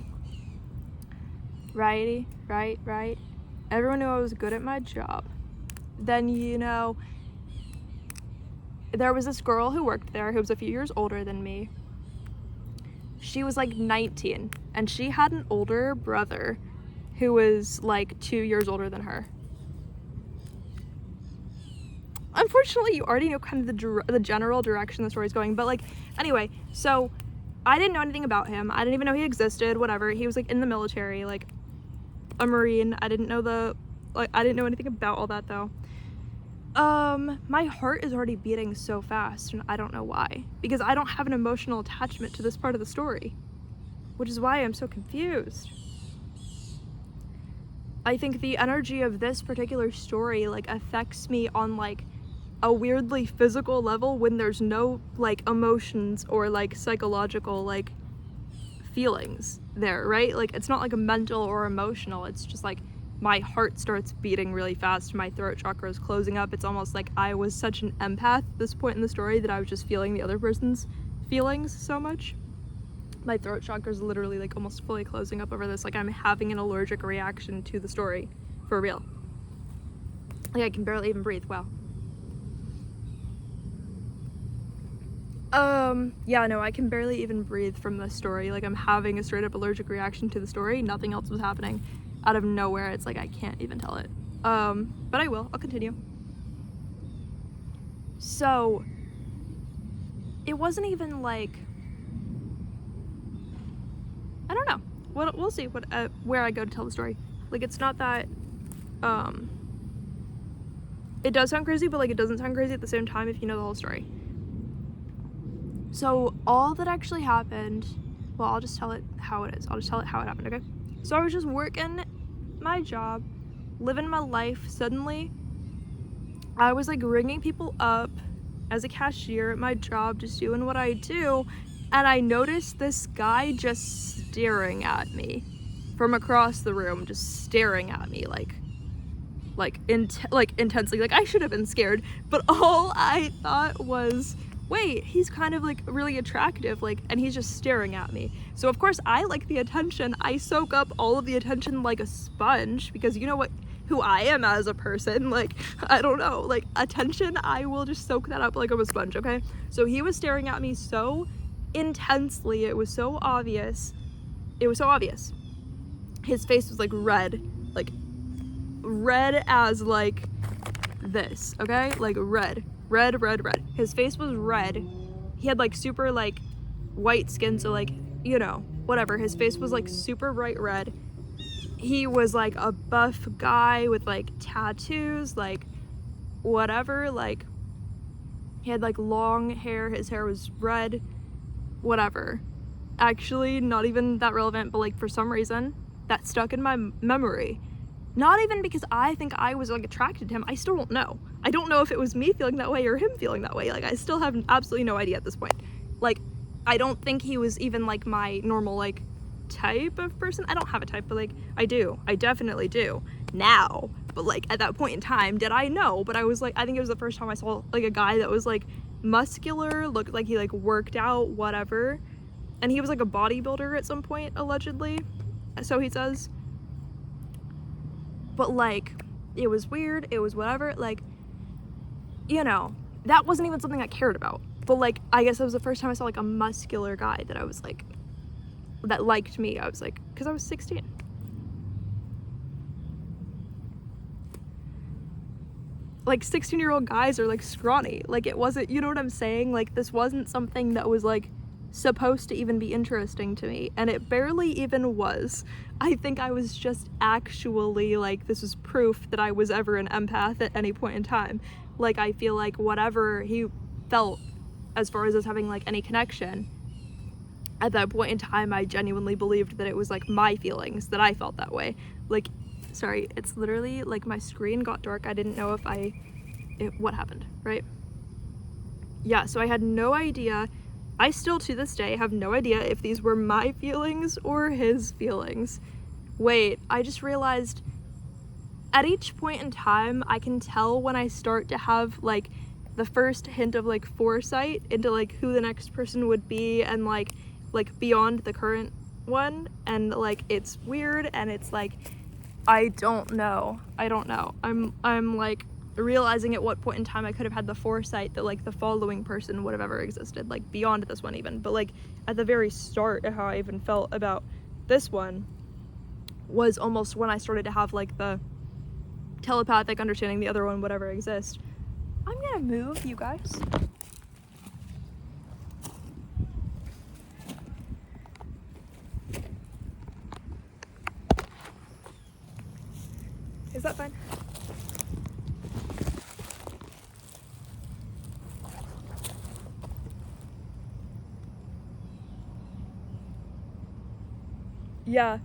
Righty, right. Everyone knew I was good at my job. Then, you know, there was this girl who worked there who was a few years older than me. She was like 19, and she had an older brother who was like 2 years older than her. Unfortunately, you already know kind of the general direction the story's going, but like, anyway, so I didn't know anything about him. I didn't even know he existed, whatever. He was like in the military, like a Marine. I didn't know anything about all that though. My heart is already beating so fast, and I don't know why, because I don't have an emotional attachment to this part of the story, which is why I'm so confused. I think the energy of this particular story like affects me on like a weirdly physical level when there's no like emotions or like psychological like feelings there, right? Like, it's not like a mental or emotional, it's just like my heart starts beating really fast, my throat chakra is closing up. It's almost like I was such an empath at this point in the story that I was just feeling the other person's feelings so much. My throat chakra is literally like almost fully closing up over this. Like, I'm having an allergic reaction to the story, for real. Like, I can barely even breathe. Wow. Yeah, no, I can barely even breathe from this story. Like, I'm having a straight up allergic reaction to the story. Nothing else was happening. Out of nowhere, it's like I can't even tell it. But I will. I'll continue. So, it wasn't even like, I don't know. We'll see where I go to tell the story. Like, it's not that, it does sound crazy, but like it doesn't sound crazy at the same time if you know the whole story. So all that actually happened, well, I'll just tell it how it is. I'll just tell it how it happened, okay? So I was just working my job, living my life. Suddenly, I was like ringing people up as a cashier at my job, just doing what I do, and I noticed this guy just staring at me from across the room, just staring at me intensely. Like, I should have been scared, but all I thought was, wait, he's kind of like really attractive, like, and he's just staring at me. So of course I like the attention. I soak up all of the attention like a sponge, because you know who I am as a person. Like, I don't know, like, attention, I will just soak that up like I'm a sponge, okay? So he was staring at me so intensely, it was so obvious. His face was like red as like this, okay? Like red. His face was red. He had like super like white skin, so like, you know, whatever. His face was like super bright red. He was like a buff guy with like tattoos, like whatever, like He had like long hair, his hair was red, whatever. Actually, not even that relevant, but like for some reason, that stuck in my memory. Not even because I think I was like attracted to him, I still don't know. I don't know if it was me feeling that way or him feeling that way. Like, I still have absolutely no idea at this point. Like, I don't think he was even like my normal like type of person. I don't have a type, but like I do. I definitely do now. But like at that point in time, did I know? But I was like, I think it was the first time I saw like a guy that was like muscular, looked like he like worked out, whatever. And he was like a bodybuilder at some point, allegedly. So he says. But like, it was weird, it was whatever, like, you know, that wasn't even something I cared about. But like, I guess it was the first time I saw like a muscular guy that I was like, that liked me. I was like, because I was 16. Like 16-year-old guys are like scrawny. Like, it wasn't, you know what I'm saying? Like, this wasn't something that was like supposed to even be interesting to me, and it barely even was. I think I was just actually like, this is proof that I was ever an empath at any point in time. Like, I feel like whatever he felt as far as us having like any connection, at that point in time I genuinely believed that it was like my feelings, that I felt that way. Like, sorry, it's literally like my screen got dark. I didn't know if what happened, right? Yeah, so I had no idea. I still to this day have no idea if these were my feelings or his feelings. Wait, I just realized at each point in time I can tell when I start to have like the first hint of like foresight into like who the next person would be, and like beyond the current one, and like it's weird, and it's like I don't know. I'm like realizing at what point in time I could have had the foresight that like the following person would have ever existed, like beyond this one even. But like at the very start of how I even felt about this one was almost when I started to have like the telepathic understanding the other one would ever exist. I'm gonna move, you guys. Is that fine? Yeah.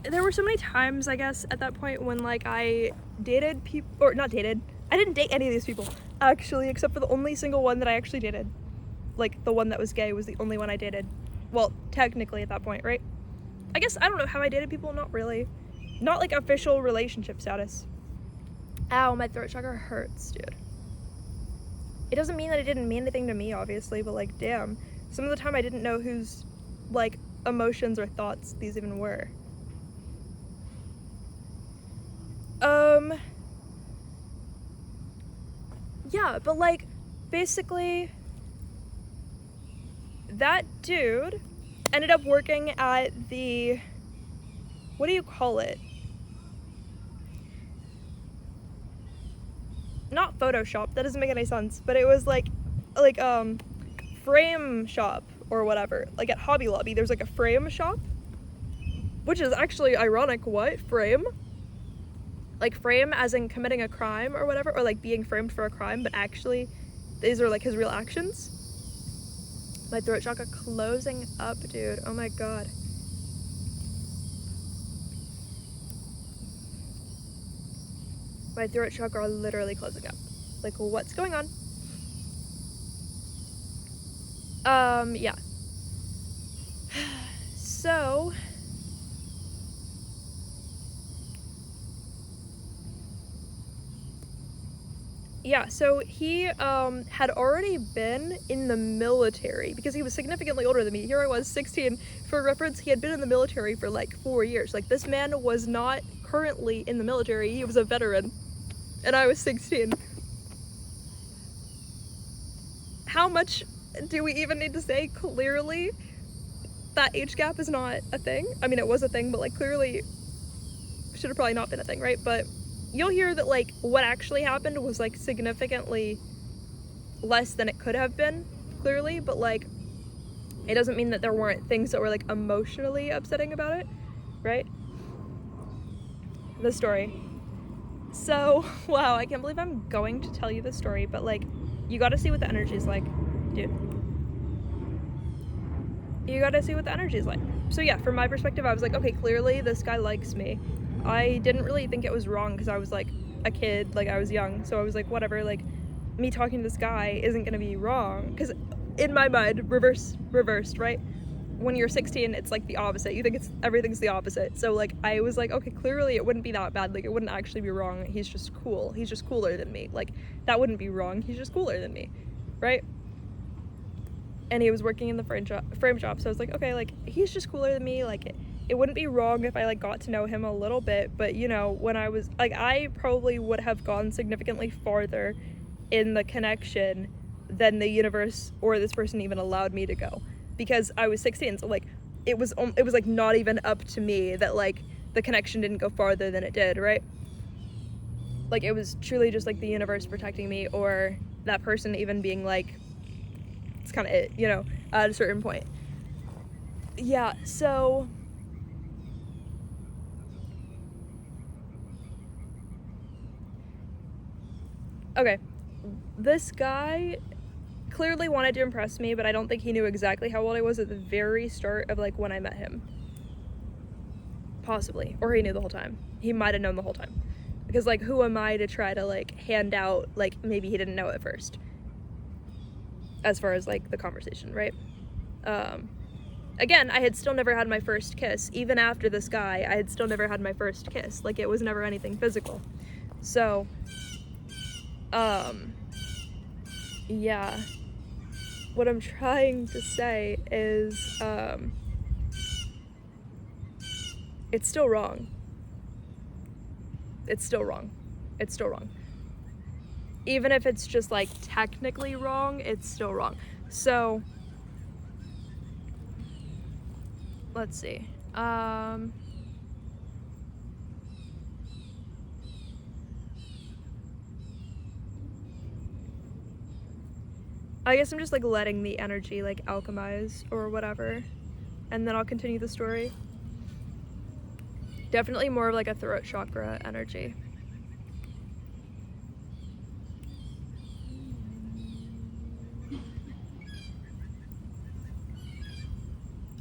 There were so many times, I guess, at that point when like I dated people, or not dated. I didn't date any of these people, actually, except for the only single one that I actually dated. Like, the one that was gay was the only one I dated. Well, technically at that point, right? I guess, I don't know, have I dated people? Not really. Not like official relationship status. Ow, my throat chakra hurts, dude. It doesn't mean that it didn't mean anything to me, obviously, but like, damn. Some of the time I didn't know whose, like, emotions or thoughts these even were. Yeah, but like, basically, that dude ended up working at the, what do you call it? Not Photoshop, that doesn't make any sense, but it was like frame shop or whatever. Like at Hobby Lobby, there's like a frame shop, which is actually ironic. What? Frame? Like frame as in committing a crime or whatever, or like being framed for a crime, but actually these are like his real actions. My throat chakra closing up, dude. Oh my god. My throat chakra literally closing up. Like, what's going on? Yeah. So, yeah, so he had already been in the military because he was significantly older than me. Here I was, 16. For reference, he had been in the military for like 4 years. Like, this man was not currently in the military. He was a veteran, and I was 16. How much do we even need to say? Clearly, that age gap is not a thing. I mean, it was a thing, but like clearly should have probably not been a thing, right? But you'll hear that like what actually happened was like significantly less than it could have been, clearly, but like it doesn't mean that there weren't things that were like emotionally upsetting about it, right? The story. So, wow, I can't believe I'm going to tell you this story, but like, you gotta see what the energy is like, dude. You gotta see what the energy is like. So yeah, from my perspective, I was like, okay, clearly this guy likes me. I didn't really think it was wrong because I was like a kid, like I was young, so I was like, whatever, like me talking to this guy isn't gonna be wrong. Because in my mind, reversed, right? When you're 16, it's like the opposite. You think everything's the opposite. So like I was like, okay, clearly it wouldn't be that bad. Like it wouldn't actually be wrong. He's just cool. He's just cooler than me. Like that wouldn't be wrong. He's just cooler than me, right? And he was working in the frame shop, so I was like, okay, like he's just cooler than me. Like it wouldn't be wrong if I like got to know him a little bit. But you know, when I was like, I probably would have gone significantly farther in the connection than the universe or this person even allowed me to go, because I was 16. So like it was like not even up to me that like the connection didn't go farther than it did, right? Like it was truly just like the universe protecting me, or that person even being like, it's kind of it, you know, at a certain point. Yeah, so okay, this guy clearly wanted to impress me, but I don't think he knew exactly how old I was at the very start of like when I met him. Possibly, or he knew the whole time. He might have known the whole time, because like who am I to try to like hand out like maybe he didn't know at first, as far as like the conversation, right? Again, I had still never had my first kiss. Even after this guy, I had still never had my first kiss. Like it was never anything physical. So yeah, what I'm trying to say is it's still wrong. It's still wrong. It's still wrong. Even if it's just like technically wrong, it's still wrong. So let's see. I guess I'm just like letting the energy like alchemize or whatever, and then I'll continue the story. Definitely more of like a throat chakra energy.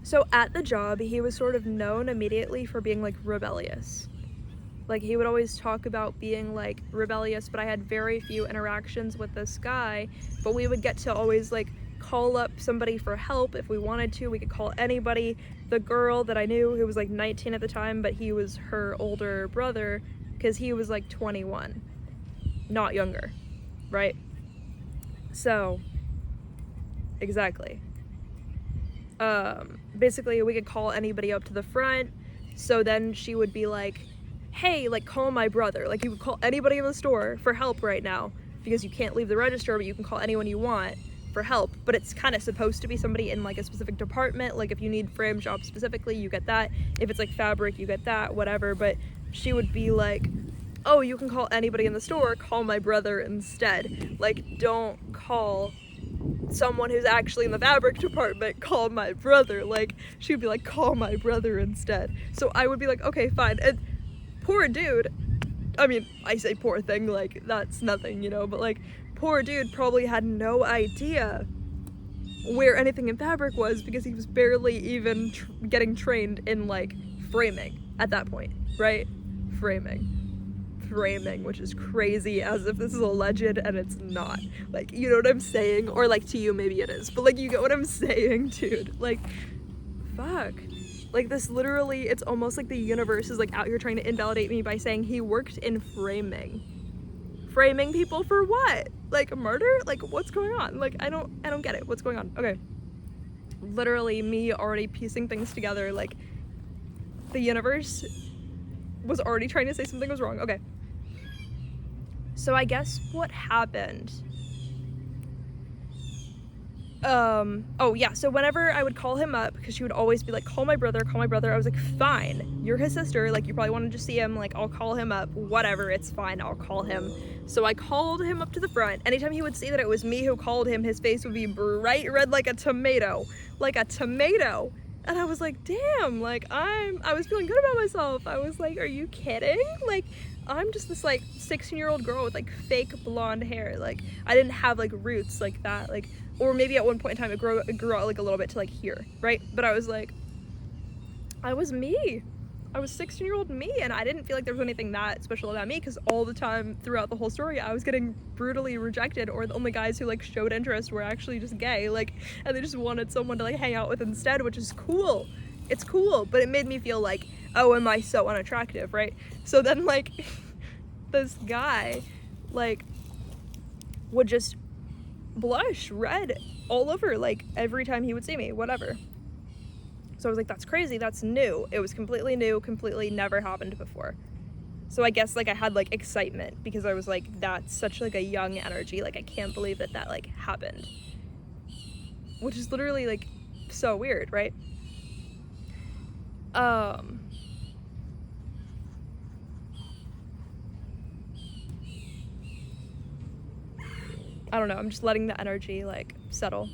So at the job, he was sort of known immediately for being like rebellious. Like he would always talk about being like rebellious, but I had very few interactions with this guy, but we would get to always like call up somebody for help if we wanted to. We could call anybody. The girl that I knew, who was like 19 at the time, but he was her older brother because he was like 21, not younger, right? So exactly. Basically we could call anybody up to the front, so then she would be like, hey, like call my brother. Like you would call anybody in the store for help right now, because you can't leave the register, but you can call anyone you want for help. But it's kind of supposed to be somebody in like a specific department. Like if you need frame job specifically, you get that. If it's like fabric, you get that, whatever. But she would be like, oh, you can call anybody in the store, call my brother instead. Like don't call someone who's actually in the fabric department, call my brother. Like she'd be like, call my brother instead. So I would be like, okay, fine. And poor dude, I mean, I say poor thing like that's nothing, you know, but like poor dude probably had no idea where anything in fabric was, because he was barely even getting trained in like framing at that point, right? Framing, which is crazy, as if this is a legend and it's not. Like, you know what I'm saying? Or like to you maybe it is, but like you get what I'm saying, dude. Like fuck, like this literally, it's almost like the universe is like out here trying to invalidate me by saying he worked in framing people for what? Like murder? Like what's going on? Like I don't get it. What's going on? Okay, literally me already piecing things together, like the universe was already trying to say something was wrong. Okay, so I guess what happened, oh yeah, so whenever I would call him up, because she would always be like, call my brother, I was like, fine, you're his sister, like you probably wanted to see him, like I'll call him up, whatever, it's fine, I'll call him. So I called him up to the front. Anytime he would see that it was me who called him, his face would be bright red like a tomato, And I was like, damn, like I was feeling good about myself. I was like, are you kidding? Like, I'm just this like 16-year-old girl with like fake blonde hair. Like, I didn't have like roots like that. Like, or maybe at one point in time it grew out like a little bit to like here, right? But I was like, I was me. I was 16-year-old me, and I didn't feel like there was anything that special about me, because all the time throughout the whole story I was getting brutally rejected, or the only guys who like showed interest were actually just gay, like, and they just wanted someone to like hang out with instead, which is cool. It's cool, but it made me feel like, oh, am I so unattractive, right? So then like this guy like would just blush red all over like every time he would see me, whatever. So I was like, that's crazy, that's new. It was completely new, completely never happened before. So I guess like I had like excitement, because I was like, that's such like a young energy, like I can't believe that that like happened. Which is literally like so weird, right? I don't know, I'm just letting the energy like settle,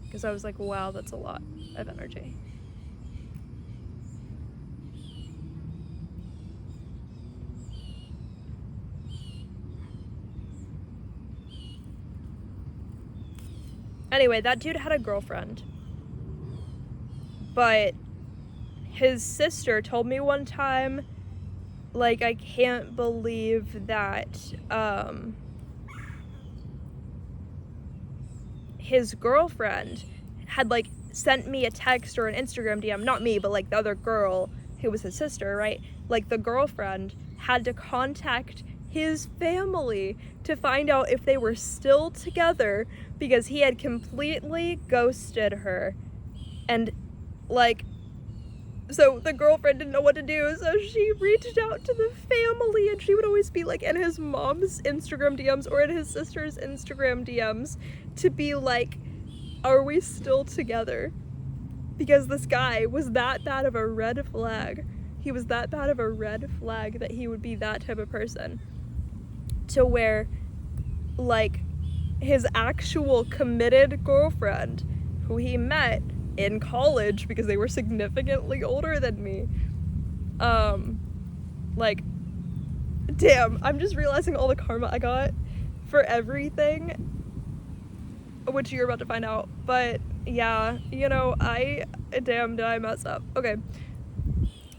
because I was like, wow, that's a lot of energy. Anyway, that dude had a girlfriend, but his sister told me one time, like, I can't believe that his girlfriend had like sent me a text or an Instagram DM, not me, but like the other girl who was his sister, right? Like the girlfriend had to contact his family to find out if they were still together, because he had completely ghosted her. And like, so the girlfriend didn't know what to do, so she reached out to the family, and she would always be like in his mom's Instagram DMs or in his sister's Instagram DMs to be like, are we still together? Because this guy was that bad of a red flag. He was that bad of a red flag that he would be that type of person, to where like his actual committed girlfriend, who he met in college because they were significantly older than me, like, damn, I'm just realizing all the karma I got for everything, which you're about to find out. But yeah, you know, damn, did I mess up. Okay.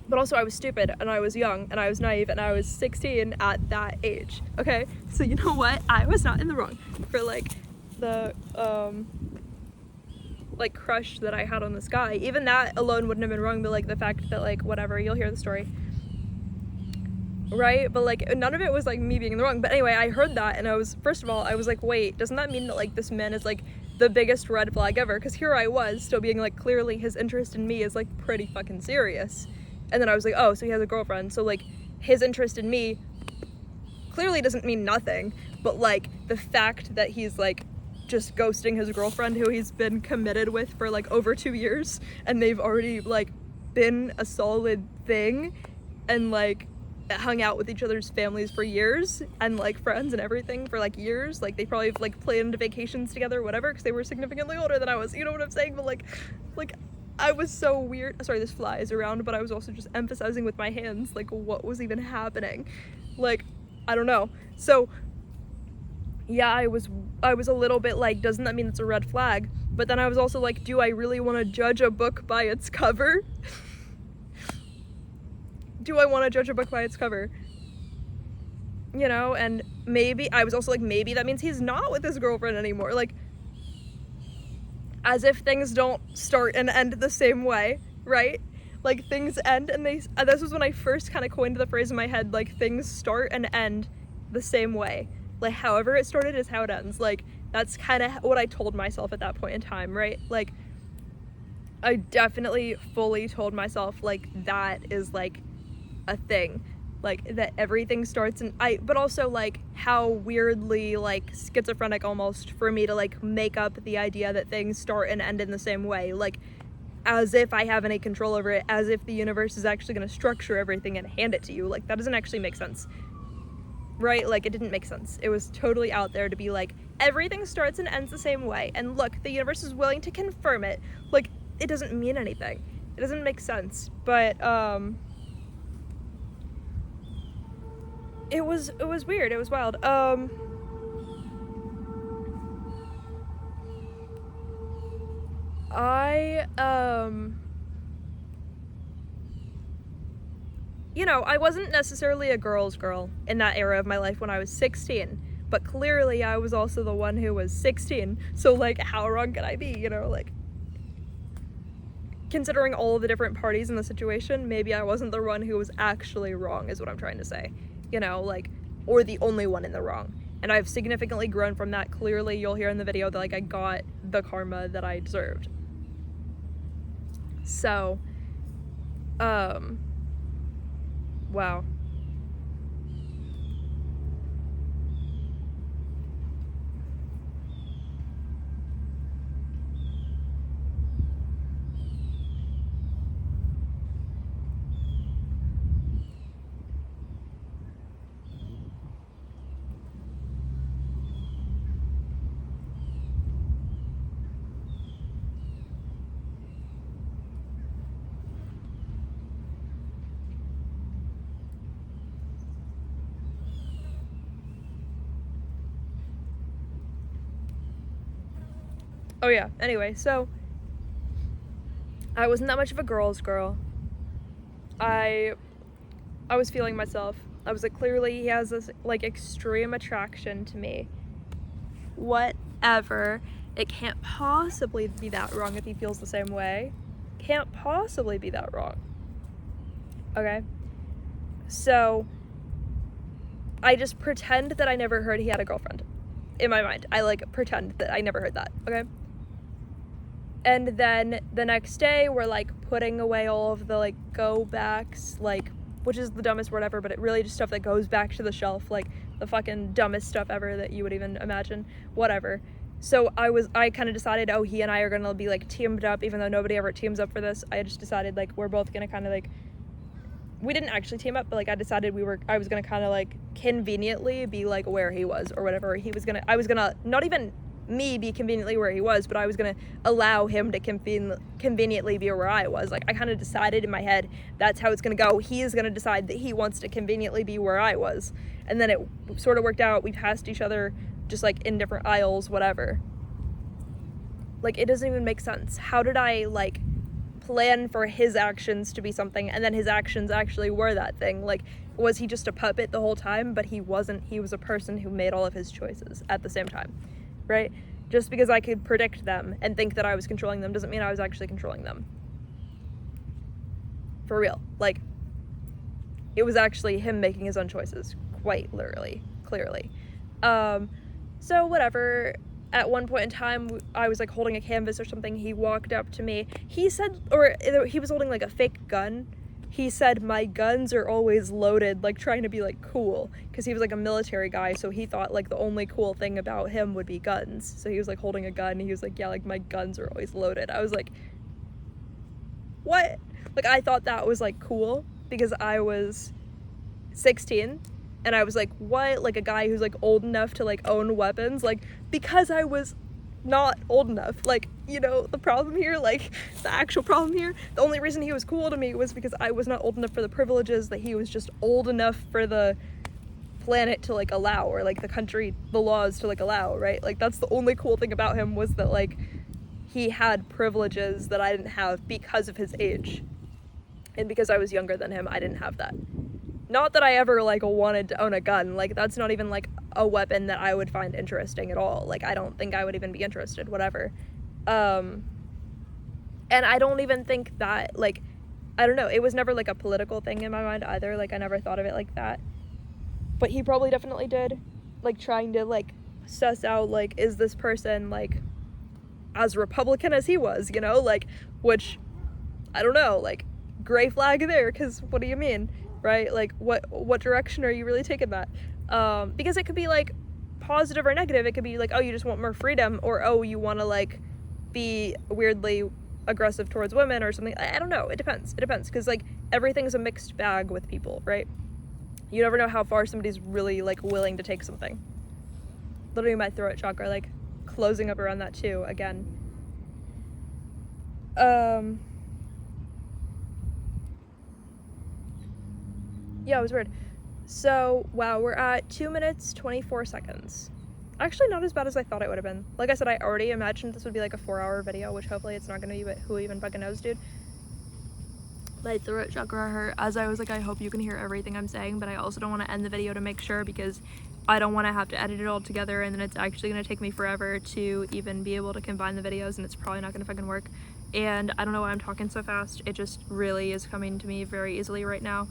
But also I was stupid, and I was young, and I was naive, and I was 16 at that age, okay? So you know what? I was not in the wrong for like the like crush that I had on this guy. Even that alone wouldn't have been wrong, but like the fact that like, whatever, you'll hear the story, right? But like none of it was like me being in the wrong. But anyway, I heard that, and I was, first of all, I was like, wait, doesn't that mean that like this man is like the biggest red flag ever? Because here I was still being like, clearly his interest in me is like pretty fucking serious. And then I was like, oh, so he has a girlfriend, so like his interest in me clearly doesn't mean nothing. But like the fact that he's like just ghosting his girlfriend, who he's been committed with for like over 2 years, and they've already like been a solid thing, and like hung out with each other's families for years, and like friends and everything for like years. Like they probably like planned vacations together, whatever, because they were significantly older than I was, you know what I'm saying? But like I was so weird. Sorry, this fly is around, but I was also just emphasizing with my hands like what was even happening. Like, I don't know. So yeah, I was a little bit like, doesn't that mean it's a red flag? But then I was also like, do I really want to judge a book by its cover? Do I want to judge a book by its cover? You know, and maybe, I was also like, maybe that means he's not with his girlfriend anymore. Like, as if things don't start and end the same way, right? Like, things end and they, this was when I first kind of coined the phrase in my head, like, things start and end the same way. Like, however it started is how it ends. Like, that's kind of what I told myself at that point in time, right? Like, I definitely fully told myself, like, that is, like, a thing. Like, that everything starts and but also, like, how weirdly, like, schizophrenic almost for me to, like, make up the idea that things start and end in the same way. Like, as if I have any control over it, as if the universe is actually going to structure everything and hand it to you. Like, that doesn't actually make sense. Right? Like, it didn't make sense. It was totally out there to be like, everything starts and ends the same way. And look, the universe is willing to confirm it. Like, it doesn't mean anything. It doesn't make sense. But it was weird. It was wild. You know, I wasn't necessarily a girl's girl in that era of my life when I was 16, but clearly I was also the one who was 16, so, like, how wrong could I be, you know, like, considering all of the different parties in the situation, maybe I wasn't the one who was actually wrong, is what I'm trying to say, you know, like, or the only one in the wrong, and I've significantly grown from that. Clearly, you'll hear in the video that, like, I got the karma that I deserved. So, wow. Oh yeah, anyway, so I wasn't that much of a girl's girl. I was feeling myself. I was like, clearly he has this, like, extreme attraction to me. Whatever. It can't possibly be that wrong if he feels the same way. Can't possibly be that wrong. Okay? So, I just pretend that I never heard he had a girlfriend. In my mind. I, like, pretend that I never heard that. Okay? And then the next day, we're, like, putting away all of the, like, go-backs, like, which is the dumbest word ever, but it really just stuff that goes back to the shelf, like, the fucking dumbest stuff ever that you would even imagine. Whatever. So I kind of decided, oh, he and I are gonna be, like, teamed up, even though nobody ever teams up for this. I just decided, like, we're both gonna kind of, like, we didn't actually team up, but, like, I decided I was gonna kind of, like, conveniently be, like, where he was, or whatever. I was gonna, not even me be conveniently where he was, but I was gonna allow him to conveniently be where I was. Like, I kind of decided in my head that's how it's gonna go. He is gonna decide that he wants to conveniently be where I was, and then it sort of worked out. We passed each other just, like, in different aisles, whatever. Like, it doesn't even make sense. How did I, like, plan for his actions to be something and then his actions actually were that thing? Like, was he just a puppet the whole time? But he wasn't. He was a person who made all of his choices at the same time. Right? Just because I could predict them and think that I was controlling them doesn't mean I was actually controlling them. For real. Like, it was actually him making his own choices, quite literally, clearly. So whatever. At one point in time, I was, like, holding a canvas or something. He walked up to me. He said, or he was holding, like, a fake gun. He said, my guns are always loaded, like, trying to be, like, cool, because he was, like, a military guy, so he thought, like, the only cool thing about him would be guns. So he was, like, holding a gun, and he was like, yeah, like, my guns are always loaded. I was like, what? Like, I thought that was, like, cool, because I was 16, and I was like, what? Like, a guy who's, like, old enough to, like, own weapons? Like, because I was not old enough. Like, you know, the problem here, like, the actual problem here, the only reason he was cool to me was because I was not old enough for the privileges that he was just old enough for the planet to, like, allow, or, like, the country, the laws to, like, allow, right? Like, that's the only cool thing about him, was that, like, he had privileges that I didn't have because of his age. And because I was younger than him, I didn't have that. Not that I ever, like, wanted to own a gun. Like, that's not even, like, a weapon that I would find interesting at all. Like, I don't think I would even be interested, whatever. And I don't even think that, like, I don't know, it was never, like, a political thing in my mind either. Like, I never thought of it like that. But he probably definitely did. Like, trying to, like, suss out, like, is this person, like, as Republican as he was, you know? Like, which, I don't know, like, gray flag there, because what do you mean? Right? Like, what direction are you really taking that? Because it could be, like, positive or negative. It could be, like, oh, you just want more freedom, or, oh, you want to, like, be weirdly aggressive towards women or something. I don't know. It depends. It depends. Because, like, everything's a mixed bag with people, right? You never know how far somebody's really, like, willing to take something. Literally my throat chakra, like, closing up around that, too, again. Yeah, it was weird. So, wow, we're at 2 minutes, 24 seconds. Actually, not as bad as I thought it would have been. Like I said, I already imagined this would be like a 4-hour video, which hopefully it's not gonna be, but who even fucking knows, dude. My throat chakra hurt as I was like, I hope you can hear everything I'm saying, but I also don't want to end the video to make sure, because I don't want to have to edit it all together and then it's actually going to take me forever to even be able to combine the videos, and it's probably not going to fucking work. And I don't know why I'm talking so fast. It just really is coming to me very easily right now.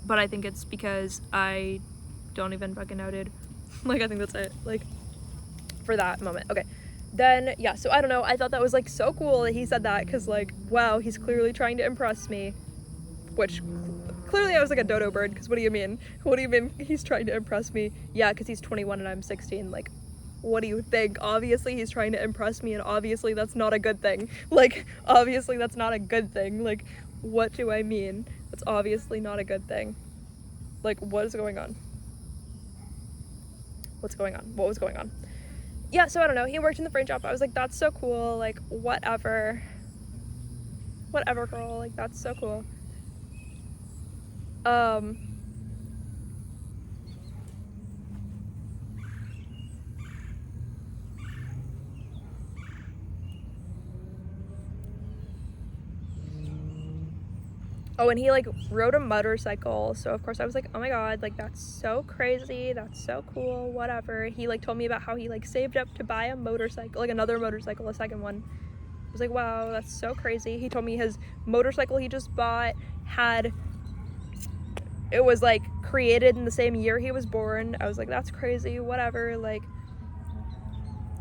But I think it's because I don't even fucking know, dude. Like, I think that's it. Like, for that moment. Okay. Then, yeah, so I don't know. I thought that was, like, so cool that he said that, because, like, wow, he's clearly trying to impress me. Which, clearly I was like a dodo bird, because what do you mean? What do you mean he's trying to impress me? Yeah, because he's 21 and I'm 16. Like, what do you think? Obviously he's trying to impress me, and obviously that's not a good thing. Like, obviously that's not a good thing. Like, what do I mean? That's obviously not a good thing. Like, what is going on? What's going on? What was going on? Yeah, so I don't know. He worked in the frame shop. I was like, that's so cool. Like, whatever. Whatever, girl. Like, that's so cool. Oh, and he like rode a motorcycle, so of course I was like, oh my god, like that's so crazy, that's so cool, whatever. He like told me about how he like saved up to buy a motorcycle, like another motorcycle, a second one. I was like, wow, that's so crazy. He told me his motorcycle he just bought it was like created in the same year he was born. I was like, that's crazy, whatever. Like,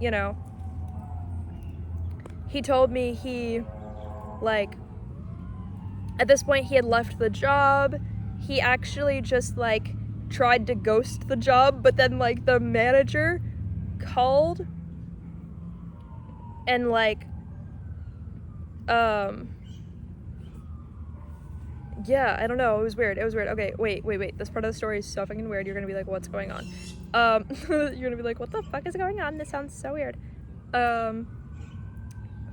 you know, he told me he like, at this point he had left the job. He actually just like tried to ghost the job, but then like the manager called and like yeah, I don't know, it was weird. Okay, wait, this part of the story is so fucking weird. You're gonna be like, what's going on? You're gonna be like, what the fuck is going on? This sounds so weird. For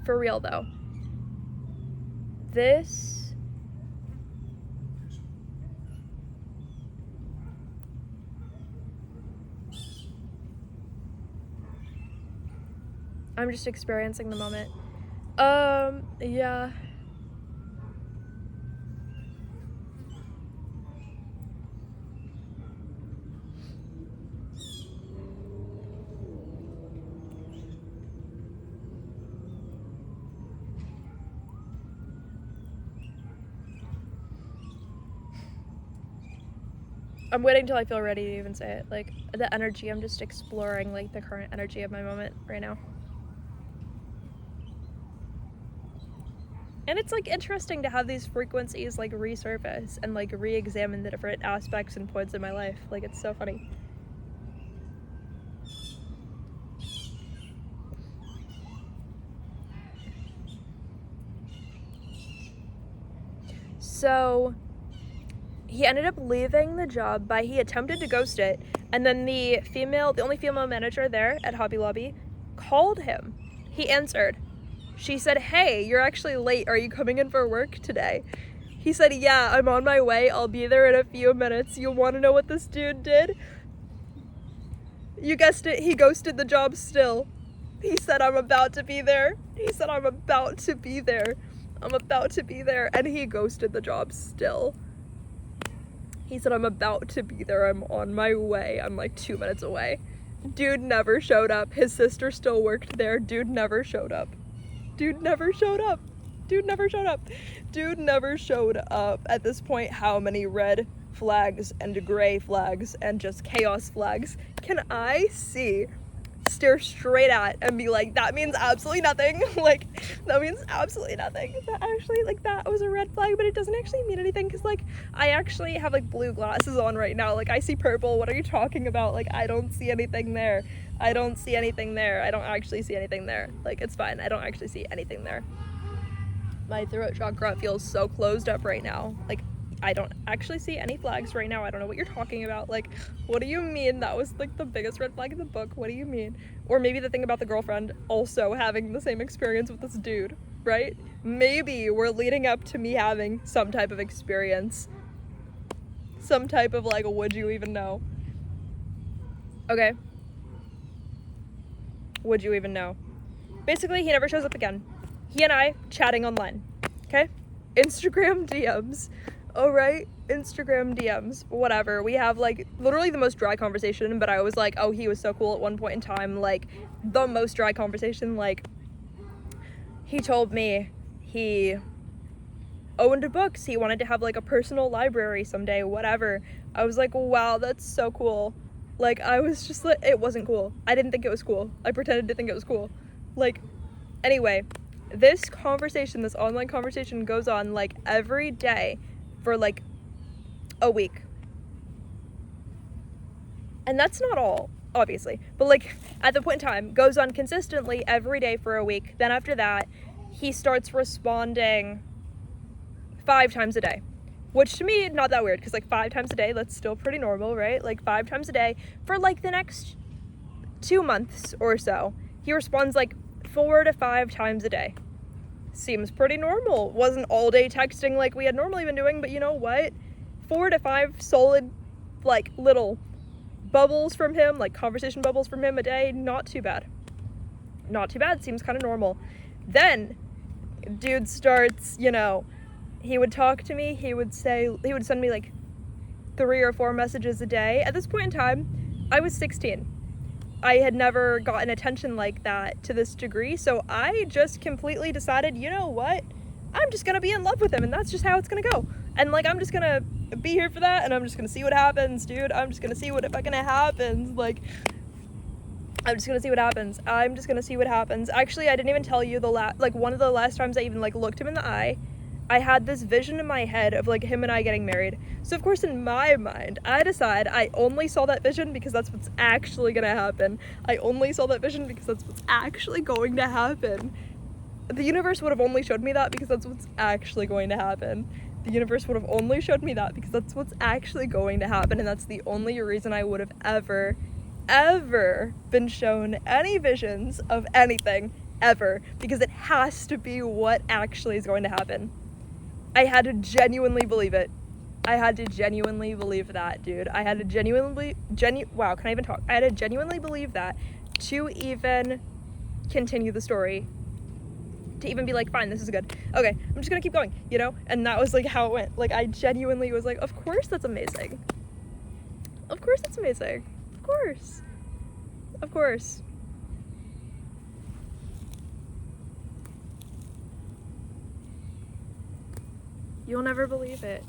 real though, this I'm just experiencing the moment. Yeah. I'm waiting till I feel ready to even say it. Like, the energy, I'm just exploring, like, the current energy of my moment right now. And it's, like, interesting to have these frequencies, like, resurface and, like, re-examine the different aspects and points in my life. Like, it's so funny. So he ended up leaving the job he attempted to ghost it, and then the only female manager there at Hobby Lobby called him. He answered. She said, hey, you're actually late. Are you coming in for work today? He said, yeah, I'm on my way. I'll be there in a few minutes. You want to know what this dude did? You guessed it. He ghosted the job still. He said, I'm about to be there. He said, I'm about to be there. I'm about to be there. And he ghosted the job still. He said, I'm about to be there. I'm on my way. I'm like 2 minutes away. Dude never showed up. His sister still worked there. Dude never showed up. Dude never showed up. Dude never showed up. Dude never showed up. At this point, how many red flags and gray flags and just chaos flags can I see? Stare straight at and be like, that means absolutely nothing. Like, that means absolutely nothing. That actually, like, that was a red flag, but it doesn't actually mean anything, because, like, I actually have, like, blue glasses on right now. Like, I see purple. What are you talking about? Like, I don't see anything there. I don't see anything there. I don't actually see anything there. Like, it's fine. I don't actually see anything there. My throat chakra feels so closed up right now. Like, I don't actually see any flags right now. I don't know what you're talking about. Like, what do you mean? That was like the biggest red flag in the book. What do you mean? Or maybe the thing about the girlfriend also having the same experience with this dude. right? Maybe we're leading up to me having some type of experience. Some type of like, would you even know? Okay. Would you even know? Basically, he never shows up again. He and I chatting online. Okay? Instagram DMs. Alright? Instagram DMs. Whatever. We have like literally the most dry conversation, but I was like, oh, he was so cool at one point in time. Like, the most dry conversation. Like, he told me he owned books. He wanted to have like a personal library someday, whatever. I was like, wow, that's so cool. Like, I was just like, it wasn't cool. I didn't think it was cool. I pretended to think it was cool. Like, anyway, this conversation, this online conversation goes on like every day for like a week. And that's not all, obviously, but like at the point in time, goes on consistently every day for a week. Then after that, he starts responding 5 times a day, which to me, not that weird, because like 5 times a day, that's still pretty normal, right? Like 5 times a day for like the next 2 months or so. He responds like 4 to 5 times a day. Seems pretty normal. Wasn't all day texting like we had normally been doing, but you know what? 4 to 5 solid, like, little bubbles from him, like conversation bubbles from him a day, not too bad. Not too bad, seems kind of normal. Then, dude starts, you know, he would talk to me, he would send me like 3 or 4 messages a day. At this point in time, I was 16. I had never gotten attention like that to this degree, so I just completely decided, you know what? I'm just gonna be in love with him, and that's just how it's gonna go. And like, I'm just gonna be here for that, and I'm just gonna see what happens, dude. I'm just gonna see what fucking happens. Like, I'm just gonna see what happens. I'm just gonna see what happens. Actually, I didn't even tell you one of the last times I even like looked him in the eye, I had this vision in my head of like him and I getting married. So of course in my mind, I decide I only saw that vision because that's what's actually gonna happen. I only saw that vision because that's what's actually going to happen. The universe would have only showed me that because that's what's actually going to happen. The universe would have only showed me that because that's what's actually going to happen, and that's the only reason I would have ever been shown any visions of anything, ever, because it has to be what actually is going to happen. I had to genuinely believe it. I had to genuinely believe that, dude. I had to genuinely, wow, can I even talk? I had to genuinely believe that to even continue the story. To even be like, fine, this is good. Okay, I'm just gonna keep going, you know? And that was like how it went. Like, I genuinely was like, of course that's amazing. Of course that's amazing. Of course. Of course. You'll never believe it.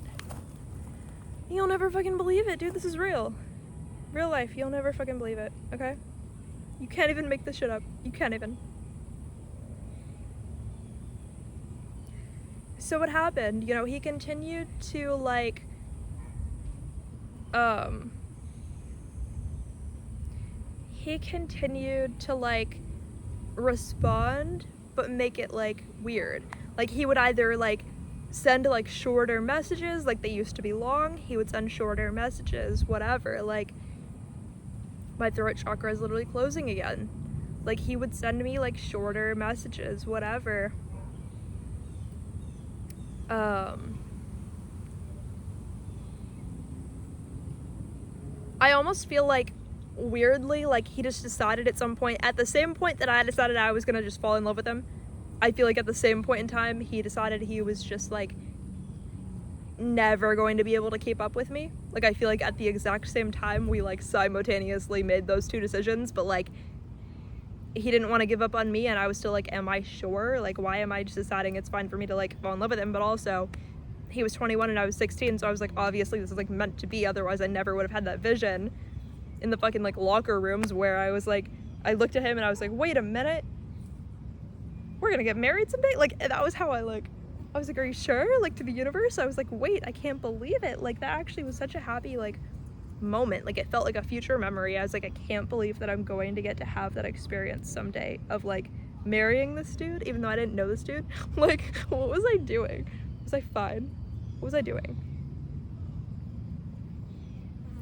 You'll never fucking believe it, dude. This is real. Real life. You'll never fucking believe it, okay? You can't even make this shit up. You can't even. So what happened, you know, he continued to like, he continued to like respond, but make it like weird. Like, he would either like send like shorter messages, like they used to be long. He would send shorter messages, whatever. Like, my throat chakra is literally closing again. Like, he would send me like shorter messages, whatever. I almost feel like, weirdly, like he just decided at some point, at the same point that I decided I was gonna just fall in love with him, I feel like at the same point in time, he decided he was just like never going to be able to keep up with me. Like, I feel like at the exact same time, we like simultaneously made those 2 decisions, but like, he didn't want to give up on me, and I was still like, am I sure? Like, why am I just deciding it's fine for me to like fall in love with him? But also, he was 21 and I was 16, so I was like, obviously this is like meant to be, otherwise I never would have had that vision in the fucking like locker rooms where I was like, I looked at him and I was like, wait a minute, we're gonna get married someday? Like, that was how I was like, are you sure? Like, to the universe? I was like, wait, I can't believe it. Like, that actually was such a happy like moment. Like, it felt like a future memory. I was like, I can't believe that I'm going to get to have that experience someday of like marrying this dude, even though I didn't know this dude. Like, what was I doing? Was I fine? What was I doing?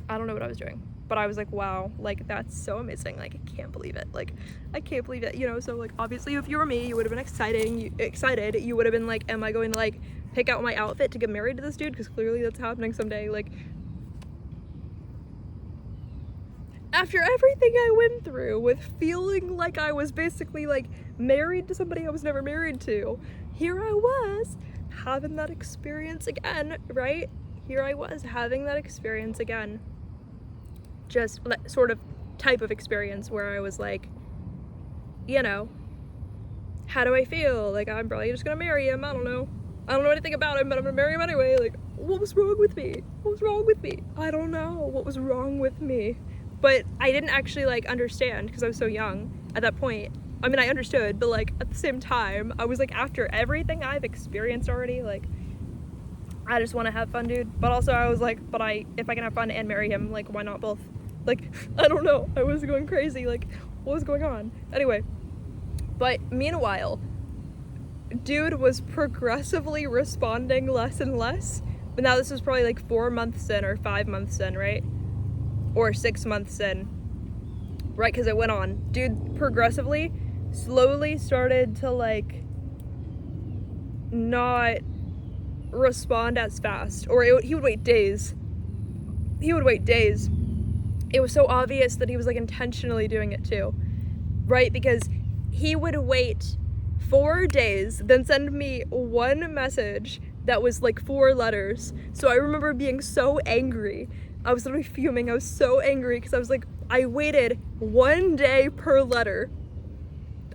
I don't know what I was doing, but I was like, wow, like that's so amazing. Like I can't believe it. Like I can't believe it, you know. So like obviously if you were me, you would have been excited. You would have been like, am I going to like pick out my outfit to get married to this dude? Because clearly that's happening someday. Like after everything I went through with feeling like I was basically like married to somebody I was never married to, here I was having that experience again, right? Here I was having that experience again. Just that sort of type of experience where I was like, you know, how do I feel? Like I'm probably just gonna marry him. I don't know anything about him, but I'm gonna marry him anyway. Like what was wrong with me? What was wrong with me? I don't know what was wrong with me. But I didn't actually like understand because I was so young at that point. I mean, I understood, but like at the same time, I was like, after everything I've experienced already, like I just want to have fun, dude. But also I was like, if I can have fun and marry him, like why not both? Like I don't know. I was going crazy. Like what was going on? Anyway, but meanwhile, dude was progressively responding less and less. But now this was probably like 4 months in or 5 months in, right? Or 6 months in, right? Because it went on. Dude progressively, slowly started to like not respond as fast, or he would wait days. He would wait days. It was so obvious that he was like intentionally doing it too, right? Because he would wait 4 days, then send me one message that was like 4 letters. So I remember being so angry. I was literally fuming. I was so angry because I was like, I waited 1 day per letter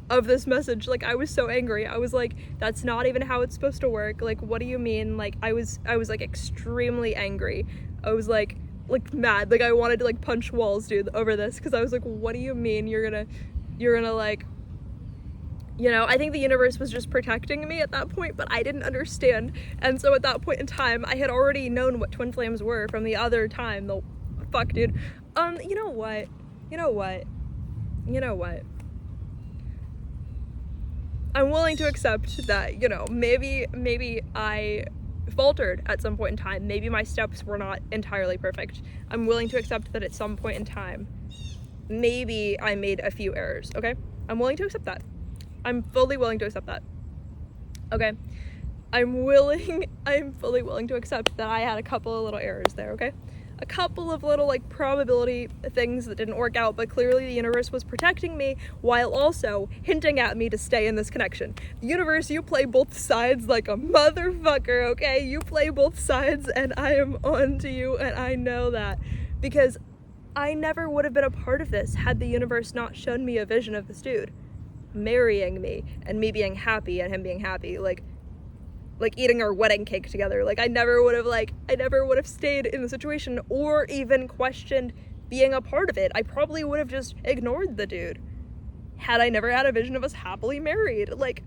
of this message. Like I was so angry. I was like, that's not even how it's supposed to work. Like what do you mean? Like I was like extremely angry. I was like mad. Like I wanted to like punch walls, dude, over this, because I was like, what do you mean you're gonna like, you know, I think the universe was just protecting me at that point, but I didn't understand. And so at that point in time, I had already known what twin flames were from the other time. Fuck, dude. You know what? I'm willing to accept that, you know, maybe I faltered at some point in time. Maybe my steps were not entirely perfect. I'm willing to accept that at some point in time, maybe I made a few errors, okay? I'm willing to accept that. I'm fully willing to accept that. Okay? I'm fully willing to accept that I had a couple of little errors there, okay? A couple of little like probability things that didn't work out, but clearly the universe was protecting me while also hinting at me to stay in this connection. The universe, you play both sides like a motherfucker, okay? You play both sides and I am on to you, and I know that because I never would have been a part of this had the universe not shown me a vision of this dude marrying me and me being happy and him being happy, like eating our wedding cake together. Like I never would have stayed in the situation or even questioned being a part of it. I probably would have just ignored the dude had I never had a vision of us happily married. Like,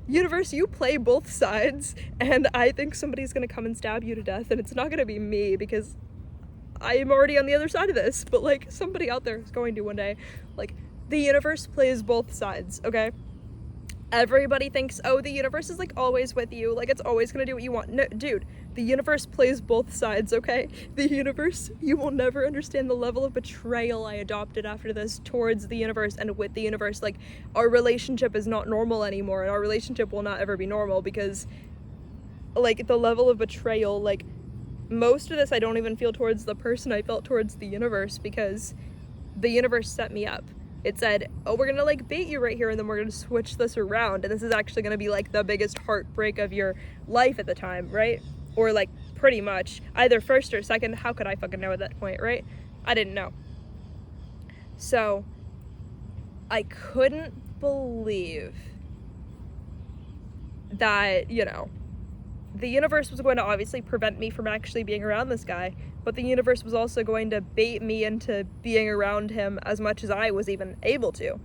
universe, you play both sides, and I think somebody's gonna come and stab you to death, and it's not gonna be me because I am already on the other side of this, but like somebody out there is going to one day. Like, the universe plays both sides, okay? Everybody thinks, oh, the universe is like always with you, like it's always gonna do what you want. No, dude, the universe plays both sides, okay? The universe, you will never understand the level of betrayal I adopted after this towards the universe and with the universe. Like, our relationship is not normal anymore, and our relationship will not ever be normal because, like, the level of betrayal, like, most of this I don't even feel towards the person, I felt towards the universe because the universe set me up. It said, oh, we're gonna like bait you right here and then we're gonna switch this around, and this is actually gonna be like the biggest heartbreak of your life at the time, right? Or like pretty much either first or second. How could I fucking know at that point, right? I didn't know. So I couldn't believe that, you know, the universe was going to obviously prevent me from actually being around this guy, but the universe was also going to bait me into being around him as much as I was even able to,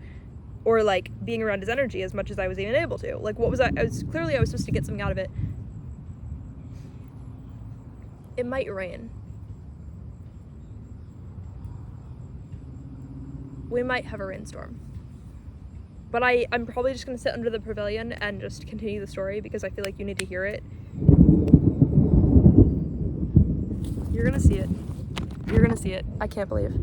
or like being around his energy as much as I was even able to. Like, what was I was supposed to get something out of it. It might rain. We might have a rainstorm. But I'm probably just gonna sit under the pavilion and just continue the story because I feel like you need to hear it. You're gonna see it. You're gonna see it. I can't believe.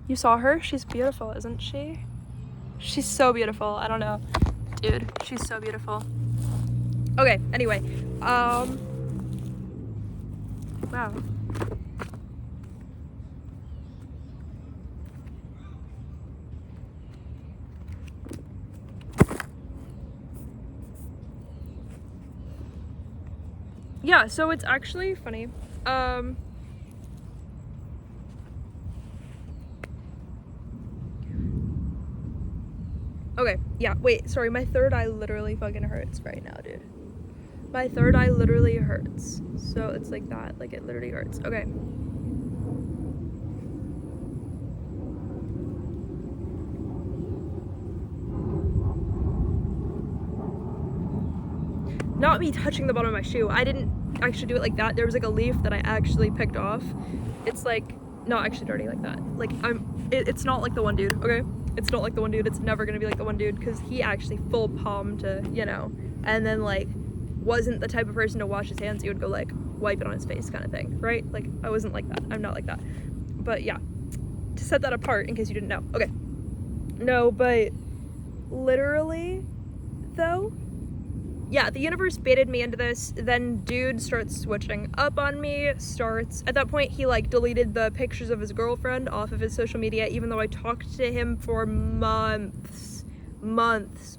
You saw her? She's beautiful, isn't she? She's so beautiful. I don't know. Dude, she's so beautiful. Okay, anyway. Wow. Yeah, so it's actually funny. Okay, yeah, wait, sorry, my third eye literally fucking hurts right now, dude. My third eye literally hurts. So it's like that, like it literally hurts. Okay. Not me touching the bottom of my shoe. I didn't actually do it like that. There was like a leaf that I actually picked off. It's like not actually dirty like that. Like it's not like the one dude, okay? It's not like the one dude. It's never gonna be like the one dude because he actually full palm to, you know, and then like wasn't the type of person to wash his hands. He would go like wipe it on his face kind of thing, right? Like I wasn't like that. I'm not like that. But yeah, to set that apart in case you didn't know. Okay. No, but literally though, yeah, the universe baited me into this. Then dude starts switching up on me, at that point he like deleted the pictures of his girlfriend off of his social media, even though I talked to him for months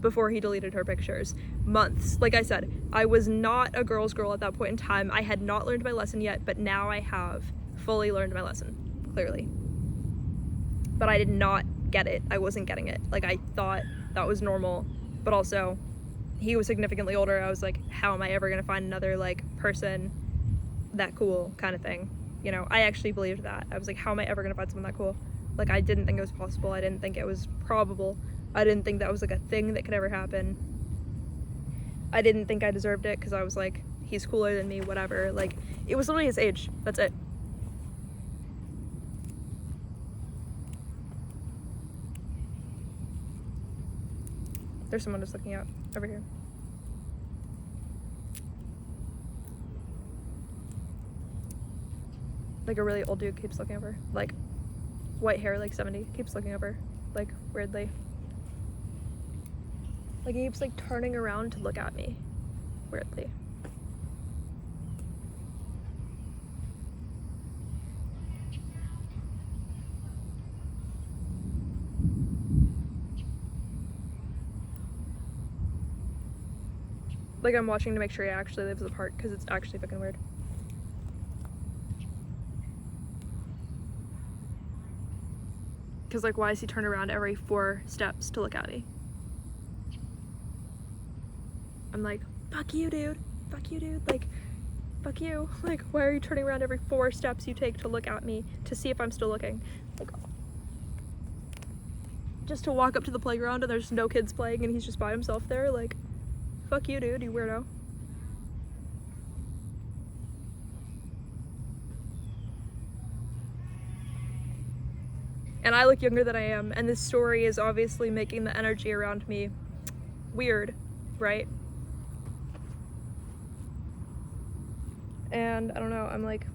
before he deleted her pictures. Months. Like I said, I was not a girl's girl at that point in time. I had not learned my lesson yet, but now I have fully learned my lesson, clearly. But I did not get it. I wasn't getting it. Like I thought that was normal, but also he was significantly older. I was like, how am I ever gonna find another like person that cool kind of thing? You know, I actually believed that. I was like, how am I ever gonna find someone that cool? Like I didn't think it was possible. I didn't think it was probable. I didn't think that was like a thing that could ever happen. I didn't think I deserved it because I was like, he's cooler than me, whatever. Like it was literally his age. That's it. There's someone just looking out over here. Like a really old dude keeps looking over. Like white hair, like 70, keeps looking over. Like weirdly. Like he keeps like turning around to look at me. Weirdly. Like I'm watching to make sure he actually lives apart because it's actually fucking weird. Because like why is he turned around every 4 steps to look at me? I'm like, fuck you dude, like fuck you. Like why are you turning around every 4 steps you take to look at me to see if I'm still looking? Like just to walk up to the playground and there's no kids playing and he's just by himself there. Like fuck you dude, you weirdo. And I look younger than I am, and this story is obviously making the energy around me weird, right? And I don't know, I'm like,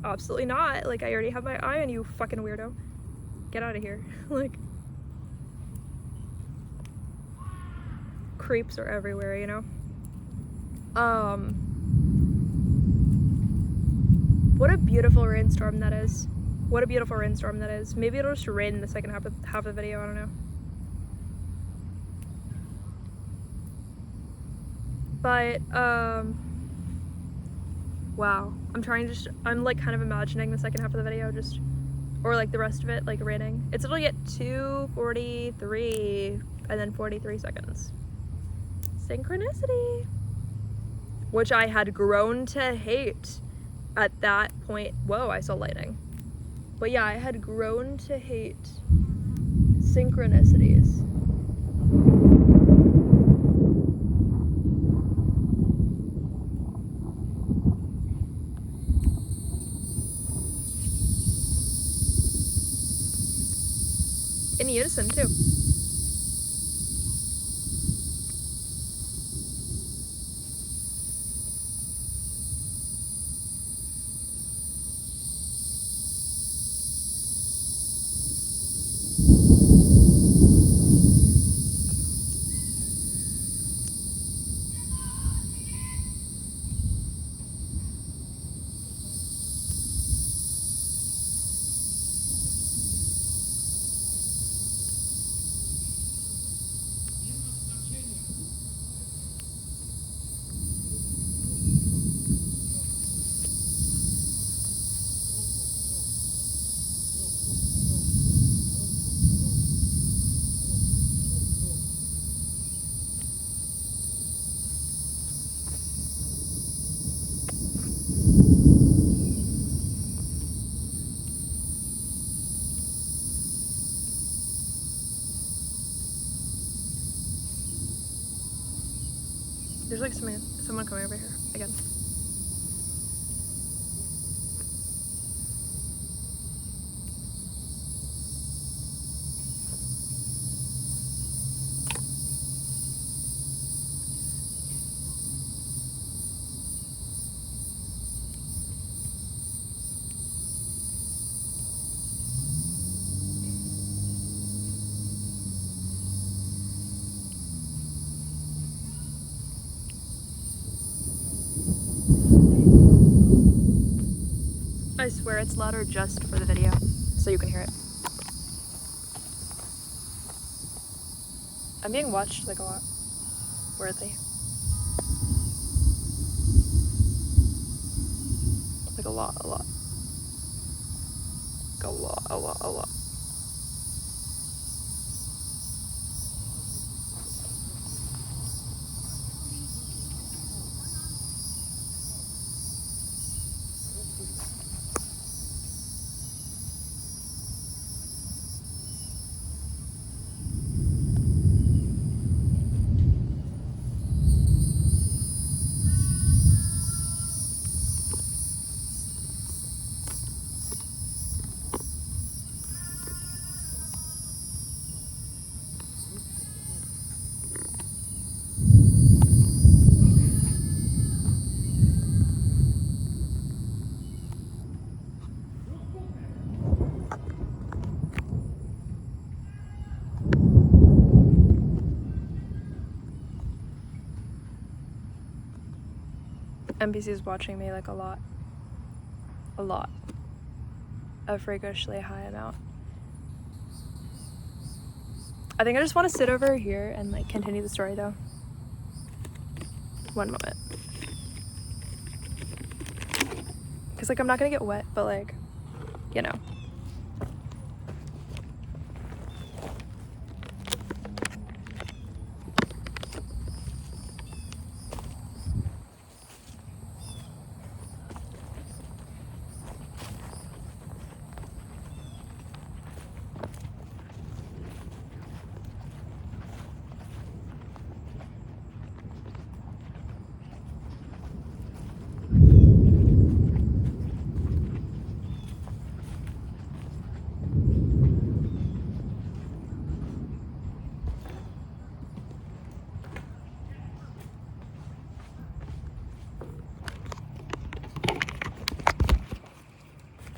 absolutely not. Like I already have my eye on you, fucking weirdo. Get out of here. Like creeps are everywhere, you know? What a beautiful rainstorm that is. What a beautiful rainstorm that is. Maybe it'll just rain in the second half of the video, I don't know. But, wow. I'm like kind of imagining the second half of the video just, or like the rest of it, like raining. It's literally at 2:43 and then 43 seconds. Synchronicity. Which I had grown to hate at that point. Whoa, I saw lightning. But yeah, I had grown to hate synchronicities. In unison too. There's like someone coming over here again. I swear it's louder just for the video, so you can hear it. I'm being watched like a lot. Weirdly. Like a lot. Like a lot. NBC is watching me like a lot. A freakishly high amount. I think I just want to sit over here and like continue the story though. One moment. Because like I'm not gonna get wet, but like, you know.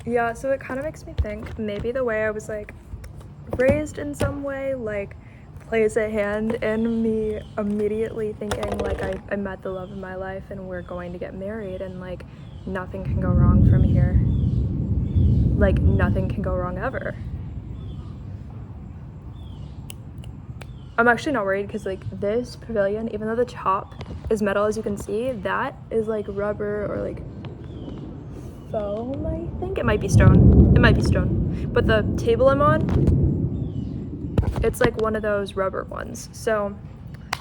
Yeah, so it kind of makes me think maybe the way I was like raised in some way like plays a hand in me immediately thinking like I met the love of my life and we're going to get married and like nothing can go wrong from here. Like nothing can go wrong ever. I'm actually not worried because like this pavilion, even though the top is metal as you can see, that is like rubber or like foam, I think. It might be stone. But the table I'm on, it's like one of those rubber ones. So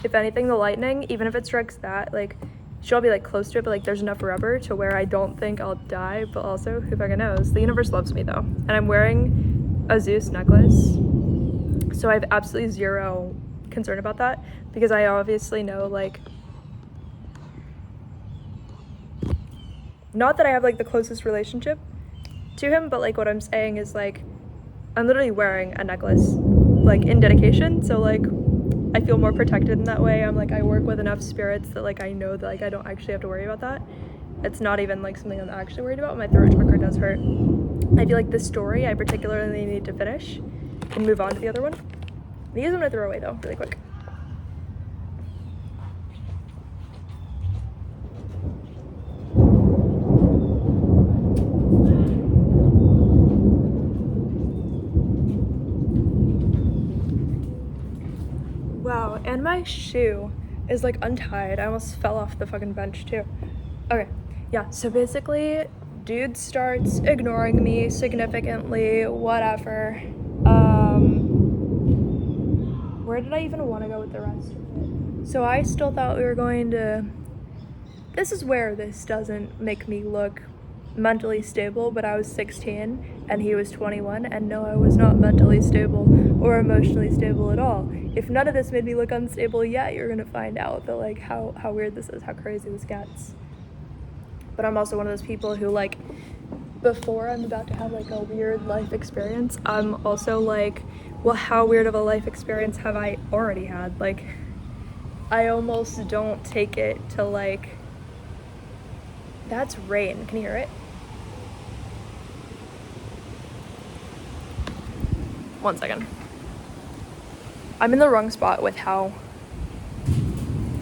if anything, the lightning, even if it strikes that, like she'll be like close to it, but like there's enough rubber to where I don't think I'll die. But also, who fucking knows? The universe loves me though. And I'm wearing a Zeus necklace. So I have absolutely zero concern about that because I obviously know like, not that I have like the closest relationship to him, but like what I'm saying is like I'm literally wearing a necklace like in dedication, so like I feel more protected in that way. I'm like I work with enough spirits that like I know that like I don't actually have to worry about that. It's not even like something I'm actually worried about. My throat chakra does hurt. I feel like this story I particularly need to finish and move on to the other one. These I'm gonna throw away though really quick. Wow, and my shoe is like untied. I almost fell off the fucking bench too. Okay, yeah, so basically dude starts ignoring me significantly, whatever. Where did I even want to go with the rest of it? So I still thought we were going to, this is where this doesn't make me look mentally stable, but I was 16 and he was 21, and no, I was not mentally stable or emotionally stable at all. If none of this made me look unstable yet, you're gonna find out that like how weird this is, how crazy this gets. But I'm also one of those people who like, before I'm about to have like a weird life experience, I'm also like, well, how weird of a life experience have I already had? Like, I almost don't take it to like, that's rain, can you hear it? One second. I'm in the wrong spot with how,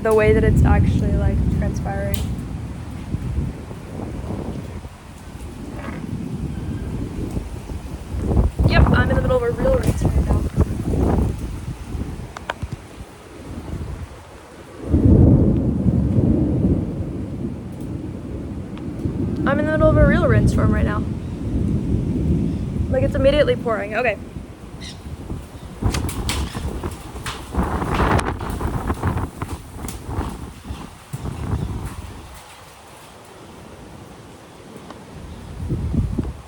the way that it's actually like transpiring. Yep, I'm in the middle of a real race right now. I'm in the middle of a real rainstorm right now. Like, it's immediately pouring. Okay.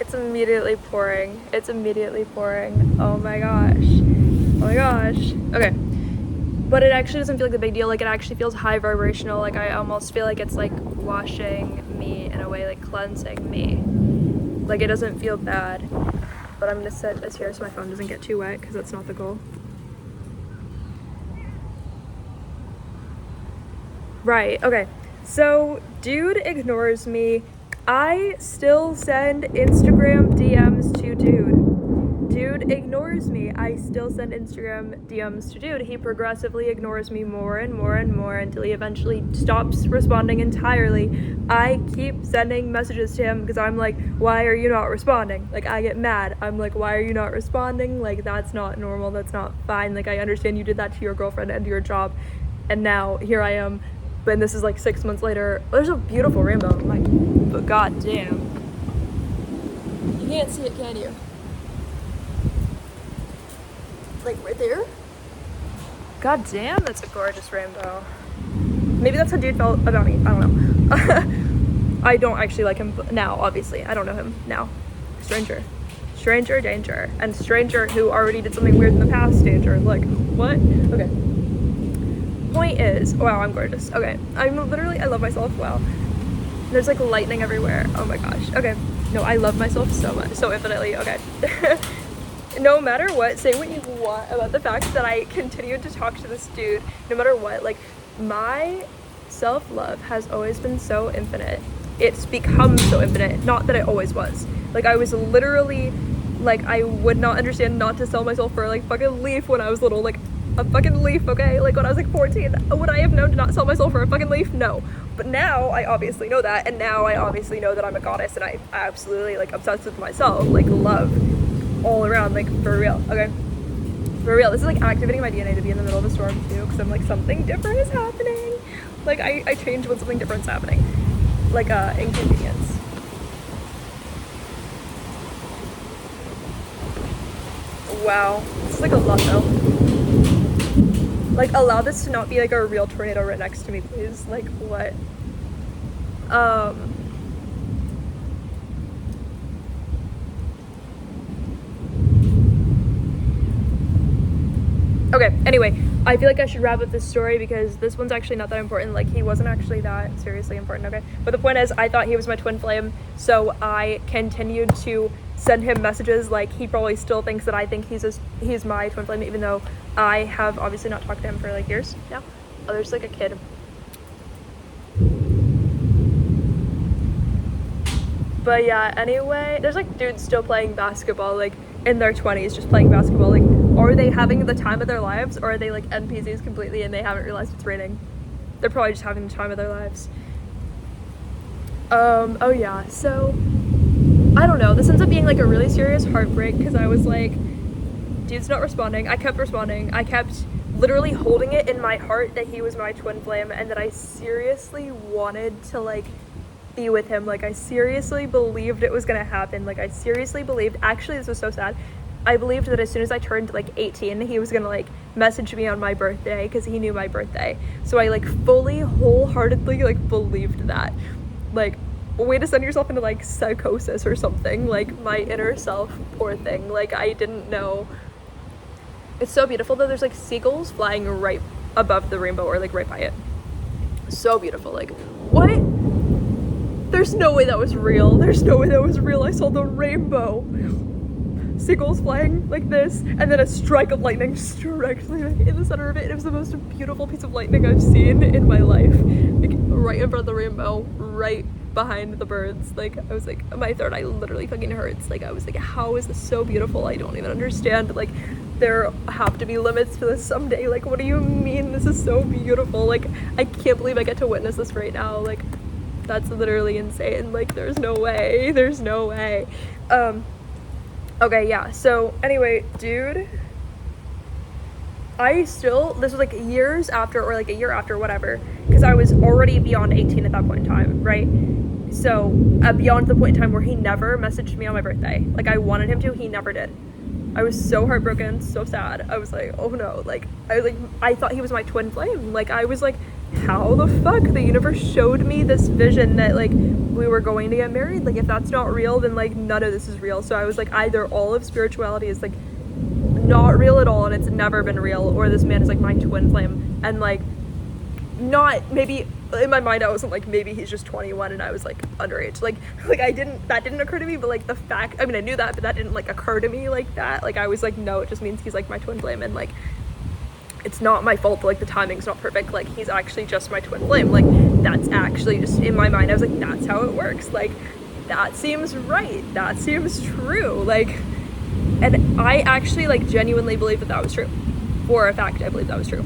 It's immediately pouring. It's immediately pouring. Oh my gosh. Oh my gosh. Okay. But it actually doesn't feel like a big deal. Like, it actually feels high vibrational. Like, I almost feel like it's like washing me in a way, like cleansing me. Like, it doesn't feel bad. But I'm gonna set this here so my phone doesn't get too wet, because that's not the goal. Right, okay. So, dude ignores me. I still send Instagram DMs to dude. Dude ignores me. I still send Instagram DMs to dude. He progressively ignores me more and more and more until he eventually stops responding entirely. I keep sending messages to him because I'm like, why are you not responding? Like, I get mad. I'm like, why are you not responding? Like, that's not normal. That's not fine. Like, I understand you did that to your girlfriend and to your job. And now here I am. And this is like 6 months later. There's a beautiful rainbow. But god damn. You can't see it, can you? Like right there? God damn, that's a gorgeous rainbow. Maybe that's how dude felt about me. I don't know. I don't actually like him now, obviously. I don't know him now. Stranger. Stranger danger. And stranger who already did something weird in the past danger. Like, what? Okay. Point is, wow, I'm gorgeous. Okay, I love myself. Wow, there's like lightning everywhere. Oh my gosh. Okay, no, I love myself so much, so infinitely. Okay. No matter what, say what you want about the fact that I continued to talk to this dude, no matter what, like, my self-love has always been so infinite. It's become so infinite, not that it always was. Like, I was literally, like, I would not understand not to sell myself for, like, fucking leaf when I was little, like, a fucking leaf, okay? Like, when I was like 14, would I have known to not sell myself for a fucking leaf? No. But now I obviously know that, and now I obviously know that I'm a goddess, and I absolutely like obsessed with myself, like love all around, like for real. Okay, for real. This is like activating my DNA to be in the middle of a storm too, because I'm like, something different is happening. Like, I change when something different's happening, like inconvenience. Wow, this is like a lot though. Like, allow this to not be like a real tornado right next to me, please. Like, what? Okay, anyway, I feel like I should wrap up this story because this one's actually not that important. Like, he wasn't actually that seriously important, okay? But the point is, I thought he was my twin flame, so I continued to send him messages. Like, he probably still thinks that I think he's my twin flame, even though I have obviously not talked to him for like years now. Oh, there's like a kid. But yeah, anyway, there's like dudes still playing basketball, like in their 20s, just playing basketball. Like, are they having the time of their lives, or are they like NPCs completely and they haven't realized it's raining? They're probably just having the time of their lives. Oh yeah, so I don't know, this ends up being like a really serious heartbreak because I was like, dude's not responding. I kept responding. I kept literally holding it in my heart that he was my twin flame and that I seriously wanted to like be with him. Like, I seriously believed it was gonna happen. Like, I seriously believed, actually this was so sad, I believed that as soon as I turned like 18, he was gonna like message me on my birthday because he knew my birthday. So I like fully, wholeheartedly like believed that. Like, way to send yourself into like psychosis or something. Like my inner self, poor thing. Like I didn't know. It's so beautiful though. There's like seagulls flying right above the rainbow or like right by it. So beautiful. Like what? There's no way that was real. There's no way that was real. I saw the rainbow. Seagulls flying like this, and then a strike of lightning directly in the center of it. It was the most beautiful piece of lightning I've seen in my life. Like right in front of the rainbow, right behind the birds. Like I was like, my third eye literally fucking hurts. Like I was like, how is this so beautiful? I don't even understand. Like there have to be limits to this someday. Like what do you mean this is so beautiful? Like I can't believe I get to witness this right now. Like that's literally insane. Like there's no way. There's no way. Okay, yeah, so anyway, dude, this was like years after, or like a year after, whatever, because I was already beyond 18 at that point in time, right? So beyond the point in time where he never messaged me on my birthday. Like I wanted him to, he never did. I was so heartbroken, so sad. I was like, oh no, like I thought he was my twin flame. Like I was like, how the fuck? The universe showed me this vision that like we were going to get married. Like if that's not real, then like none of this is real. So I was like, either all of spirituality is like not real at all and it's never been real, or this man is like my twin flame. And like not, maybe in my mind I wasn't like, maybe he's just 21 and I was like underage. Like that didn't occur to me. But like the fact, I mean I knew that, but that didn't like occur to me like that. Like I was like, no, it just means he's like my twin flame, and like it's not my fault, like the timing's not perfect. Like he's actually just my twin flame. Like that's actually just in my mind I was like, that's how it works. Like that seems right, that seems true. Like, and I actually like genuinely believe that was true. For a fact, I believe that was true.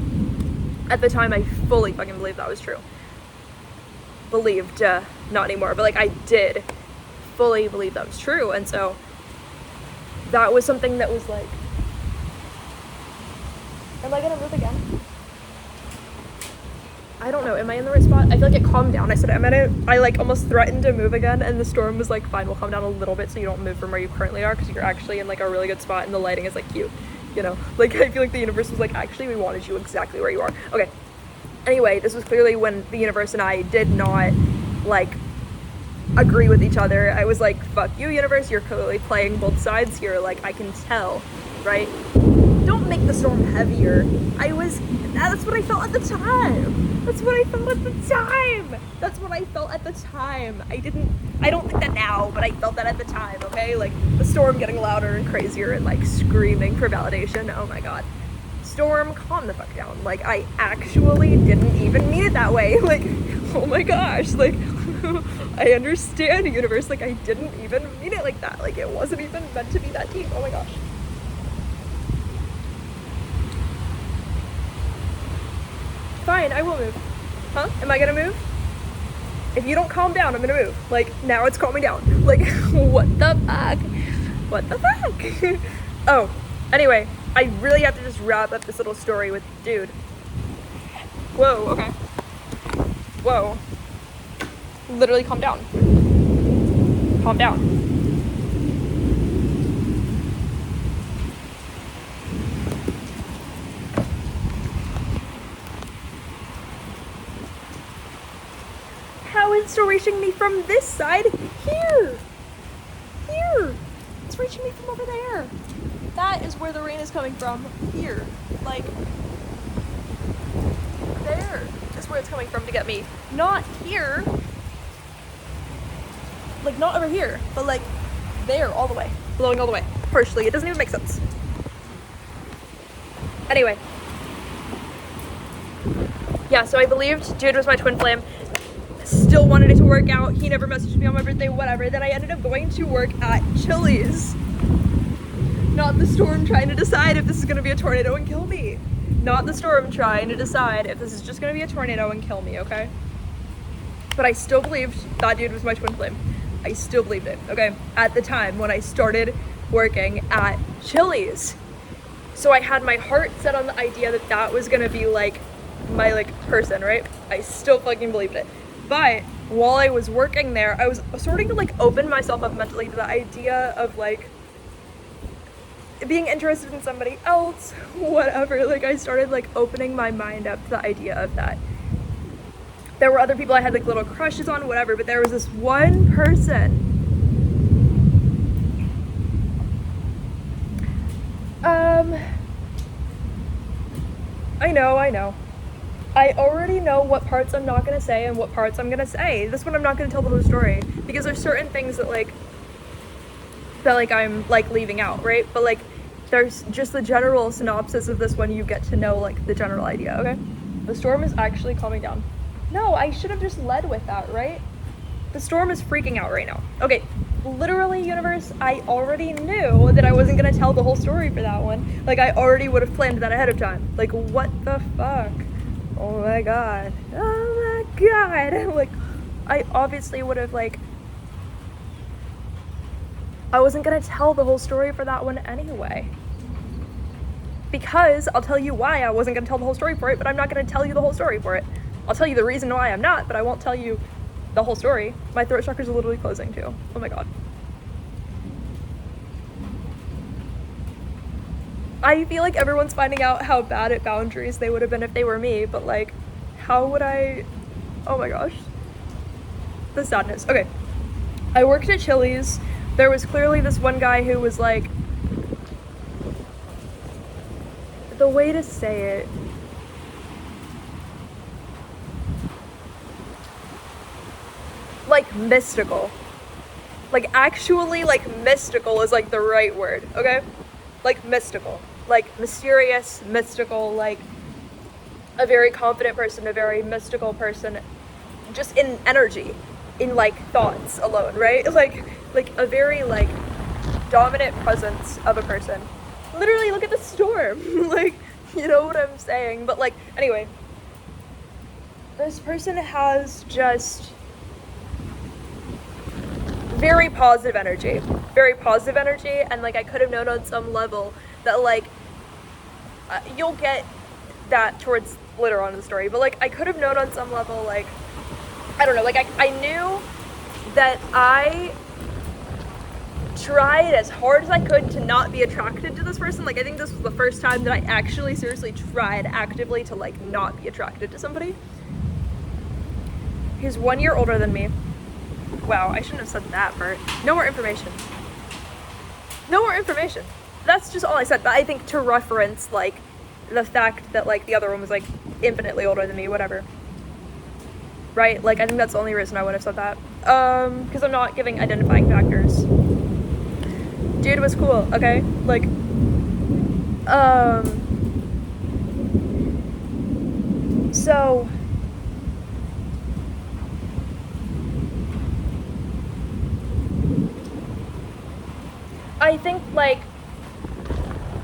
At the time I fully fucking believed that was true. Believed, not anymore, but like I did fully believe that was true. And so that was something that was like, am I gonna move again? I don't know, am I in the right spot? I feel like it calmed down. I said I like almost threatened to move again, and the storm was like, fine, we'll calm down a little bit so you don't move from where you currently are, because you're actually in like a really good spot and the lighting is like cute, you know? Like I feel like the universe was like, actually we wanted you exactly where you are. Okay, anyway, this was clearly when the universe and I did not like agree with each other. I was like, fuck you universe, you're clearly playing both sides here. Like I can tell, right? Don't make the storm heavier. That's what I felt at the time. That's what I felt at the time. That's what I felt at the time. I don't think that now, but I felt that at the time, okay? Like the storm getting louder and crazier and like screaming for validation. Oh my God. Storm, calm the fuck down. Like I actually didn't even mean it that way. Like, oh my gosh. Like I understand, universe. Like I didn't even mean it like that. Like it wasn't even meant to be that deep. Oh my gosh. Fine, I will move. Huh? Am I gonna move? If you don't calm down, I'm gonna move. Like, now it's calming down. Like, what the fuck? What the fuck? Oh, anyway, I really have to just wrap up this little story with dude. Whoa, okay. Whoa. Literally calm down. Calm down. How is it reaching me from this side? Here! It's reaching me from over there. That is where the rain is coming from. Here. Like, there is where it's coming from to get me. Not here. Like, not over here, but like, there, all the way. Blowing all the way. Partially. It doesn't even make sense. Anyway. Yeah, so I believed dude was my twin flame. Still wanted it to work out. He never messaged me on my birthday, whatever. Then I ended up going to work at Chili's. Not the storm trying to decide if this is gonna be a tornado and kill me. Not the storm trying to decide if this is just gonna be a tornado and kill me, okay? But I still believed that dude was my twin flame. I still believed it, okay? At the time when I started working at Chili's. So I had my heart set on the idea that that was gonna be like my like person, right? I still fucking believed it. But while I was working there, I was starting to like open myself up mentally to the idea of like being interested in somebody else, whatever. Like I started like opening my mind up to the idea of that. There were other people I had like little crushes on, whatever, but there was this one person. I know. I already know what parts I'm not gonna say and what parts I'm gonna say. This one I'm not gonna tell the whole story because there's certain things that I'm like leaving out, right? But like there's just the general synopsis of this one. You get to know like the general idea, okay? The storm is actually calming down. No, I should have just led with that, right? The storm is freaking out right now. Okay, literally, universe, I already knew that I wasn't gonna tell the whole story for that one. Like, I already would have planned that ahead of time. Like, what the fuck? Oh my god. Oh my god. Like, I obviously would have, like, I wasn't gonna tell the whole story for that one anyway. Because, I'll tell you why I wasn't gonna tell the whole story for it, but I'm not gonna tell you the whole story for it. I'll tell you the reason why I'm not, but I won't tell you the whole story. My throat chakras are literally closing too. Oh my god. I feel like everyone's finding out how bad at boundaries they would have been if they were me, but like, how would I? Oh my gosh. The sadness. Okay. I worked at Chili's. There was clearly this one guy who was like, the way to say it, like mystical. Like actually like mystical is like the right word, okay? Like mystical. Like mysterious, mystical, like a very confident person, a very mystical person, just in energy, in like thoughts alone, right? Like a very like dominant presence of a person. Literally look at the storm. Like, you know what I'm saying? But like, anyway, this person has just very positive energy, and like I could have known on some level that like you'll get that towards later on in the story, but like I could have known on some level, like I don't know, like I knew that I tried as hard as I could to not be attracted to this person. Like I think this was the first time that I actually seriously tried actively to like not be attracted to somebody. He's 1 year older than me. Wow, I shouldn't have said that part. No more information. That's just all I said, but I think to reference, like, the fact that, like, the other one was, like, infinitely older than me, whatever. Right? Like, I think that's the only reason I would have said that. Because I'm not giving identifying factors. Dude was cool, okay? Like, so I think, like,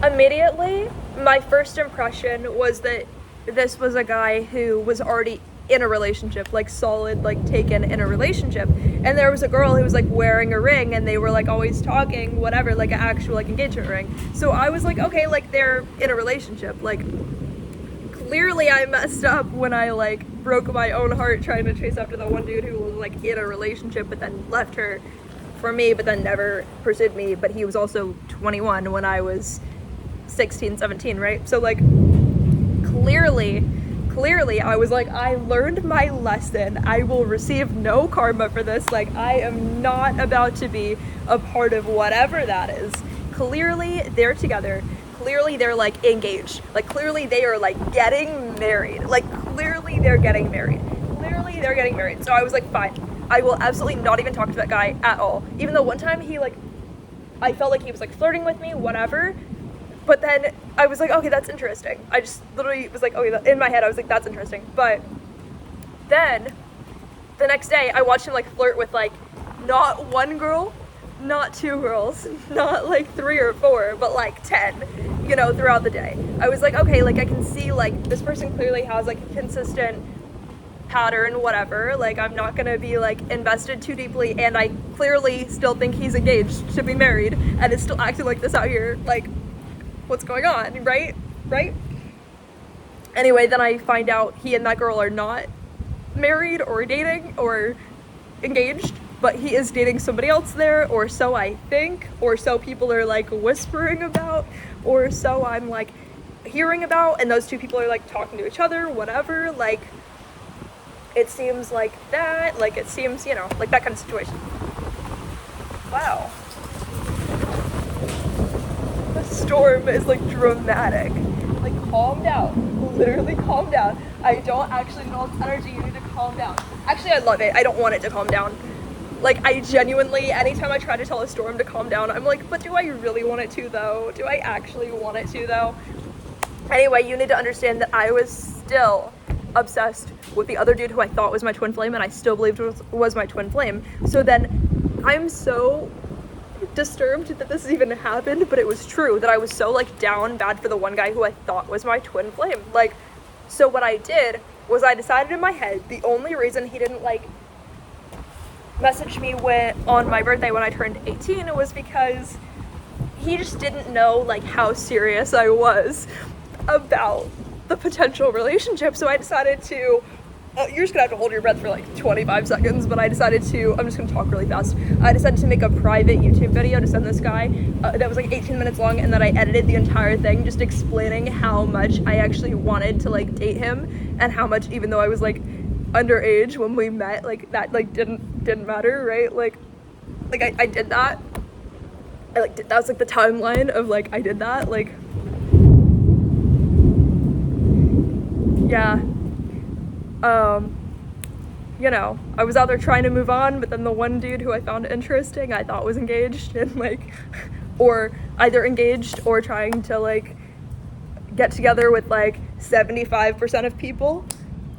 immediately, my first impression was that this was a guy who was already in a relationship, like, solid, like, taken in a relationship. And there was a girl who was, like, wearing a ring, and they were, like, always talking, whatever, like, an actual, like, engagement ring. So I was like, okay, like, they're in a relationship. Like, clearly I messed up when I, like, broke my own heart trying to chase after that one dude who was, like, in a relationship, but then left her for me, but then never pursued me. But he was also 21 when I was 16, 17, right? So like clearly I was like, I learned my lesson. I will receive no karma for this. Like, I am not about to be a part of whatever that is. Clearly they're together. Clearly they're like engaged. Like clearly they are like getting married. Like clearly they're getting married. So I was like, fine. I will absolutely not even talk to that guy at all. Even though one time he like, I felt like he was like flirting with me, whatever. But then I was like, okay, that's interesting. I just literally was like, okay, in my head I was like, that's interesting. But then the next day I watched him like flirt with like not one girl, not two girls, not like 3 or 4, but like 10, you know, throughout the day. I was like, okay, like I can see like this person clearly has like a consistent pattern, whatever. Like I'm not gonna be like invested too deeply, and I clearly still think he's engaged to be married and is still acting like this out here. Like, what's going on, right? Anyway, then I find out he and that girl are not married or dating or engaged, but he is dating somebody else there, or so I think, or so people are like whispering about, or so I'm like hearing about, and those two people are like talking to each other, whatever. Like, it seems like that, like it seems, you know, like that kind of situation. Wow. The storm is like dramatic. Like calm down, literally calm down. I don't actually need all this energy, you need to calm down. Actually, I love it, I don't want it to calm down. Like, I genuinely, anytime I try to tell a storm to calm down, I'm like, but do I really want it to, though? Do I actually want it to, though? Anyway, you need to understand that I was still obsessed with the other dude who I thought was my twin flame, and I still believed was my twin flame. So then, I'm so disturbed that this even happened, but it was true, that I was so, like, down bad for the one guy who I thought was my twin flame. Like, so what I did was I decided in my head, the only reason he didn't, like, messaged me on my birthday when I turned 18 was because he just didn't know like how serious I was about the potential relationship. So I decided to, you're just gonna have to hold your breath for like 25 seconds, but I decided to, I'm just gonna talk really fast. I decided to make a private YouTube video to send this guy that was like 18 minutes long, and then I edited the entire thing just explaining how much I actually wanted to like date him, and how much, even though I was like underage when we met, like that like didn't matter, right? Like I did that. I like that was like the timeline of like I did that, like yeah. You know, I was out there trying to move on, but then the one dude who I found interesting I thought was engaged, and like or either engaged or trying to like get together with like 75% of people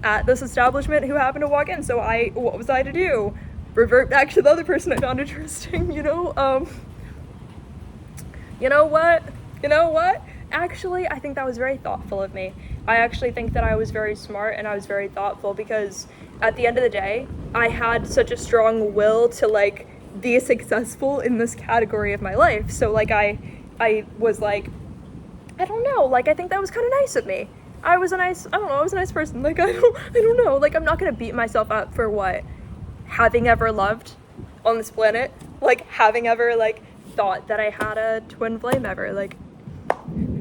at this establishment who happened to walk in. So what was I to do? Revert back to the other person I found interesting, you know? You know what? Actually, I think that was very thoughtful of me. I actually think that I was very smart and I was very thoughtful, because at the end of the day, I had such a strong will to like be successful in this category of my life. So like I was like, I don't know, like I think that was kind of nice of me. I was a nice person. Like I don't know. Like I'm not gonna beat myself up for what having ever loved on this planet. Like having ever like thought that I had a twin flame ever. Like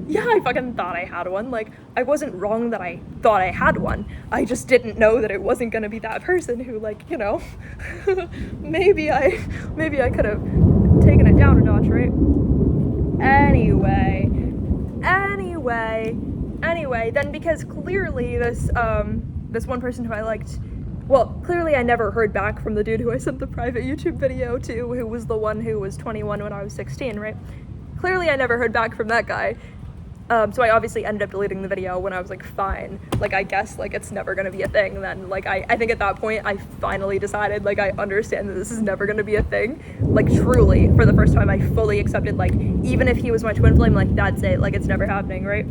yeah, I fucking thought I had one. Like I wasn't wrong that I thought I had one. I just didn't know that it wasn't gonna be that person who like, you know, maybe I could have taken it down a notch, right? Anyway, then because clearly this one person who I liked, well, clearly I never heard back from the dude who I sent the private YouTube video to, who was the one who was 21 when I was 16, right? Clearly I never heard back from that guy. So I obviously ended up deleting the video when I was like, fine, like I guess like it's never gonna be a thing then. Like I think at that point I finally decided, like I understand that this is never gonna be a thing. Like truly, for the first time I fully accepted, like even if he was my twin flame, like that's it, like it's never happening, right?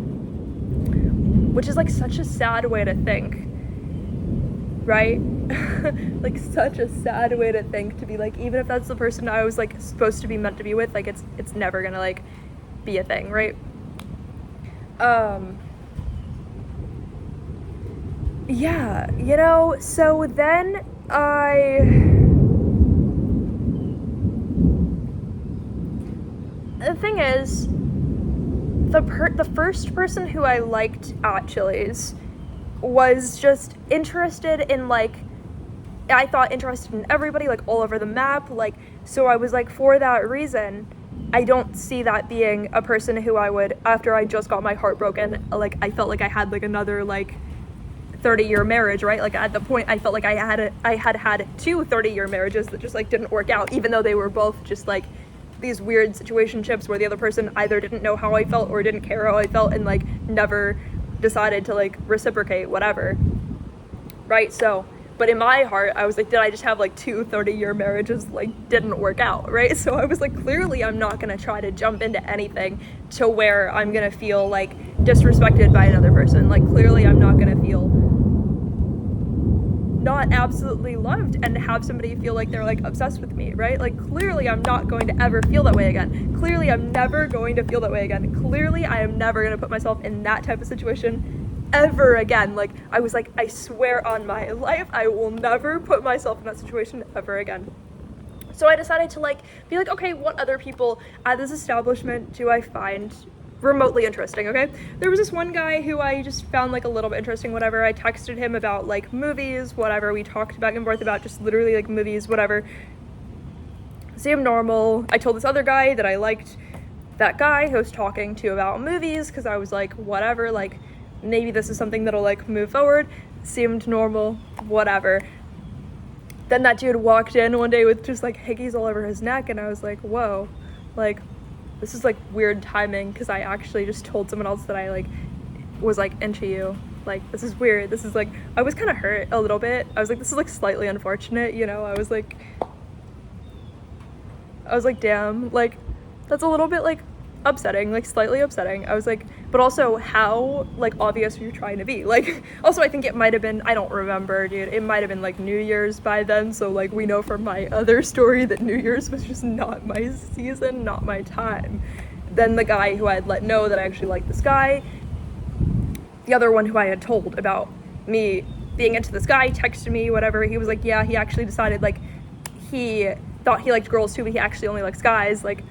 Which is like such a sad way to think, right? Like such a sad way to think, to be like, even if that's the person I was like supposed to be meant to be with, like it's never gonna like be a thing, right? Yeah, you know, so then the thing is, the first person who I liked at Chili's was just interested in like, I thought interested in everybody, like all over the map, like, so I was like, for that reason, I don't see that being a person who I would, after I just got my heart broken, like I felt like I had like another like 30-year marriage, right? Like at the point I felt like I had two 30-year marriages that just like didn't work out, even though they were both just like these weird situationships where the other person either didn't know how I felt or didn't care how I felt and like never decided to like reciprocate, whatever, right? So, but in my heart, I was like, did I just have like two 30-year marriages like didn't work out, right? So I was like, clearly I'm not gonna try to jump into anything to where I'm gonna feel like disrespected by another person. Like clearly I'm not gonna feel not absolutely loved and have somebody feel like they're like obsessed with me, right? Like clearly I'm not going to ever feel that way again. Clearly I'm never going to feel that way again. Clearly I am never going to put myself in that type of situation ever again. Like I was like, I swear on my life I will never put myself in that situation ever again. So I decided to like be like, okay, what other people at this establishment do I find remotely interesting, okay? There was this one guy who I just found like a little bit interesting, whatever. I texted him about like movies, whatever. We talked back and forth about just literally like movies, whatever. Seemed normal. I told this other guy that I liked that guy who I was talking to about movies because I was like, whatever, like maybe this is something that'll like move forward. Seemed normal, whatever. Then that dude walked in one day with just like hickeys all over his neck, and I was like, whoa, like this is like weird timing because I actually just told someone else that I like was like into you. Like this is weird. This is like, I was kind of hurt a little bit. I was like, this is like slightly unfortunate, you know? I was like damn, like that's a little bit like upsetting, like slightly upsetting. I was like, but also how like obvious you're trying to be. Like also I think it might have been, I don't remember, dude, it might have been like New Year's by then, so like we know from my other story that New Year's was just not my season, not my time. Then the guy who I had let know that I actually liked this guy, the other one who I had told about me being into this guy, texted me, whatever. He was like, yeah, he actually decided like he thought he liked girls too, but he actually only likes guys. Like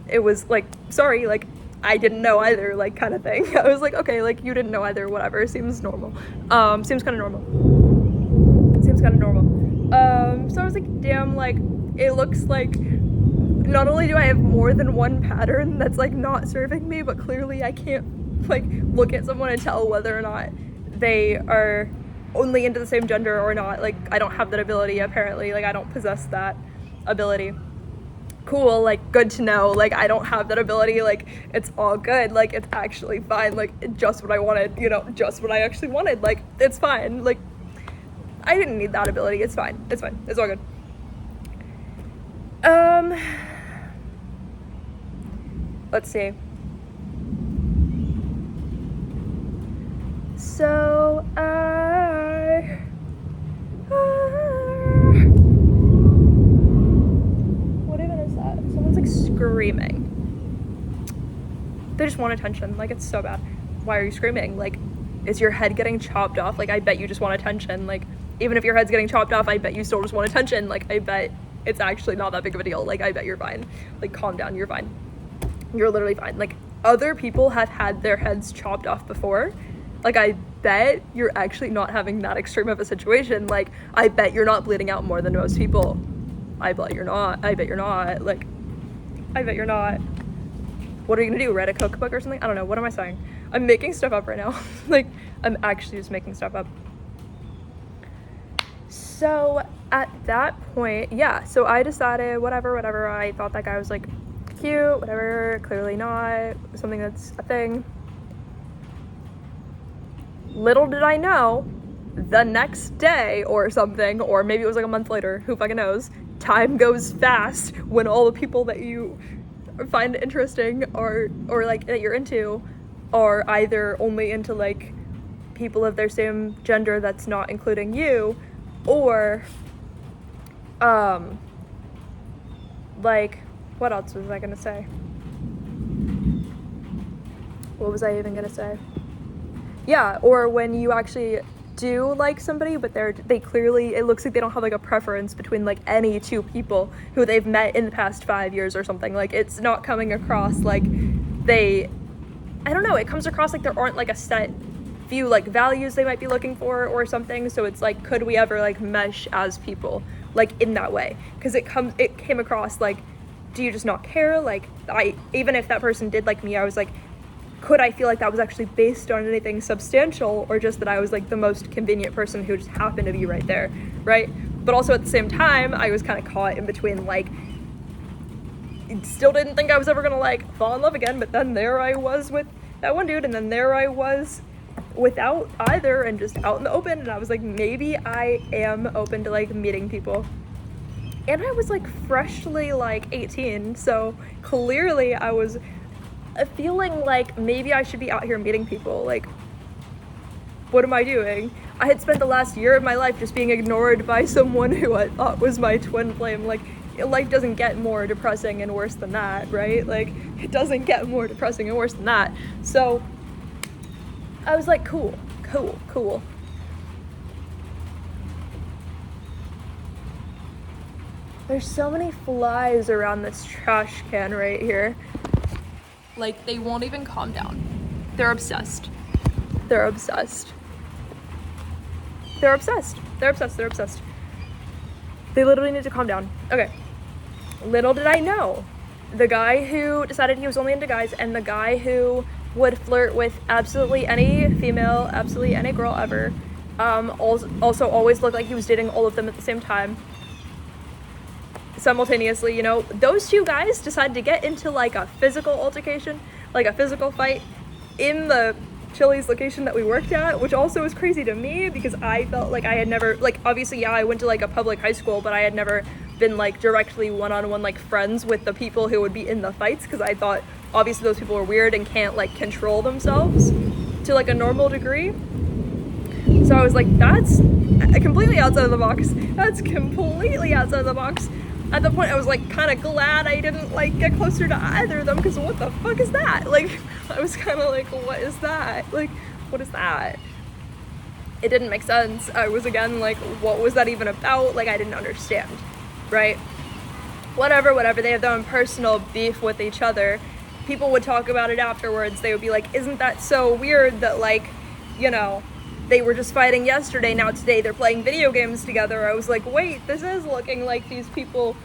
it was like, sorry, like I didn't know either, like kind of thing. I was like, okay, like you didn't know either, whatever, seems normal. Seems kind of normal. So I was like, damn, like it looks like not only do I have more than one pattern that's like not serving me, but clearly I can't like look at someone and tell whether or not they are only into the same gender or not. Like I don't have that ability apparently, like I don't possess that ability. Cool, like good to know, like I don't have that ability, like it's all good, like it's actually fine, like just what I wanted, you know, just what I actually wanted, like it's fine, like I didn't need that ability, it's fine, it's all good. Let's see. So what even is that? Someone's like screaming. They just want attention, like it's so bad. Why are you screaming? Like, is your head getting chopped off? Like I bet you just want attention. Like even if your head's getting chopped off, I bet you still just want attention. Like I bet it's actually not that big of a deal. Like I bet you're fine. Like calm down, you're fine. You're literally fine. Like other people have had their heads chopped off before. Like I bet you're actually not having that extreme of a situation. Like I bet you're not bleeding out more than most people. I bet you're not. I bet you're not. Like I bet you're not. What are you gonna do? Write a cookbook or something? I don't know. What am I saying? I'm making stuff up right now. Like I'm actually just making stuff up. So at that point, yeah, so I decided whatever, I thought that guy was like cute, whatever, clearly not something that's a thing. Little did I know, the next day or something, or maybe it was like a month later, who fucking knows, time goes fast when all the people that you find interesting or like that you're into are either only into like people of their same gender that's not including you, or like what else was I gonna say? What was I even gonna say? Yeah, or when you actually do like somebody, but they clearly, it looks like they don't have like a preference between like any two people who they've met in the past 5 years or something. Like it's not coming across like I don't know, it comes across like there aren't like a set few like values they might be looking for or something. So it's like, could we ever like mesh as people like in that way? Because it came across like, do you just not care? Like even if that person did like me, I was like, could I feel like that was actually based on anything substantial, or just that I was like the most convenient person who just happened to be right there, right? But also at the same time, I was kind of caught in between, like, still didn't think I was ever gonna like fall in love again, but then there I was with that one dude, and then there I was without either and just out in the open, and I was like, maybe I am open to like meeting people. And I was like freshly like 18, so clearly I was feeling like maybe I should be out here meeting people. Like, what am I doing? I had spent the last year of my life just being ignored by someone who I thought was my twin flame. Like, life doesn't get more depressing and worse than that, right? Like, it doesn't get more depressing and worse than that. So I was like, cool. There's so many flies around this trash can right here. Like, they won't even calm down. They're obsessed. They're obsessed. They're obsessed. They're obsessed. They're obsessed. They literally need to calm down. Okay. Little did I know, the guy who decided he was only into guys and the guy who would flirt with absolutely any female, absolutely any girl ever, also always looked like he was dating all of them at the same time. Simultaneously, you know, those two guys decided to get into like a physical altercation, like a physical fight in the Chili's location that we worked at, which also was crazy to me because I felt like I had never, like, obviously, yeah, I went to like a public high school, but I had never been like directly one-on-one like friends with the people who would be in the fights, because I thought obviously those people are weird and can't like control themselves to like a normal degree. So I was like, that's completely outside of the box. That's completely outside of the box. At the point I was like kind of glad I didn't like get closer to either of them, because what the fuck is that? Like, I was kind of like, what is that? Like, what is that? It didn't make sense. I was again like, what was that even about? Like, I didn't understand, right? Whatever, they have their own personal beef with each other. People would talk about it afterwards. They would be like, isn't that so weird that, like, you know, they were just fighting yesterday, now today they're playing video games together. I was like, wait, this is looking like these people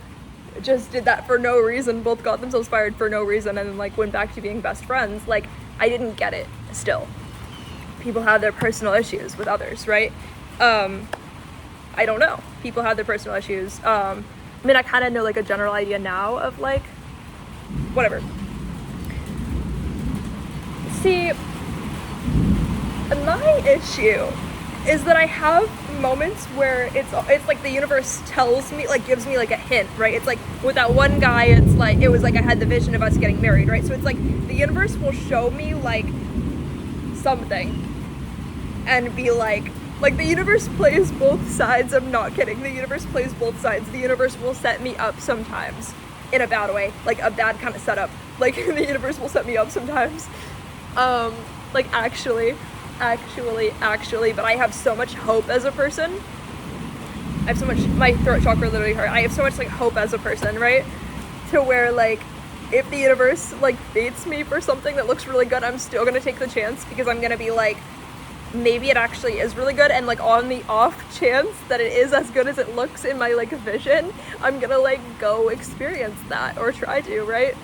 just did that for no reason, both got themselves fired for no reason, and then like went back to being best friends. Like, I didn't get it still. People have their personal issues with others, right? I don't know. People have their personal issues. I mean, I kind of know like a general idea now of like, whatever. See, my issue is that I have moments where it's like the universe tells me, like gives me like a hint, right? It's like with that one guy, it's like, it was like I had the vision of us getting married, right? So it's like the universe will show me like something and be like the universe plays both sides. I'm not kidding. The universe plays both sides. The universe will set me up sometimes in a bad way, like a bad kind of setup. Like, the universe will set me up sometimes. Like actually, but I have so much hope as a person. I have so much, my throat chakra literally hurt. I have so much like hope as a person, right? To where like, if the universe like fates me for something that looks really good, I'm still gonna take the chance, because I'm gonna be like, maybe it actually is really good, and like on the off chance that it is as good as it looks in my like vision, I'm gonna like go experience that or try to, right?